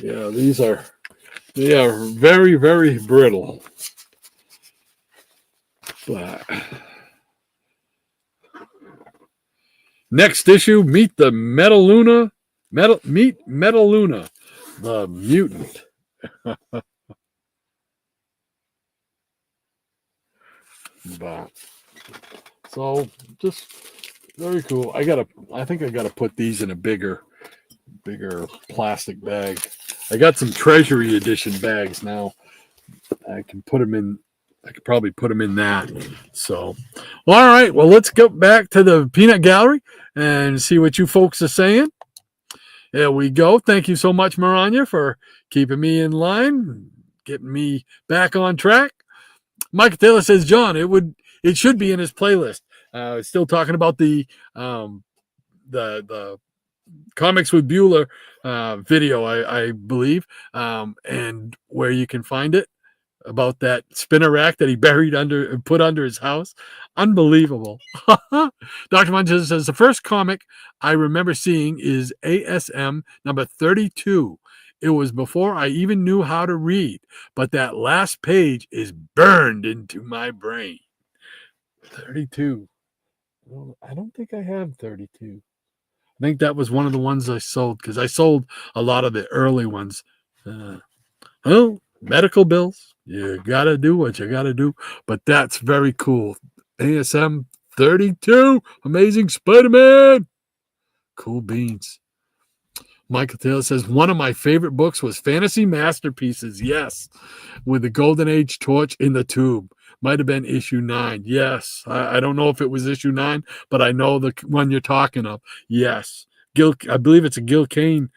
yeah, they are very, very brittle. But next issue, meet Metaluna, the mutant. But So just very cool. I think I gotta put these in a bigger plastic bag. I got some Treasury Edition bags now. I can put them in. I could probably put them in that. So, all right. Well, let's go back to the peanut gallery and see what you folks are saying. There we go. Thank you so much, Maranya, for keeping me in line, getting me back on track. Michael Taylor says, John, it should be in his playlist. Still talking about the Comics with Bueller video, I believe, and where you can find it, about that spinner rack that he put under his house. Unbelievable. Dr. Munch says, the first comic I remember seeing is ASM number 32. It was before I even knew how to read, but that last page is burned into my brain. 32. Well, I don't think I have 32. I think that was one of the ones I sold, because I sold a lot of the early ones. Medical bills. You got to do what you got to do. But that's very cool. ASM 32. Amazing Spider-Man. Cool beans. Michael Taylor says, one of my favorite books was Fantasy Masterpieces. Yes. With the Golden Age torch in the tube. Might have been issue 9. Yes. I don't know if it was issue 9, but I know the one you're talking of. Yes. I believe it's a Gil Kane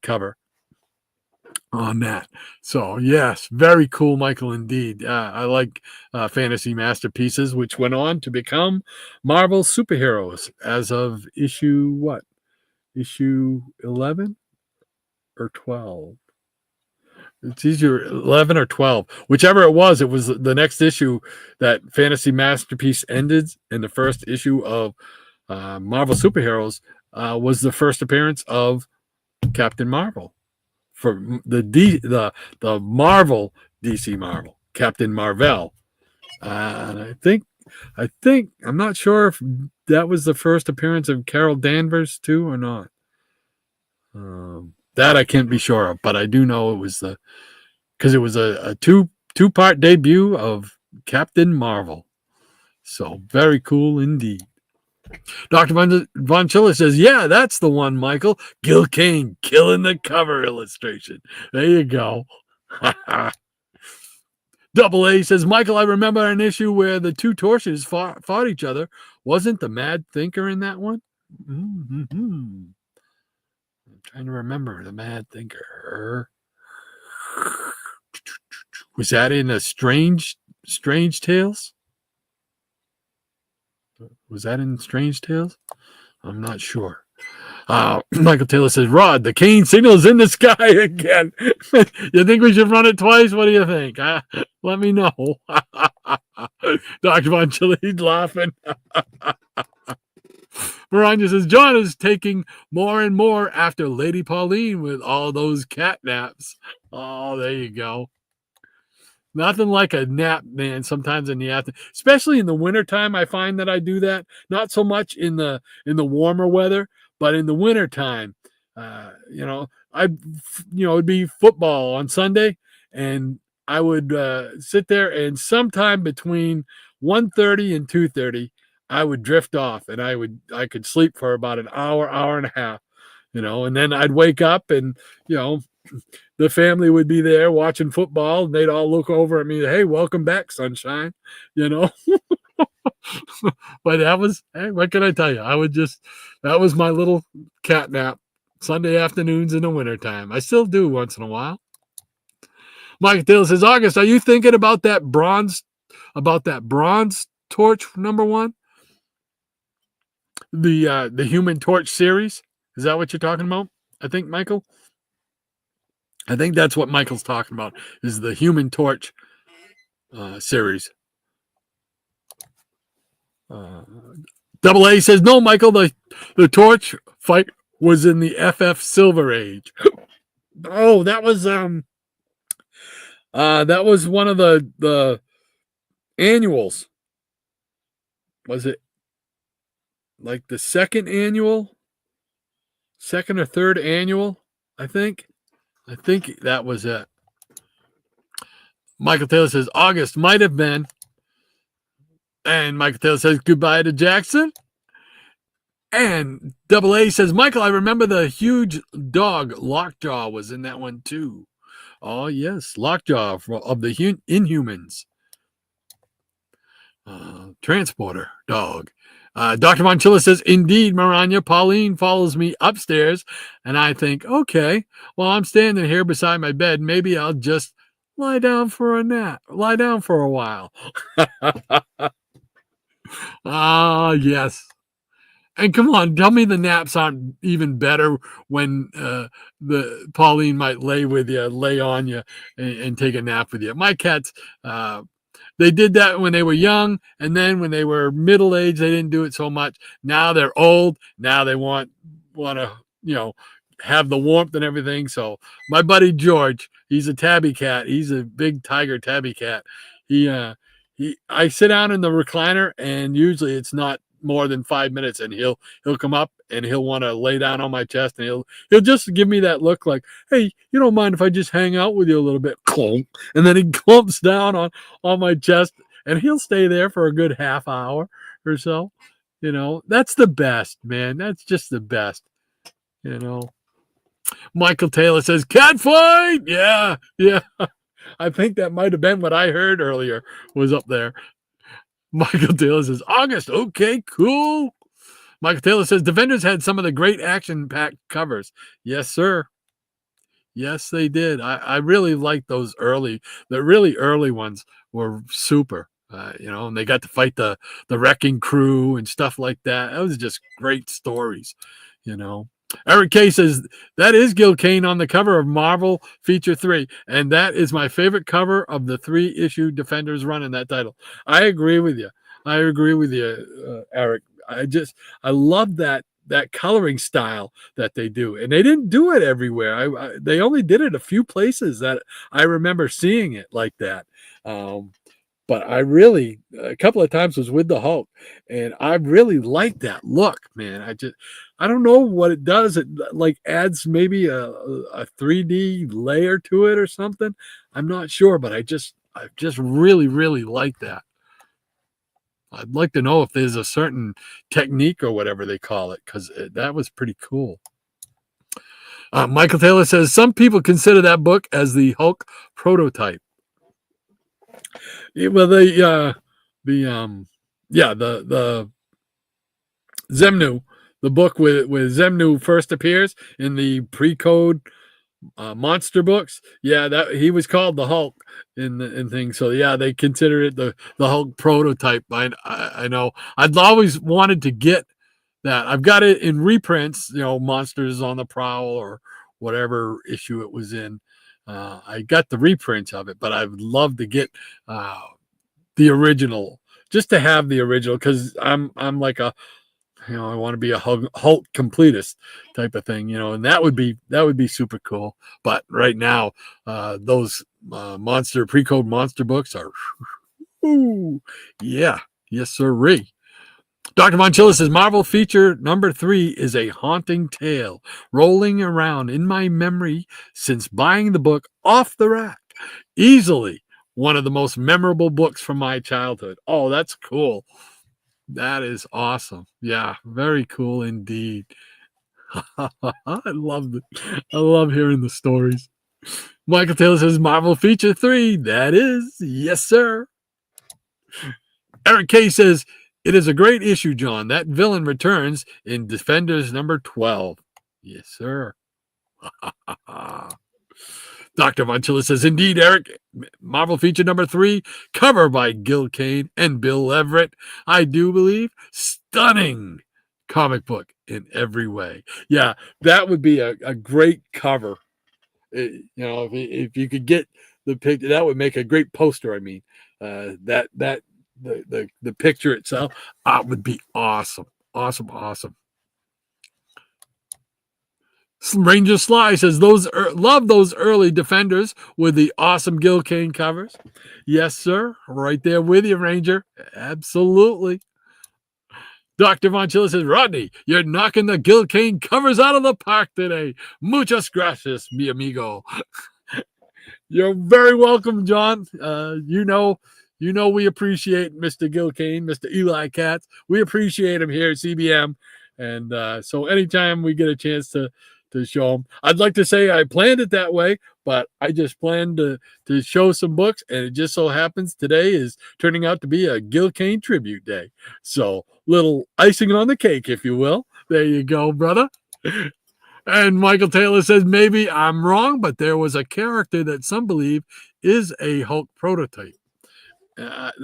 cover on that. So, yes, very cool, Michael, indeed. I like Fantasy Masterpieces, which went on to become Marvel Superheroes as of issue, what? Issue 11 or 12? It's either 11 or 12. Whichever it was the next issue that Fantasy Masterpiece ended, and the first issue of Marvel Superheroes was the first appearance of Captain Marvel for the Marvel DC Marvel, Captain Marvel. And I think I'm not sure if that was the first appearance of Carol Danvers too or not. That I can't be sure of, but I do know it was because it was a two-part debut of Captain Marvel. So very cool indeed. Dr. Von Schiller says, yeah, that's the one, Michael. Gil Kane killing the cover illustration. There you go. Double A says, Michael, I remember an issue where the two torches fought each other. Wasn't the Mad Thinker in that one? Mm-hmm. I'm trying to remember the Mad Thinker. Was that in a Strange Tales? Was that in Strange Tales? I'm not sure. Michael Taylor says, Rod, the Kane signal is in the sky again. You think we should run it twice? What do you think? Let me know. Dr. Von Chili's laughing. Miranda says, John is taking more and more after Lady Pauline with all those cat naps. Oh, there you go. Nothing like a nap, man, sometimes in the afternoon, especially in the wintertime. I find that I do that. Not so much in the warmer weather, but in the wintertime, it'd be football on Sunday, and I would sit there, and sometime between 1:30 and 2:30, I would drift off, and I could sleep for about an hour and a half, and then I'd wake up, and the family would be there watching football, and they'd all look over at me, hey, welcome back, sunshine, But that was, hey, what can I tell you? That was my little cat nap Sunday afternoons in the wintertime. I still do once in a while. Mike Taylor says, August, are you thinking about that bronze torch number 1? The Human Torch series? Is that what you're talking about? I think, Michael? I think that's what Michael's talking about, is the Human Torch series. Double A says, no, Michael, the torch fight was in the FF Silver Age. Oh, that was one of the annuals. Was it like the second or third annual? I think that was it. Michael Taylor says, August might have been And Michael Taylor says goodbye to Jackson. And Double A says, Michael, I remember the huge dog Lockjaw was in that one too. Oh, yes, Lockjaw of the Inhumans. Transporter dog. Dr. Monchilla says, indeed, Maranya, Pauline follows me upstairs. And I think, okay, well, I'm standing here beside my bed. Maybe I'll just lie down for a nap, lie down for a while. Yes. And come on, tell me the naps aren't even better when the Pauline might lay with you, lay on you, and take a nap with you. My cats, they did that when they were young, and then when they were middle aged, they didn't do it so much. Now they're old. Now they want to have the warmth and everything. So my buddy George, he's a tabby cat. He's a big tiger tabby cat. I sit down in the recliner, and usually it's not more than 5 minutes, and he'll come up and he'll want to lay down on my chest, and he'll just give me that look like, hey, you don't mind if I just hang out with you a little bit? Clunk. And then he clumps down on my chest, and he'll stay there for a good half hour or so. That's the best, man. That's just the best. Michael Taylor says, cat fight. Yeah. I think that might have been what I heard earlier was up there. Michael Taylor says, August, okay, cool. Michael Taylor says, Defenders had some of the great action-packed covers. Yes, sir. Yes, they did. I really liked those the really early ones were super. And they got to fight the wrecking crew and stuff like that. That was just great stories, Eric K says, that is Gil Kane on the cover of Marvel Feature 3, and that is my favorite cover of the 3-issue Defenders run in that title. I agree with you. Eric. I love that coloring style that they do, and they didn't do it everywhere. They only did it a few places that I remember seeing it like that. But I really, a couple of times was with the Hulk, and I really like that look, man. I don't know what it does. It like adds maybe a 3D layer to it or something. I'm not sure, but I just really, really like that. I'd like to know if there's a certain technique or whatever they call it, because that was pretty cool. Michael Taylor says, some people consider that book as the Hulk prototype. Well, the Zemnu, the book with Zemnu first appears in the pre-code monster books. Yeah, that he was called the Hulk in things. So yeah, they consider it the Hulk prototype. I know. I'd always wanted to get that. I've got it in reprints. Monsters on the Prowl or whatever issue it was in. I got the reprints of it, but I would love to get the original, just to have the original, because I'm like I want to be a Hulk completist type of thing, and that would be super cool. But right now, those pre-code monster books are, yeah, yes sirree. Dr. Monchilla says, Marvel Feature number 3 is a haunting tale rolling around in my memory since buying the book off the rack. Easily one of the most memorable books from my childhood. Oh, that's cool. That is awesome. Yeah, very cool indeed. I love it. I love hearing the stories. Michael Taylor says, Marvel Feature 3. That is. Yes, sir. Eric K says, it is a great issue, John. That villain returns in Defenders number 12. Yes, sir. Dr. Monchilla says, indeed, Eric, Marvel Feature number 3, cover by Gil Kane and Bill Everett. I do believe stunning comic book in every way. Yeah, that would be a great cover. If you could get the picture, that would make a great poster. I mean, the picture itself would be awesome. Awesome. Ranger Sly says, love those early Defenders with the awesome Gil Kane covers. Yes, sir. Right there with you, Ranger. Absolutely. Dr. Monchilla says, Rodney, you're knocking the Gil Kane covers out of the park today. Muchas gracias, mi amigo. You're very welcome, John. we appreciate Mr. Gil Kane, Mr. Eli Katz. We appreciate him here at CBM. And so anytime we get a chance to show them, I'd like to say I planned it that way, but I just planned to show some books, and it just so happens today is turning out to be a Gil Kane tribute day. So little icing on the cake, if you will. There you go, brother. And Michael Taylor says, maybe I'm wrong, but there was a character that some believe is a Hulk prototype.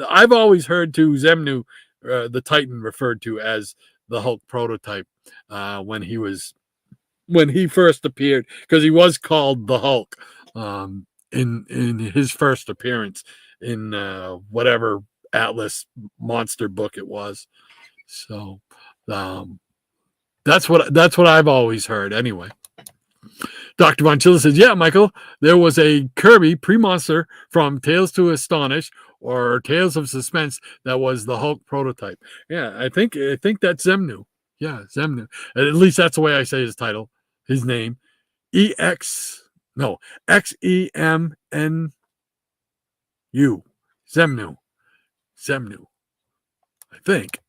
I've always heard to Zemnu, the Titan, referred to as the Hulk prototype when he first appeared, because he was called the Hulk in his first appearance in whatever Atlas monster book it was. So that's what I've always heard anyway. Dr. Von Chilla says, yeah, Michael, there was a Kirby pre-monster from Tales to Astonish or Tales of Suspense that was the Hulk prototype. Yeah, I think that's Zemnu. Yeah, Zemnu. At least that's the way I say his title, his name. Xemnu. Zemnu. I think.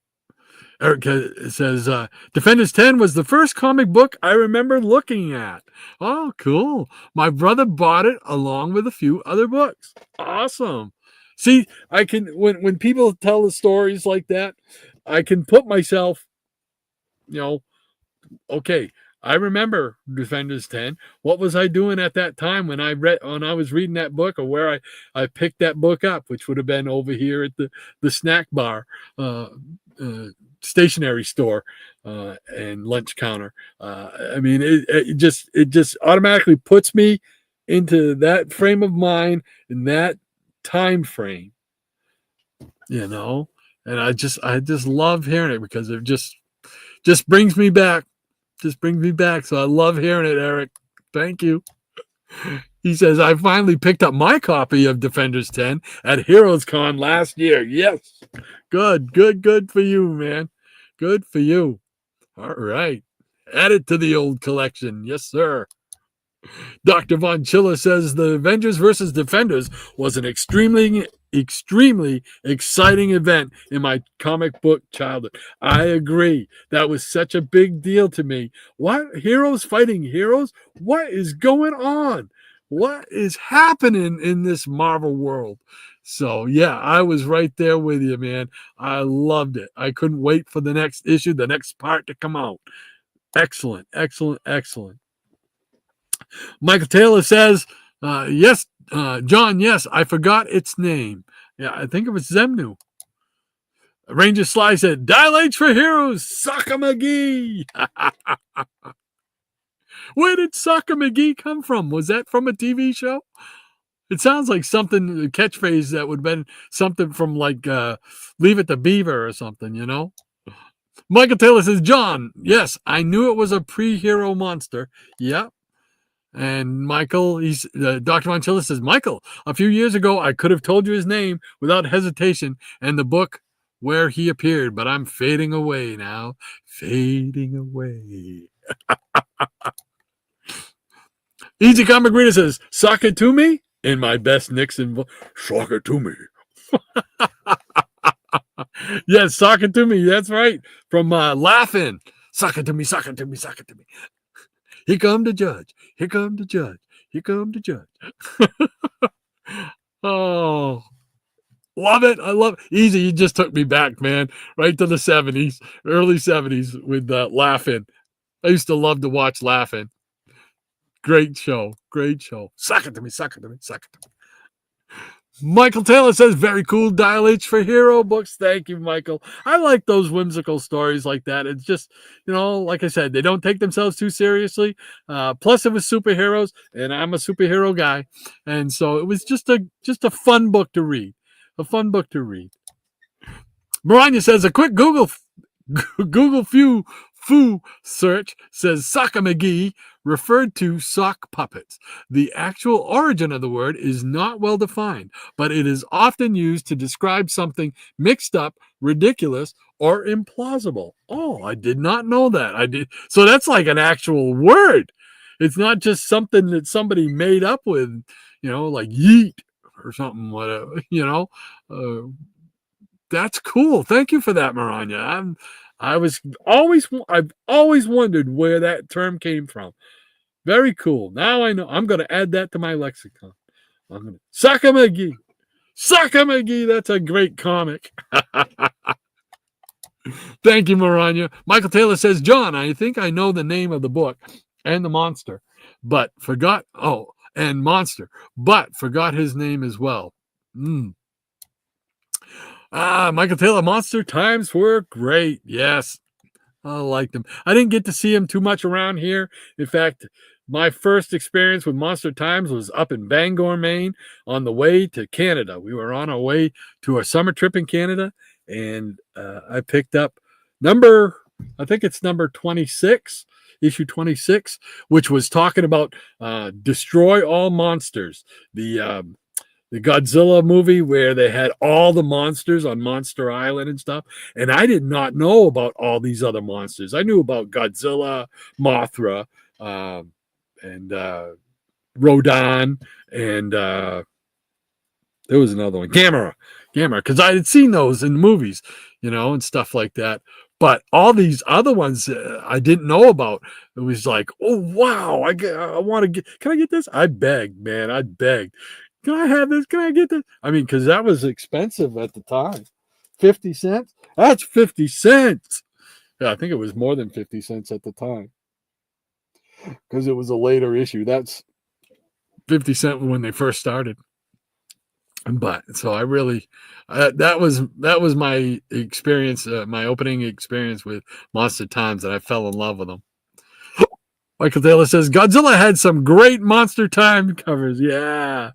Eric says, Defenders 10 was the first comic book I remember looking at. Oh, cool. My brother bought it along with a few other books. Awesome. See, I can, when people tell the stories like that, I can put myself, okay, I remember Defenders 10. What was I doing at that time when I was reading that book, or where I picked that book up, which would have been over here at the snack bar, stationery store, and lunch counter. I mean, it just automatically puts me into that frame of mind in that time frame, and I just love hearing it, because it just brings me back. So I love hearing it, Eric. Thank you. He says, I finally picked up my copy of Defenders 10 at Heroes Con last year. Yes. Good for you, man. Good for you. All right. Add it to the old collection. Yes, sir. Dr. Von Chilla says the Avengers versus Defenders was an extremely exciting event in my comic book childhood. I agree. That was such a big deal to me. What? Heroes fighting heroes? What is going on? What is happening in this Marvel world? So, yeah, I was right there with you, man. I loved it. I couldn't wait for the next issue, the next part to come out. Excellent. Michael Taylor says, yes, John, yes, I forgot its name. Yeah, I think it was Zemnu. Ranger Sly said, Dial H for Heroes, Soccer McGee. Where did Soccer McGee come from? Was that from a TV show? It sounds like something, a catchphrase that would have been something from like Leave It to Beaver or something, Michael Taylor says, John, yes, I knew it was a pre-hero monster. Yep. And Michael, Dr. Von Chilla says, Michael, a few years ago, I could have told you his name without hesitation and the book where he appeared, but I'm fading away now. Fading away. Easy Comic Reader says, sock it to me in my best Nixon voice. Sock it to me. Yes, sock it to me. That's right. From Laughing. Sock it to me, sock it to me, sock it to me. Here come the judge. Here come the judge. Here come the judge. Oh, love it. I love it. Easy. You just took me back, man. Right to the 70s, early 70s with Laughing. I used to love to watch Laughing. Great show. Suck it to me, suck it to me, suck it to me. Michael Taylor says, very cool Dial H for Hero books. Thank you, Michael. I like those whimsical stories like that. It's just, like I said, they don't take themselves too seriously. Plus, it was superheroes, and I'm a superhero guy. And so it was just a fun book to read. Maranya says, a quick Google Foo search says Soccer McGee referred to sock puppets. The actual origin of the word is not well defined, but it is often used to describe something mixed up, ridiculous, or implausible. Oh, I did not know that. So that's like an actual word. It's not just something that somebody made up with, like yeet. or something, whatever, that's cool. Thank you for that, Maranya. I've always wondered where that term came from. Very cool. Now I know. I'm going to add that to my lexicon. Sucker McGee. Sucker McGee. That's a great comic. Thank you, Maranya. Michael Taylor says, John, I think I know the name of the book and the monster, but forgot. Oh, and monster, but forgot his name as well. Michael Taylor, Monster Times were great. Yes, I liked them. I didn't get to see them too much around here. In fact, my first experience with Monster Times was up in Bangor, Maine, on the way to Canada. We were on our way to our summer trip in Canada, and I picked up I think it's number 26, issue 26, which was talking about Destroy All Monsters, the Godzilla movie where they had all the monsters on Monster Island and stuff. And I did not know about all these other monsters. I knew about Godzilla, Mothra, and Rodan, and there was another one, Gamera, because I had seen those in movies, and stuff like that. But all these other ones I didn't know about. It was like, oh, wow, I want to get, can I get this? I begged, man. I begged. Can I have this? Can I get this? I mean, because that was expensive at the time. 50 cents? That's 50 cents. Yeah, I think it was more than 50 cents at the time. Because it was a later issue. That's 50 cents when they first started. But so I really, that was my experience, my opening experience with Monster Times, and I fell in love with them. Michael Taylor says, Godzilla had some great Monster Time covers. Yeah.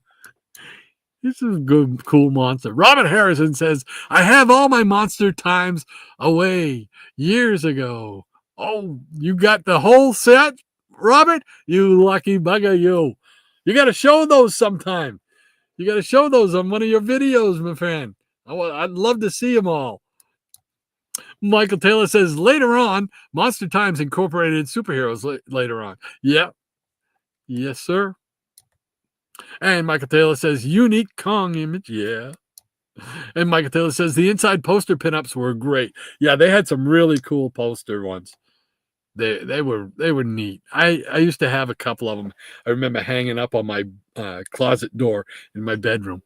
This is a good, cool monster. Robert Harrison says, I have all my Monster Times away years ago. Oh, you got the whole set, Robert? You lucky bugger, you. You got to show those sometime. You got to show those on one of your videos, my friend. I'd love to see them all. Michael Taylor says, later on, Monster Times incorporated superheroes later on. Yep. Yes, sir. And Michael Taylor says, unique Kong image. Yeah. And Michael Taylor says, the inside poster pinups were great. Yeah, they had some really cool poster ones. They were neat. I used to have a couple of them. I remember hanging up on my closet door in my bedroom.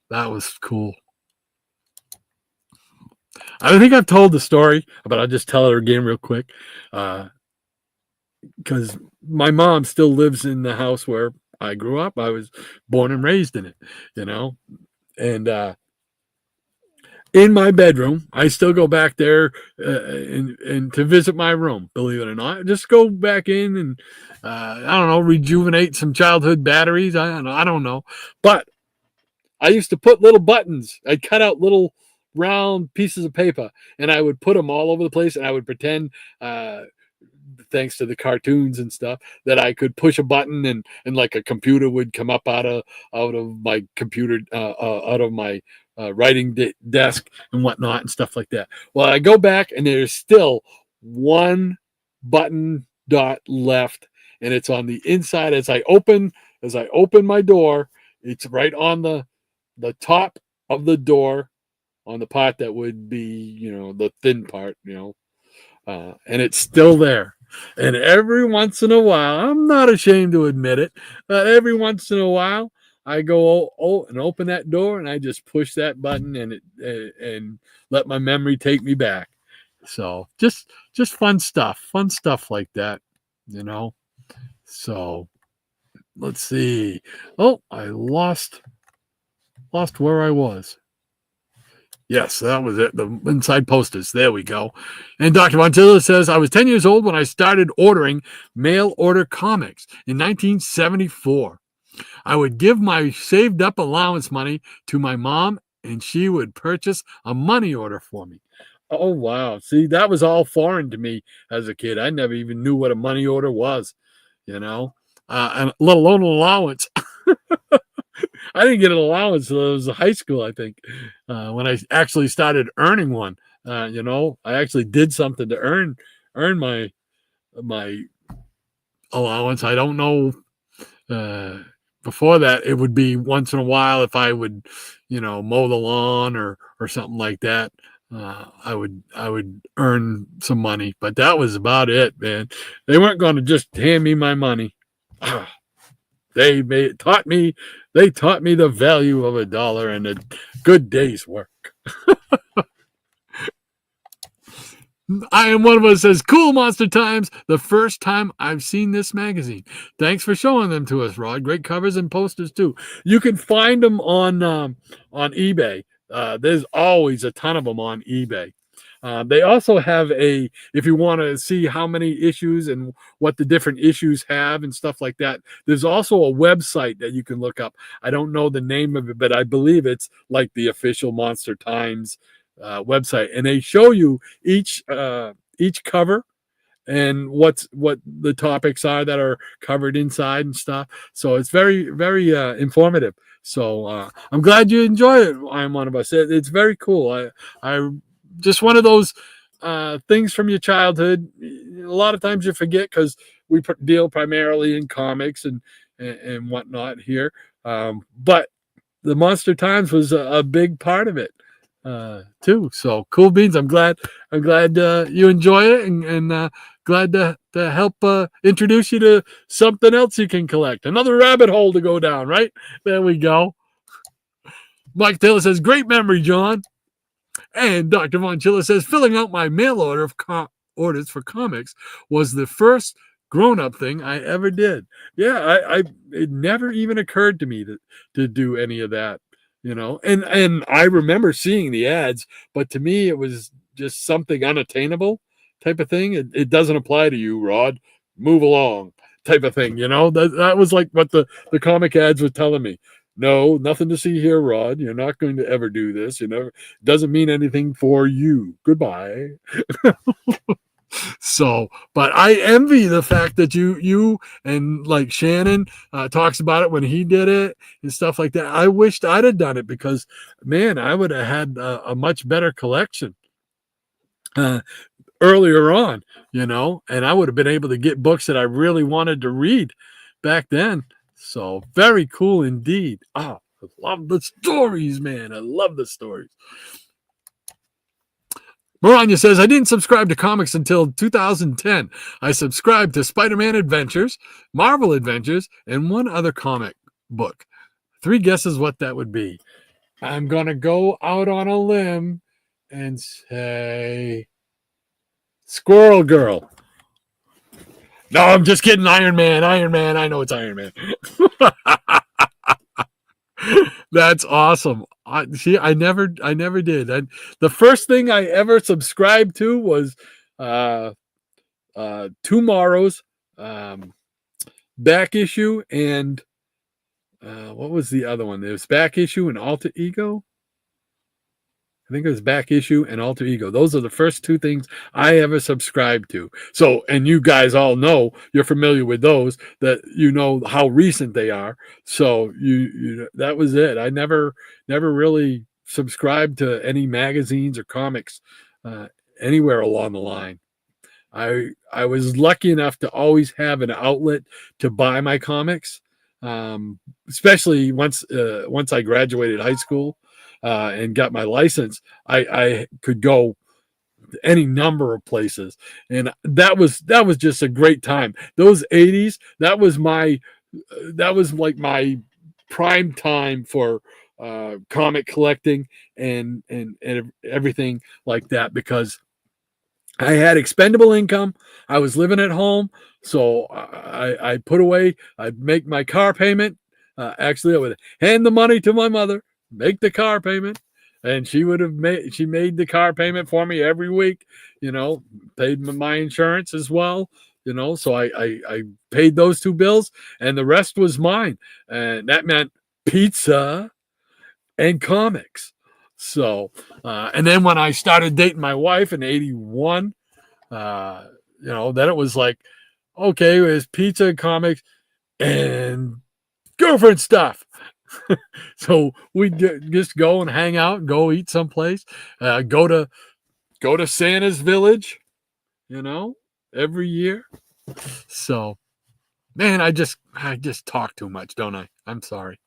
That was cool. I think I've told the story, but I'll just tell it again real quick. Because my mom still lives in the house where I grew up. I was born and raised in it, and in my bedroom, I still go back there and to visit my room, believe it or not. Just go back in and, I don't know, rejuvenate some childhood batteries. I don't know. But I used to put little buttons. I'd cut out little round pieces of paper, and I would put them all over the place, and I would pretend, thanks to the cartoons and stuff, that I could push a button and like a computer would come up out of my computer, out of my writing desk and whatnot and stuff like that. Well, I go back and there's still one button dot left, and it's on the inside. As I open my door, it's right on the top of the door, on the part that would be, the thin part, and it's still there. And every once in a while, I'm not ashamed to admit it, but every once in a while, I go and open that door, and I just push that button, and let my memory take me back. So just fun stuff like that, So let's see. Oh, I lost where I was. Yes, that was it. The inside posters. There we go. And Dr. Montilla says, I was 10 years old when I started ordering mail order comics in 1974. I would give my saved up allowance money to my mom, and she would purchase a money order for me. Oh, wow. See, that was all foreign to me as a kid. I never even knew what a money order was, and let alone an allowance. I didn't get an allowance until I was in high school, I think, when I actually started earning one. I actually did something to earn my allowance. I don't know, but before that, it would be once in a while if I would, mow the lawn or something like that. I would earn some money, but that was about it, man. They weren't going to just hand me my money. They taught me the value of $1 and a good day's work. I am one of us says, cool Monster Times. The first time I've seen this magazine. Thanks for showing them to us, Rod. Great covers and posters too. You can find them on eBay. There's always a ton of them on eBay. They also have if you want to see how many issues and what the different issues have and stuff like that, there's also a website that you can look up. I don't know the name of it, but I believe it's like the official Monster Times website, and they show you each cover and what the topics are that are covered inside and stuff. So it's very, very informative. So I'm glad you enjoy it. I'm one of us. It's very cool. I just one of those things from your childhood. A lot of times you forget because we deal primarily in comics and whatnot here. But the Monster Times was a big part of it too. So cool beans. I'm glad you enjoy it and glad to help introduce you to something else you can collect. Another rabbit hole to go down, right? There we go. Mike Taylor says, great memory, John. And Dr. Von Chilla says, filling out my mail order of orders for comics was the first grown-up thing I ever did. Yeah, it never even occurred to me to do any of that, and I remember seeing the ads, but to me it was just something unattainable type of thing. It doesn't apply to you, Rod. Move along type of thing. That was like what the comic ads were telling me. No, nothing to see here, Rod. You're not going to ever do this. Doesn't mean anything for you. Goodbye. So, but I envy the fact that you and like Shannon talks about it when he did it and stuff like that. I wished I'd have done it because, man, I would have had a much better collection earlier on, and I would have been able to get books that I really wanted to read back then. So very cool indeed. I love the stories, man. I love the stories. Moranya says, I didn't subscribe to comics until 2010. I subscribed to Spider-Man Adventures, Marvel Adventures, and one other comic book. 3 guesses what that would be. I'm going to go out on a limb and say Squirrel Girl. No, I'm just kidding. Iron Man. I know it's Iron Man. That's awesome. I never did. The first thing I ever subscribed to was Tomorrow's back issue and what was the other one? There was back issue and alter ego. I think it was back issue and alter ego. Those are the first 2 things I ever subscribed to. So, and you guys all know, you're familiar with those, that how recent they are. So that was it. I never really subscribed to any magazines or comics anywhere along the line. I was lucky enough to always have an outlet to buy my comics, especially once I graduated high school. And got my license, I could go any number of places, and that was just a great time. Those 80s, that was like my prime time for comic collecting and everything like that, because I had expendable income. I was living at home, so I put away. I'd make my car payment. Actually, I would hand the money to my mother, make the car payment, and she made the car payment for me every week, paid my insurance as well, so I paid those 2 bills, and the rest was mine. And that meant pizza and comics. So, and then when I started dating my wife in 81, then it was like, okay, it was pizza and comics and girlfriend stuff. So we just go and hang out and go eat someplace, go to Santa's Village, every year. So Man, I just talk too much, don't I? I'm sorry.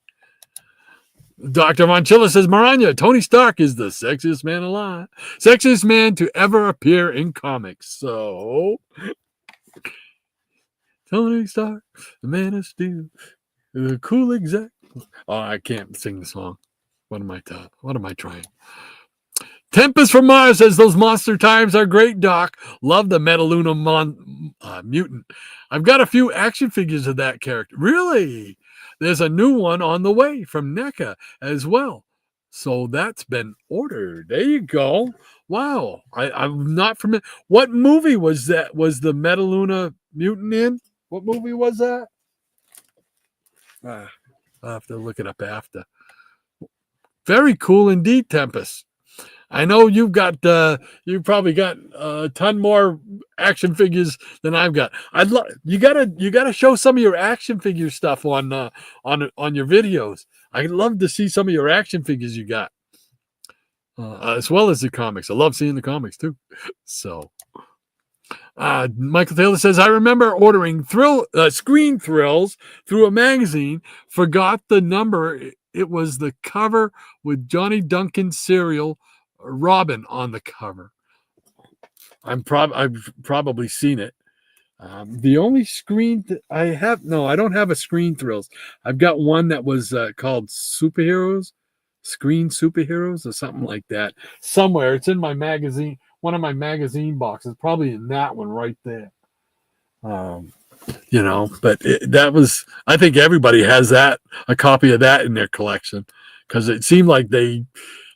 Dr. Monchilla says, Maranya, Tony Stark is the sexiest man alive. Sexiest man to ever appear in comics. So, Tony Stark, the man of steel, the cool exec. Oh, I can't sing the song. What am I trying? Tempest from Mars says, those monster times are great, Doc. Love the Metaluna mutant. I've got a few action figures of that character. Really? There's a new one on the way from NECA as well. So that's been ordered. There you go. Wow. I'm not familiar. What movie was that? Was the Metaluna mutant in? What movie was that? I'll have to look it up after. Very cool indeed, Tempest. I know you've probably got a ton more action figures than I've got. You gotta show some of your action figure stuff on your videos. I'd love to see some of your action figures you got, as well as the comics. I love seeing the comics too. So, Michael Taylor says, I remember ordering Screen Thrills through a magazine. Forgot the number. It was the cover with Johnny Duncan's cereal. Robin on the cover. I've probably seen it. The only screen I don't have a Screen Thrills. I've got one that was called Superheroes, Screen Superheroes, or something like that. Somewhere it's in my magazine, one of my magazine boxes, probably in that one right there. But that was. I think everybody has a copy of that in their collection, because it seemed like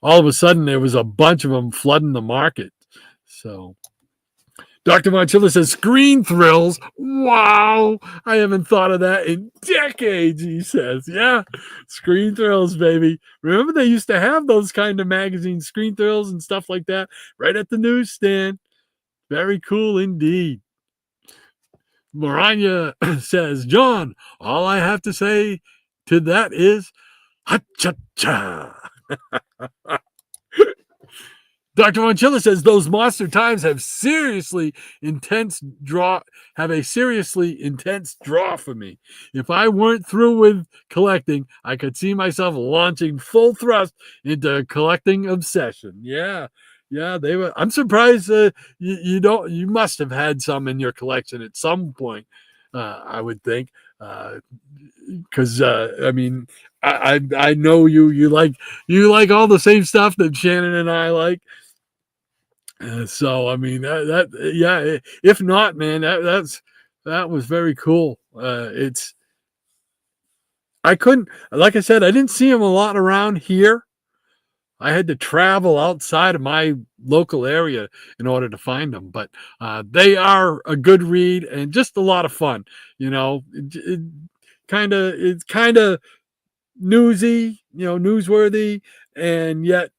all of a sudden there was a bunch of them flooding the market. So Dr. Monchilla says, Screen Thrills. Wow. I haven't thought of that in decades, he says. Yeah, Screen Thrills, baby. Remember they used to have those kind of magazines, Screen Thrills and stuff like that, right at the newsstand. Very cool indeed. Maranya says, John, all I have to say to that is, ha-cha-cha. Dr. Monchilla says those monster times have a seriously intense draw for me. If I weren't through with collecting, I could see myself launching full thrust into a collecting obsession. Yeah, they were. I'm surprised you must have had some in your collection at some point. I would think, because I mean, I know you like all the same stuff that Shannon and I like. So I mean if not, man, that was very cool. I couldn't, like I said, I didn't see them a lot around here. I had to travel outside of my local area in order to find them, but they are a good read and just a lot of fun. It's kind of newsy, newsworthy, and yet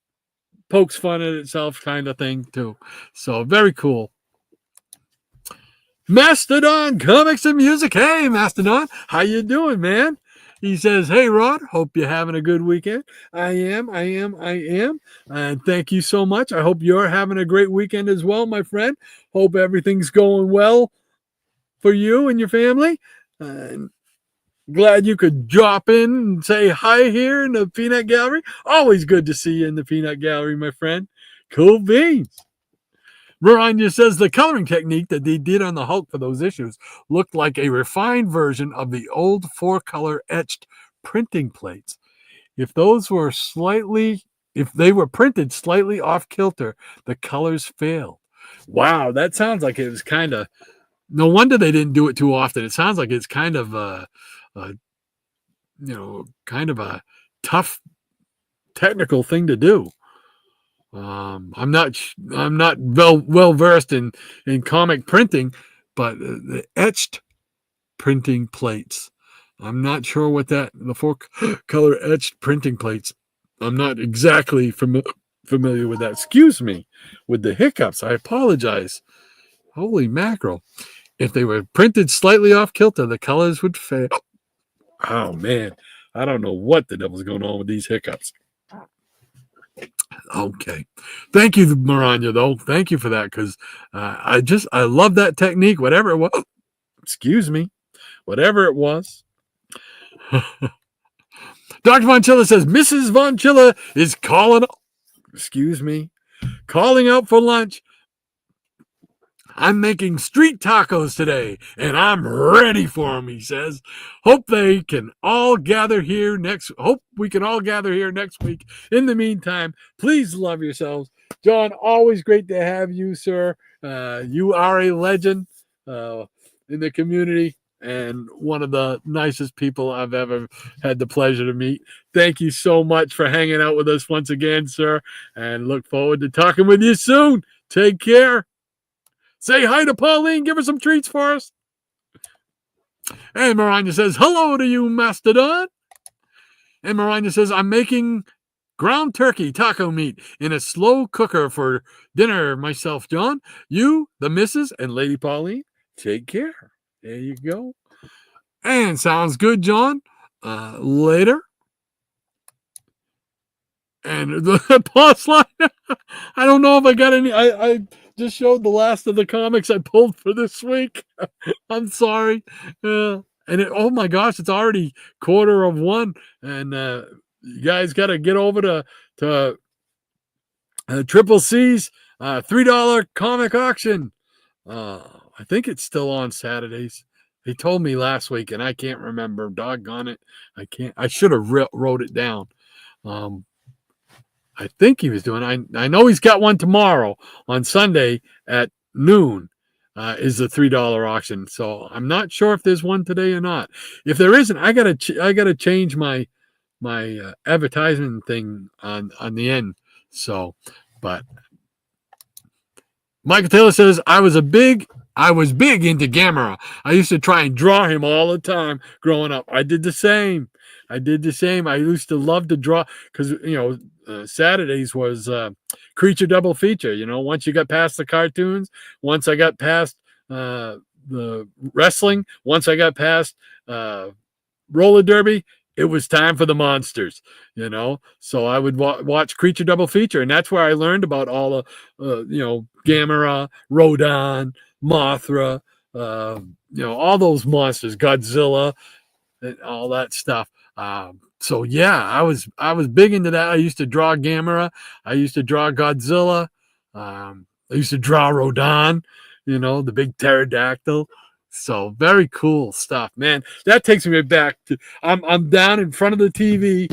pokes fun at itself, kind of thing too. So very cool. Mastodon Comics and Music. Hey, Mastodon, how you doing, man? He says, hey, Rod, hope you're having a good weekend. I am. And thank you so much. I hope you're having a great weekend as well, my friend. Hope everything's going well for you and your family. Glad you could drop in and say hi here in the Peanut Gallery. Always good to see you in the Peanut Gallery, my friend. Cool beans. Maranya says the coloring technique that they did on the Hulk for those issues looked like a refined version of the old 4-color etched printing plates. If they were printed slightly off kilter, the colors failed. Wow, that sounds like it was kind of, no wonder they didn't do it too often. It sounds like it's kind of kind of a tough technical thing to do. I'm not well versed in comic printing, but the etched printing plates, I'm not sure what the 4-color etched printing plates. I'm not exactly familiar with that. Excuse me with the hiccups. I apologize. Holy mackerel. If they were printed slightly off kilter, the colors would fail. Oh, man. I don't know what the devil's going on with these hiccups. Okay. Thank you, Maranya, though. Thank you for that, because I love that technique, whatever it was. Excuse me. whatever it was. Dr. Von Chilla says, Mrs. Von Chilla is calling out for lunch. I'm making street tacos today, and I'm ready for them, he says. Hope we can all gather here next week. In the meantime, please love yourselves. John, always great to have you, sir. You are a legend in the community and one of the nicest people I've ever had the pleasure to meet. Thank you so much for hanging out with us once again, sir, and look forward to talking with you soon. Take care. Say hi to Pauline. Give her some treats for us. And Miranda says, hello to you, Mastodon. And Miranda says, I'm making ground turkey taco meat in a slow cooker for dinner myself, John. You, the missus, and Lady Pauline, take care. There you go. And sounds good, John. Later. And the plus line, I don't know if I got any. I just showed the last of the comics I pulled for this week. I'm sorry. Oh my gosh, it's already 1:15. And you guys got to get over to Triple C's $3 comic auction. I think it's still on Saturdays. He told me last week, and I can't remember. Doggone it. I should have wrote it down. I think he was doing. I know he's got one tomorrow on Sunday at noon. Is the $3 auction. So I'm not sure if there's one today or not. If there isn't, I gotta change my advertisement thing on the end. So, but Michael Taylor says I was big into Gamera. I used to try and draw him all the time growing up. I did the same. I used to love to draw because Saturdays was creature double feature. Once you got past the cartoons, once I got past the wrestling, once I got past roller derby, it was time for the monsters. So I would watch creature double feature, and that's where I learned about all the Gamera, Rodan, Mothra, all those monsters, Godzilla, and all that stuff. So yeah, I was big into that. I used to draw Gamera. I used to draw Godzilla. I used to draw Rodan, the big pterodactyl. So very cool stuff, man. That takes me back to I'm down in front of the TV,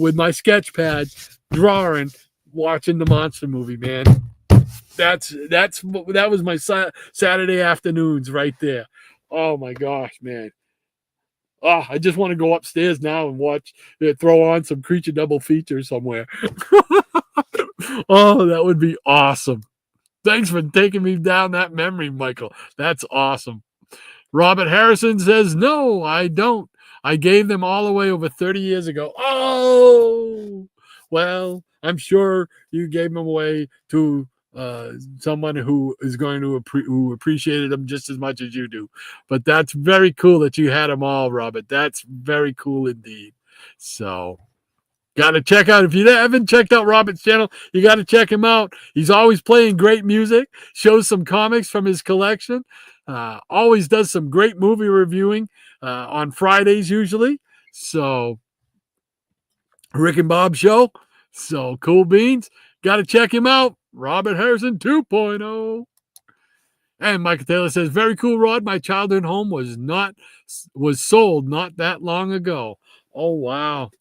with my sketch pad, drawing, watching the monster movie, man. That was my Saturday afternoons right there. Oh my gosh, man. Oh, I just want to go upstairs now and throw on some creature double feature somewhere. Oh, that would be awesome. Thanks for taking me down that memory, Michael. That's awesome. Robert Harrison says, no, I don't. I gave them all away over 30 years ago. Oh, well, I'm sure you gave them away to someone who is going to who appreciated them just as much as you do. But that's very cool that you had them all, Robert. That's very cool indeed. So got to check out, if you haven't checked out Robert's channel, you got to check him out. He's always playing great music, shows some comics from his collection, always does some great movie reviewing on Fridays usually. So Rick and Bob Show. So cool beans. Got to check him out. Robert Harrison 2.0. And Michael Taylor says, very cool, Rod. My childhood home was sold not that long ago. Oh, wow.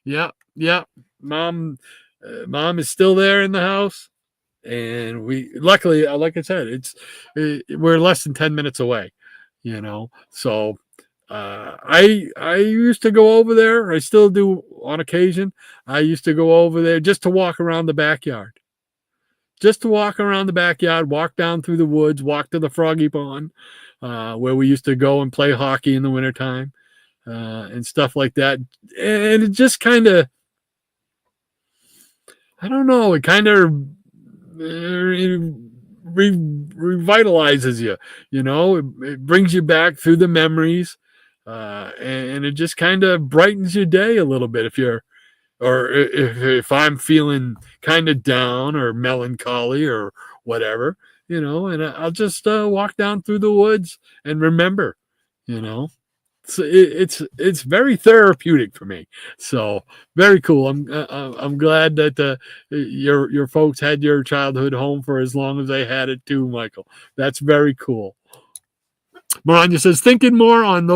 Yeah. Mom is still there in the house. And we, luckily, like I said, we're less than 10 minutes away, So I used to go over there. I still do on occasion. I used to go over there just to walk around the backyard. Walk down through the woods, walk to the Froggy Pond, where we used to go and play hockey in the wintertime, and stuff like that. And it just kind of, I don't know, it kind of revitalizes you, it brings you back through the memories, and it just kind of brightens your day a little bit if I'm feeling kind of down or melancholy or whatever, and I'll just walk down through the woods and remember, it's very therapeutic for me. So very cool. I'm glad that your folks had your childhood home for as long as they had it too, Michael. That's very cool. Maranya says, thinking more on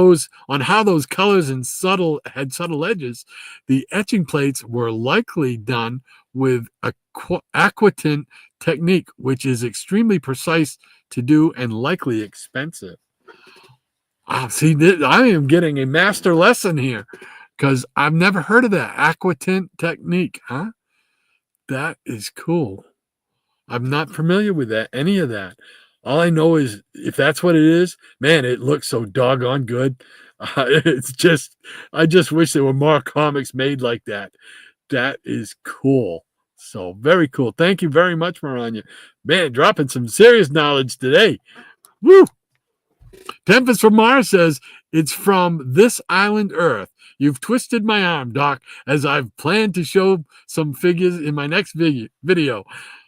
how those colors and had subtle edges, the etching plates were likely done with aquatint technique, which is extremely precise to do and likely expensive. See, I am getting a master lesson here because I've never heard of that aquatint technique. Huh? That is cool. I'm not familiar with any of that. All I know is if that's what it is, man, it looks so doggone good. It's just, I just wish there were more comics made like that. That is cool. So very cool. Thank you very much, Maranya. Man, dropping some serious knowledge today. Woo! Tempest from Mars says, it's from this island Earth. You've twisted my arm, Doc, as I've planned to show some figures in my next video.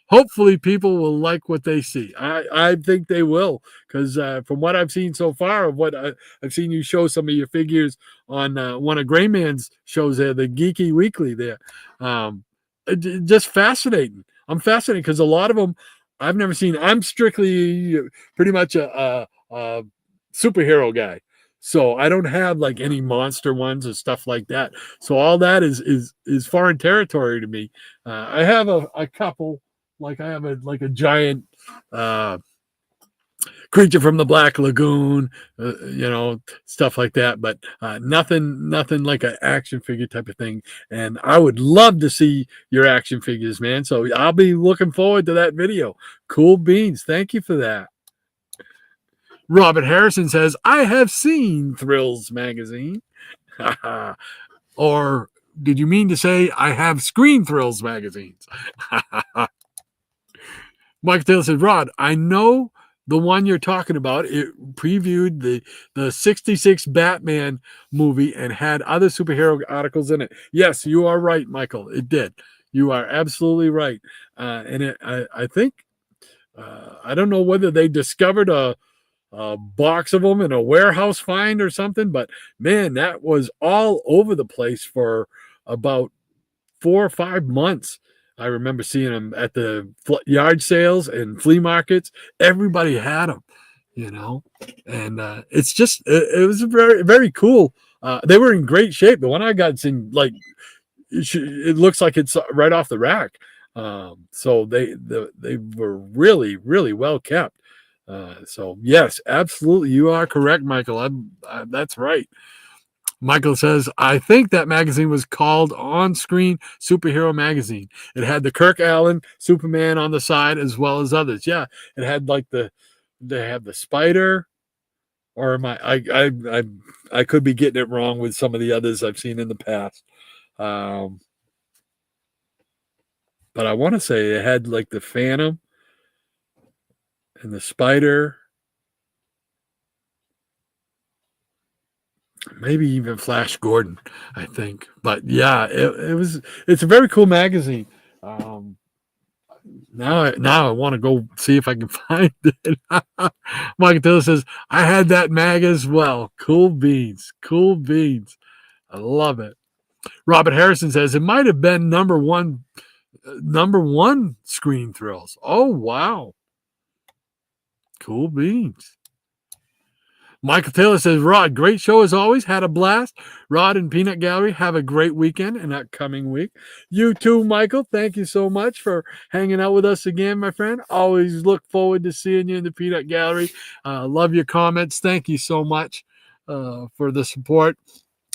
Hopefully people will like what they see. I think they will, because from what I've seen so far, of what I've seen you show some of your figures on one of Gray Man's shows there, the Geeky Weekly there. Just fascinating. I'm fascinated because a lot of them I've never seen. I'm strictly pretty much a superhero guy. So I don't have like any monster ones or stuff like that. So all that is foreign territory to me. I have a couple. Like I have a giant creature from the Black Lagoon, stuff like that. But nothing like an action figure type of thing. And I would love to see your action figures, man. So I'll be looking forward to that video. Cool beans. Thank you for that. Robert Harrison says, I have seen Thrills magazine. Or did you mean to say I have screen Thrills magazines? Mike Taylor said, Rod, I know the one you're talking about. It previewed the 66 Batman movie and had other superhero articles in it. Yes, you are right, Michael. It did. You are absolutely right. I think, I don't know whether they discovered a box of them in a warehouse find or something, but man, that was all over the place for about 4 or 5 months. I remember seeing them at the yard sales and flea markets. Everybody had them, and it's just, it was very, very cool. They were in great shape. The one I got seemed like it looks like it's right off the rack. So they were really, really well kept. So yes, absolutely, you are correct, Michael. That's right. Michael says, I think that magazine was called On Screen Superhero Magazine. It had the Kirk Allen Superman on the side as well as others. Yeah, it had like they have the Spider, or am I could be getting it wrong with some of the others I've seen in the past. But I want to say it had like the Phantom and the Spider, maybe even Flash Gordon, I think. But yeah, it's a very cool magazine. Now I want to go see if I can find it. Michael Taylor says, I had that mag as well. Cool beans. Cool beans. I love it. Robert Harrison says, it might have been number one Screen Thrills. Oh, wow. Cool beans. Michael Taylor says, Rod, great show as always. Had a blast. Rod and Peanut Gallery, have a great weekend and upcoming week. You too, Michael. Thank you so much for hanging out with us again, my friend. Always look forward to seeing you in the Peanut Gallery. Love your comments. Thank you so much for the support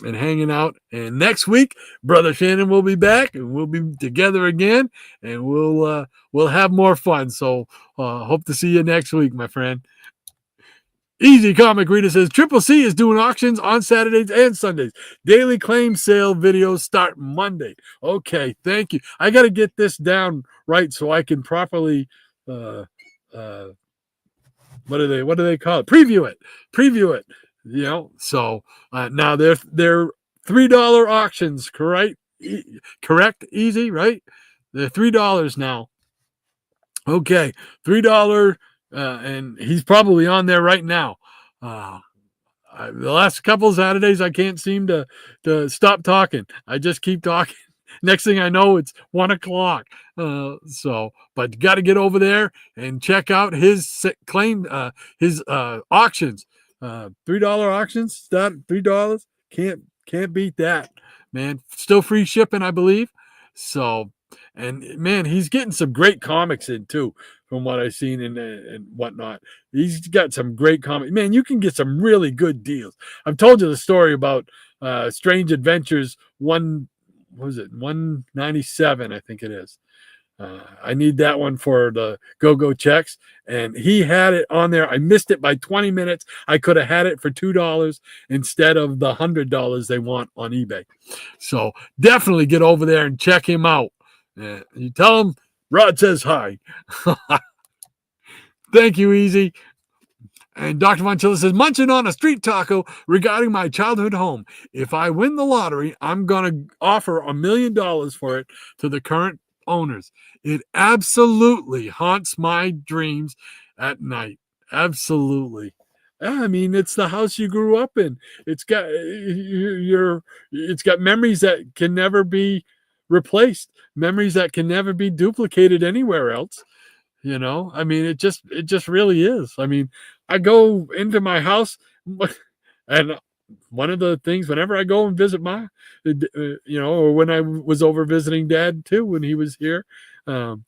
and hanging out. And next week, Brother Shannon will be back and we'll be together again and we'll have more fun. So hope to see you next week, my friend. Easy Comic Reader says, Triple C is doing auctions on Saturdays and Sundays. Daily claim sale videos start Monday. Okay, thank you. I got to get this down right so I can properly, what do they call it? Preview it. So now they're $3 auctions, correct? Correct? Easy, right? They're $3 now. Okay, $3. And he's probably on there right now. The last couple of Saturdays, I can't seem to stop talking. I just keep talking. Next thing I know, it's 1 o'clock. But got to get over there and check out his his auctions. $3 auctions, start at $3. Can't beat that, man. Still free shipping, I believe. So, and man, he's getting some great comics in too, from what I've seen and whatnot. He's got some great comics. Man, you can get some really good deals. I've told you the story about Strange Adventures 197, I think it is. I need that one for the go-go checks, and he had it on there. I missed it by 20 minutes. I could have had it for $2 instead of the $100 they want on eBay. So definitely get over there and check him out. You tell him Rod says hi. Thank you, Easy. And Dr. Von Chilla says, munching on a street taco regarding my childhood home. If I win the lottery, I'm going to offer $1 million for it to the current owners. It absolutely haunts my dreams at night. Absolutely. I mean, it's the house you grew up in. It's got memories that can never be replaced, memories that can never be duplicated anywhere else. You know, I mean, it just really is. I mean, I go into my house, and one of the things whenever I go and visit or when I was over visiting Dad too, when he was here, the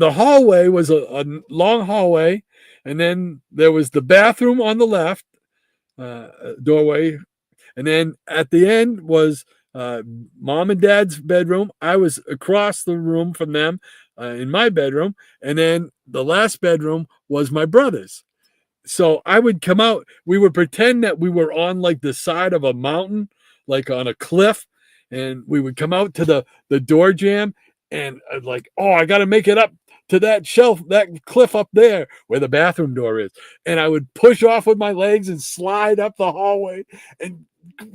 hallway was a long hallway, and then there was the bathroom on the left, doorway, and then at the end was Mom and Dad's bedroom. I was across the room from them in my bedroom, and then the last bedroom was my brother's. So I would come out, we would pretend that we were on like the side of a mountain, like on a cliff, and we would come out to the door jamb, and like, oh, I got to make it up to that shelf, that cliff up there where the bathroom door is. And I would push off with my legs and slide up the hallway, and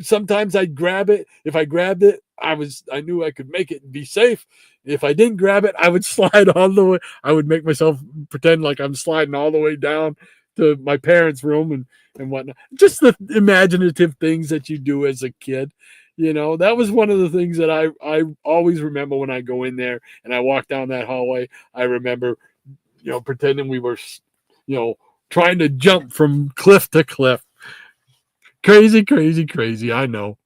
sometimes I'd grab it. If I grabbed it, I knew I could make it and be safe. If I didn't grab it, I would slide all the way. I would make myself pretend like I'm sliding all the way down to my parents' room and whatnot. Just the imaginative things that you do as a kid. You know, that was one of the things that I always remember when I go in there and I walk down that hallway. I remember, pretending we were, trying to jump from cliff to cliff. Crazy, crazy, crazy. I know.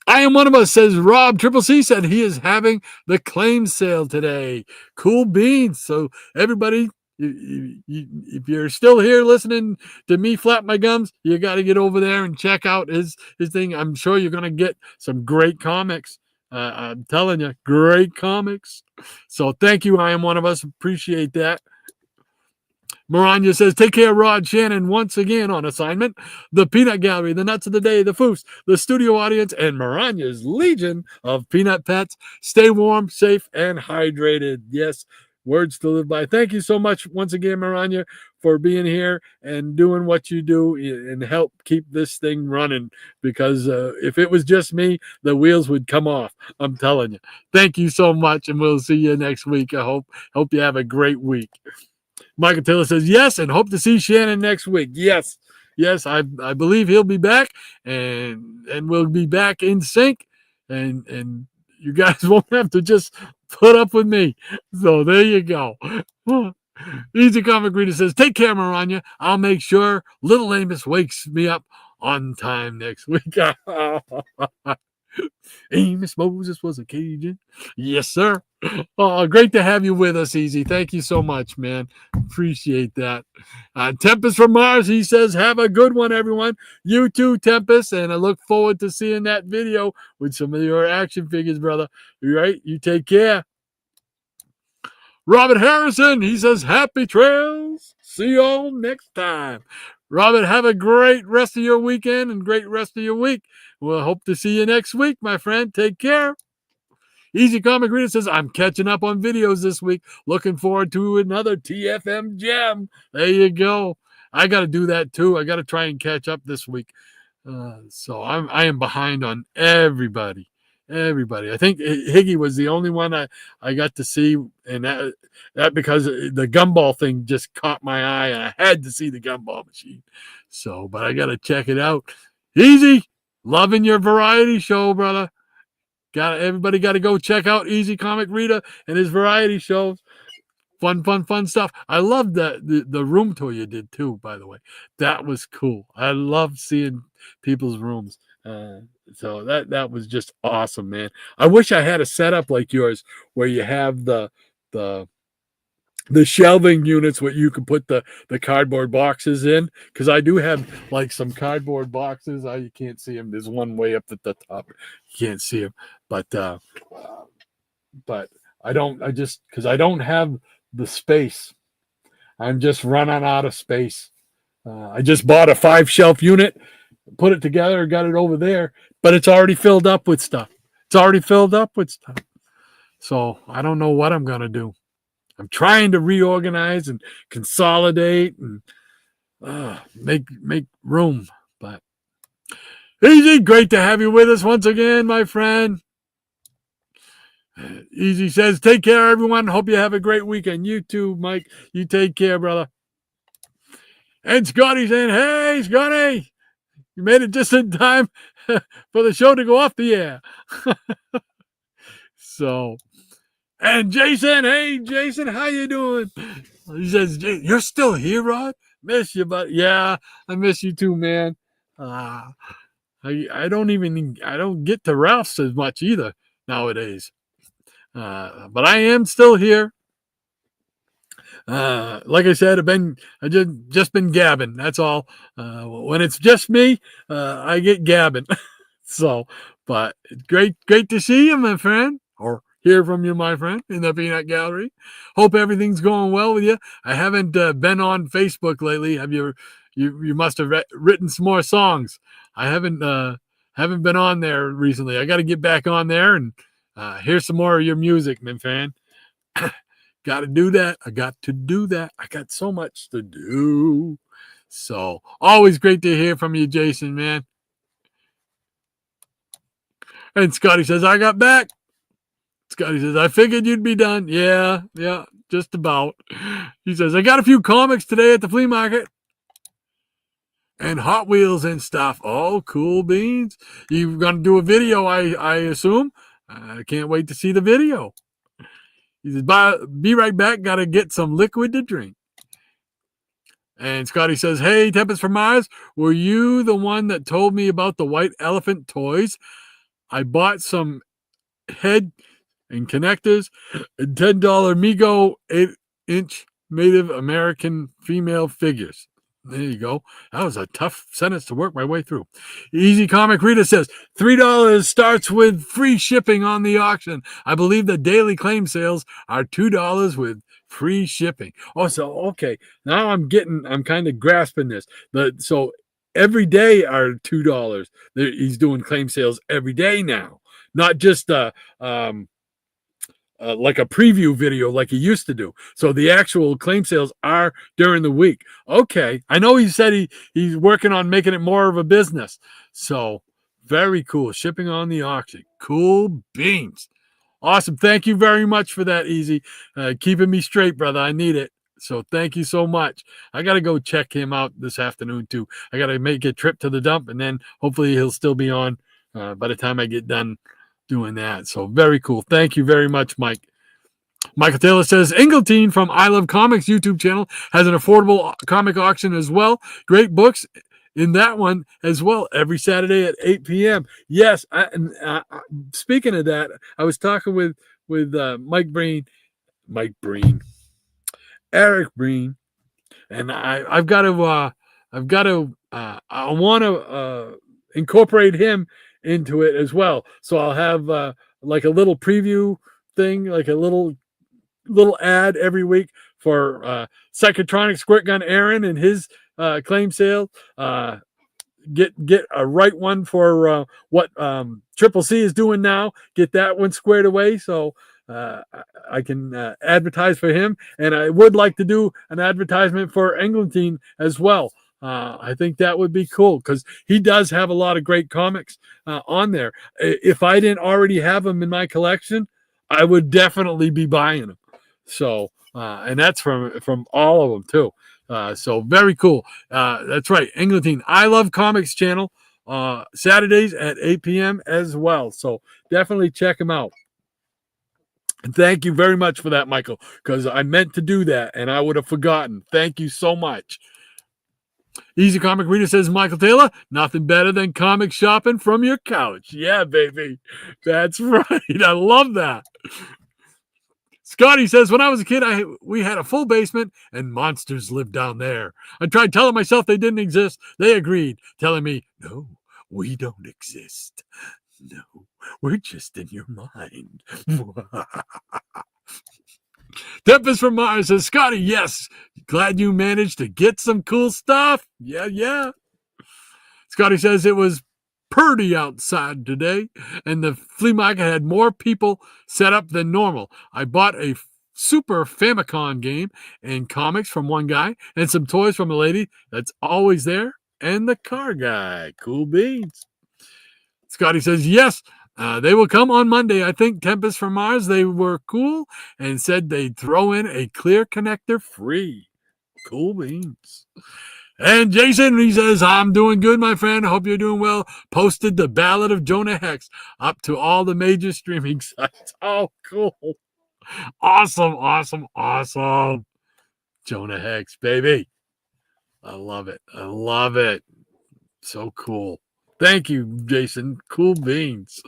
I Am One of Us says Rob Triple C said he is having the claim sale today. Cool beans. So everybody, if you're still here listening to me flap my gums, you got to get over there and check out his thing. I'm sure you're going to get some great comics. I'm telling you, great comics. So thank you, I Am One of Us. Appreciate that. Maranya says, take care, Rod. Shannon once again on assignment. The Peanut Gallery, the Nuts of the Day, the Foofs, the studio audience, and Maranya's legion of peanut pets. Stay warm, safe, and hydrated. Yes, words to live by. Thank you so much once again, Maranya, for being here and doing what you do and help keep this thing running, because if it was just me, the wheels would come off. I'm telling you. Thank you so much, and we'll see you next week. I hope you have a great week. Michael Taylor says, yes, and hope to see Shannon next week. Yes, I believe he'll be back, and we'll be back in sync, and you guys won't have to just put up with me. So there you go. Easy Comic Reader says, take care, Maranya. I'll make sure little Amos wakes me up on time next week. Amos Moses was a Cajun. Yes, sir. Oh, great to have you with us, Easy. Thank you so much, man. Appreciate that. Tempest from Mars, he says, have a good one, everyone. You too, Tempest, and I look forward to seeing that video with some of your action figures, brother. All right, you take care. Robert Harrison, he says, happy trails. See you all next time. Robert, have a great rest of your weekend and great rest of your week. We'll hope to see you next week, my friend. Take care. Easy Comic Reader says, I'm catching up on videos this week. Looking forward to another TFM gem. There you go. I got to do that too. I got to try and catch up this week. So I am behind on everybody. Everybody. I think Higgy was the only one I got to see, and that because the gumball thing just caught my eye, and I had to see the gumball machine. So, but I got to check it out. Easy, loving your variety show, brother. Everybody got to go check out Easy Comic Reader and his variety shows. Fun stuff. I love the room tour you did too, by the way. That was cool. I love seeing people's rooms. So that was just awesome, man. I wish I had a setup like yours where you have the shelving units where you can put the cardboard boxes in, because I do have like some cardboard boxes. You can't see them. There's one way up at the top. You can't see them, but I don't. Because I don't have the space. I'm just running out of space. I just bought a 5-shelf unit, put it together, got it over there, but it's already filled up with stuff. So I don't know what I'm going to do. I'm trying to reorganize and consolidate and make room. But Easy, great to have you with us once again, my friend. Easy says, take care, everyone. Hope you have a great weekend. You too, Mike. You take care, brother. And Scotty saying, hey, Scotty, you made it just in time for the show to go off the air. So, and Jason, hey, Jason, how you doing? He says, you're still here, Rod? Miss you, but yeah, I miss you too, man. I don't get to Ralph's as much either nowadays. But I am still here. Like I said, I just been gabbing. That's all. When it's just me, I get gabbing. So, but great to see you, my friend, or hear from you, my friend, in the Peanut Gallery. Hope everything's going well with you. I haven't been on Facebook lately. Have you? You must have written some more songs. I haven't been on there recently. I got to get back on there and hear some more of your music, my friend. Got to do that. I got to do that. I got so much to do. So always great to hear from you, Jason, man. And Scotty says, I got back. Scotty says, I figured you'd be done. Yeah, just about. He says, I got a few comics today at the flea market. And Hot Wheels and stuff. Oh, cool beans. You're going to do a video, I assume. I can't wait to see the video. He says, be right back. Got to get some liquid to drink. And Scotty says, hey, Tempest from Mars, were you the one that told me about the white elephant toys? I bought some head and connectors and $10 Mego 8-inch Native American female figures. There you go. That was a tough sentence to work my way through. Easy Comic Reader says, $3 starts with free shipping on the auction. I believe the daily claim sales are $2 with free shipping. Oh, so, okay. Now I'm kind of grasping this. So every day are $2. He's doing claim sales every day now. Not just like a preview video like he used to do. So the actual claim sales are during the week. Okay. I know he said he's working on making it more of a business. So very cool. Shipping on the auction. Cool beans. Awesome. Thank you very much for that, Easy. Keeping me straight, brother. I need it. So thank you so much. I got to go check him out this afternoon too. I got to make a trip to the dump, and then hopefully he'll still be on by the time I get done doing that. So very cool. Thank you very much, Mike. Michael Taylor says, Ingleton from I Love Comics YouTube channel has an affordable comic auction as well. Great books in that one as well every Saturday at 8 p.m. Yes, speaking of that, I was talking with Eric Breen, and I want to incorporate him into it as well. So I'll have like a little preview thing, like a little ad every week for Psychotronic Squirt Gun Aaron and his claim sale. Get a right one for what Triple C is doing now. Get that one squared away so I can advertise for him. And I would like to do an advertisement for Eglinton as well. I think that would be cool because he does have a lot of great comics on there. If I didn't already have them in my collection, I would definitely be buying them. So, and that's from all of them too. So very cool. That's right, Englatine. I Love Comics channel Saturdays at 8 p.m. as well. So definitely check him out. And thank you very much for that, Michael, because I meant to do that and I would have forgotten. Thank you so much. Easy Comic Reader says, Michael Taylor, nothing better than comic shopping from your couch. Yeah, baby. That's right. I love that. Scotty says, when I was a kid, we had a full basement and monsters lived down there. I tried telling myself they didn't exist. They agreed, telling me, no, we don't exist. No, we're just in your mind. Tempest from Mars says, Scotty, yes, glad you managed to get some cool stuff. Yeah. Scotty says it was pretty outside today, and the flea market had more people set up than normal. I bought a Super Famicom game and comics from one guy and some toys from a lady that's always there, and the car guy. Cool beans. Scotty says, yes, they will come on Monday. I think Tempest from Mars, they were cool and said they'd throw in a clear connector free. Cool beans. And Jason, he says, I'm doing good, my friend. I hope you're doing well. Posted the Ballad of Jonah Hex up to all the major streaming sites. Oh, cool. Awesome. Jonah Hex, baby. I love it. So cool. Thank you, Jason. Cool beans.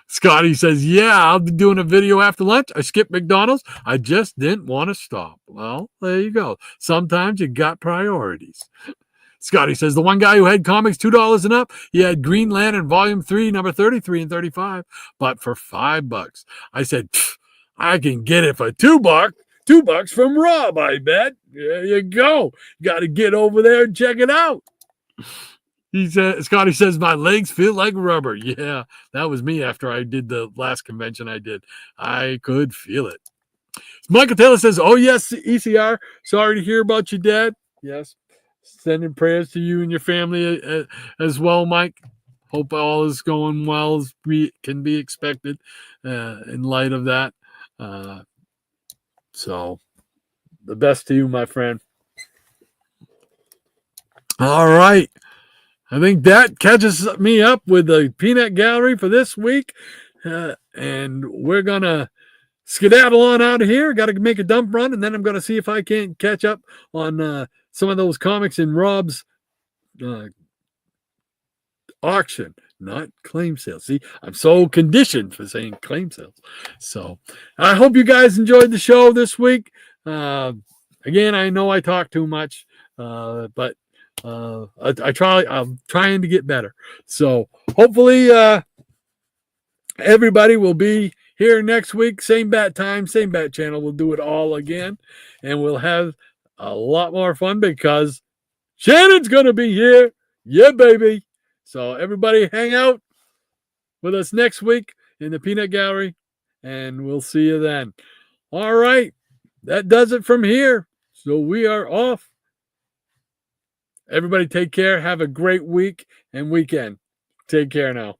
Scotty says, yeah, I'll be doing a video after lunch. I skipped McDonald's. I just didn't want to stop. Well, there you go. Sometimes you got priorities. Scotty says, the one guy who had comics $2 and up, he had Green Lantern Volume 3, number 33 and 35, but for $5. I said, I can get it for $2. $2 from Rob, I bet. There you go. Got to get over there and check it out. Scotty says, my legs feel like rubber. Yeah, that was me after I did the last convention I did. I could feel it. Michael Taylor says, oh, yes, ECR. Sorry to hear about your dad. Yes. Sending prayers to you and your family as well, Mike. Hope all is going well as can be expected in light of that. So the best to you, my friend. All right. I think that catches me up with the peanut gallery for this week. And we're going to skedaddle on out of here. Got to make a dump run, and then I'm going to see if I can't catch up on some of those comics in Rob's auction, not claim sales. See, I'm so conditioned for saying claim sales. So I hope you guys enjoyed the show this week. Again, I know I talk too much, but I'm trying to get better. So hopefully everybody will be here next week. Same bat time, same bat channel. We'll do it all again, and we'll have a lot more fun because Shannon's going to be here. Yeah, baby. So everybody hang out with us next week in the Peanut Gallery, and we'll see you then. All right. That does it from here. So we are off. Everybody take care. Have a great week and weekend. Take care now.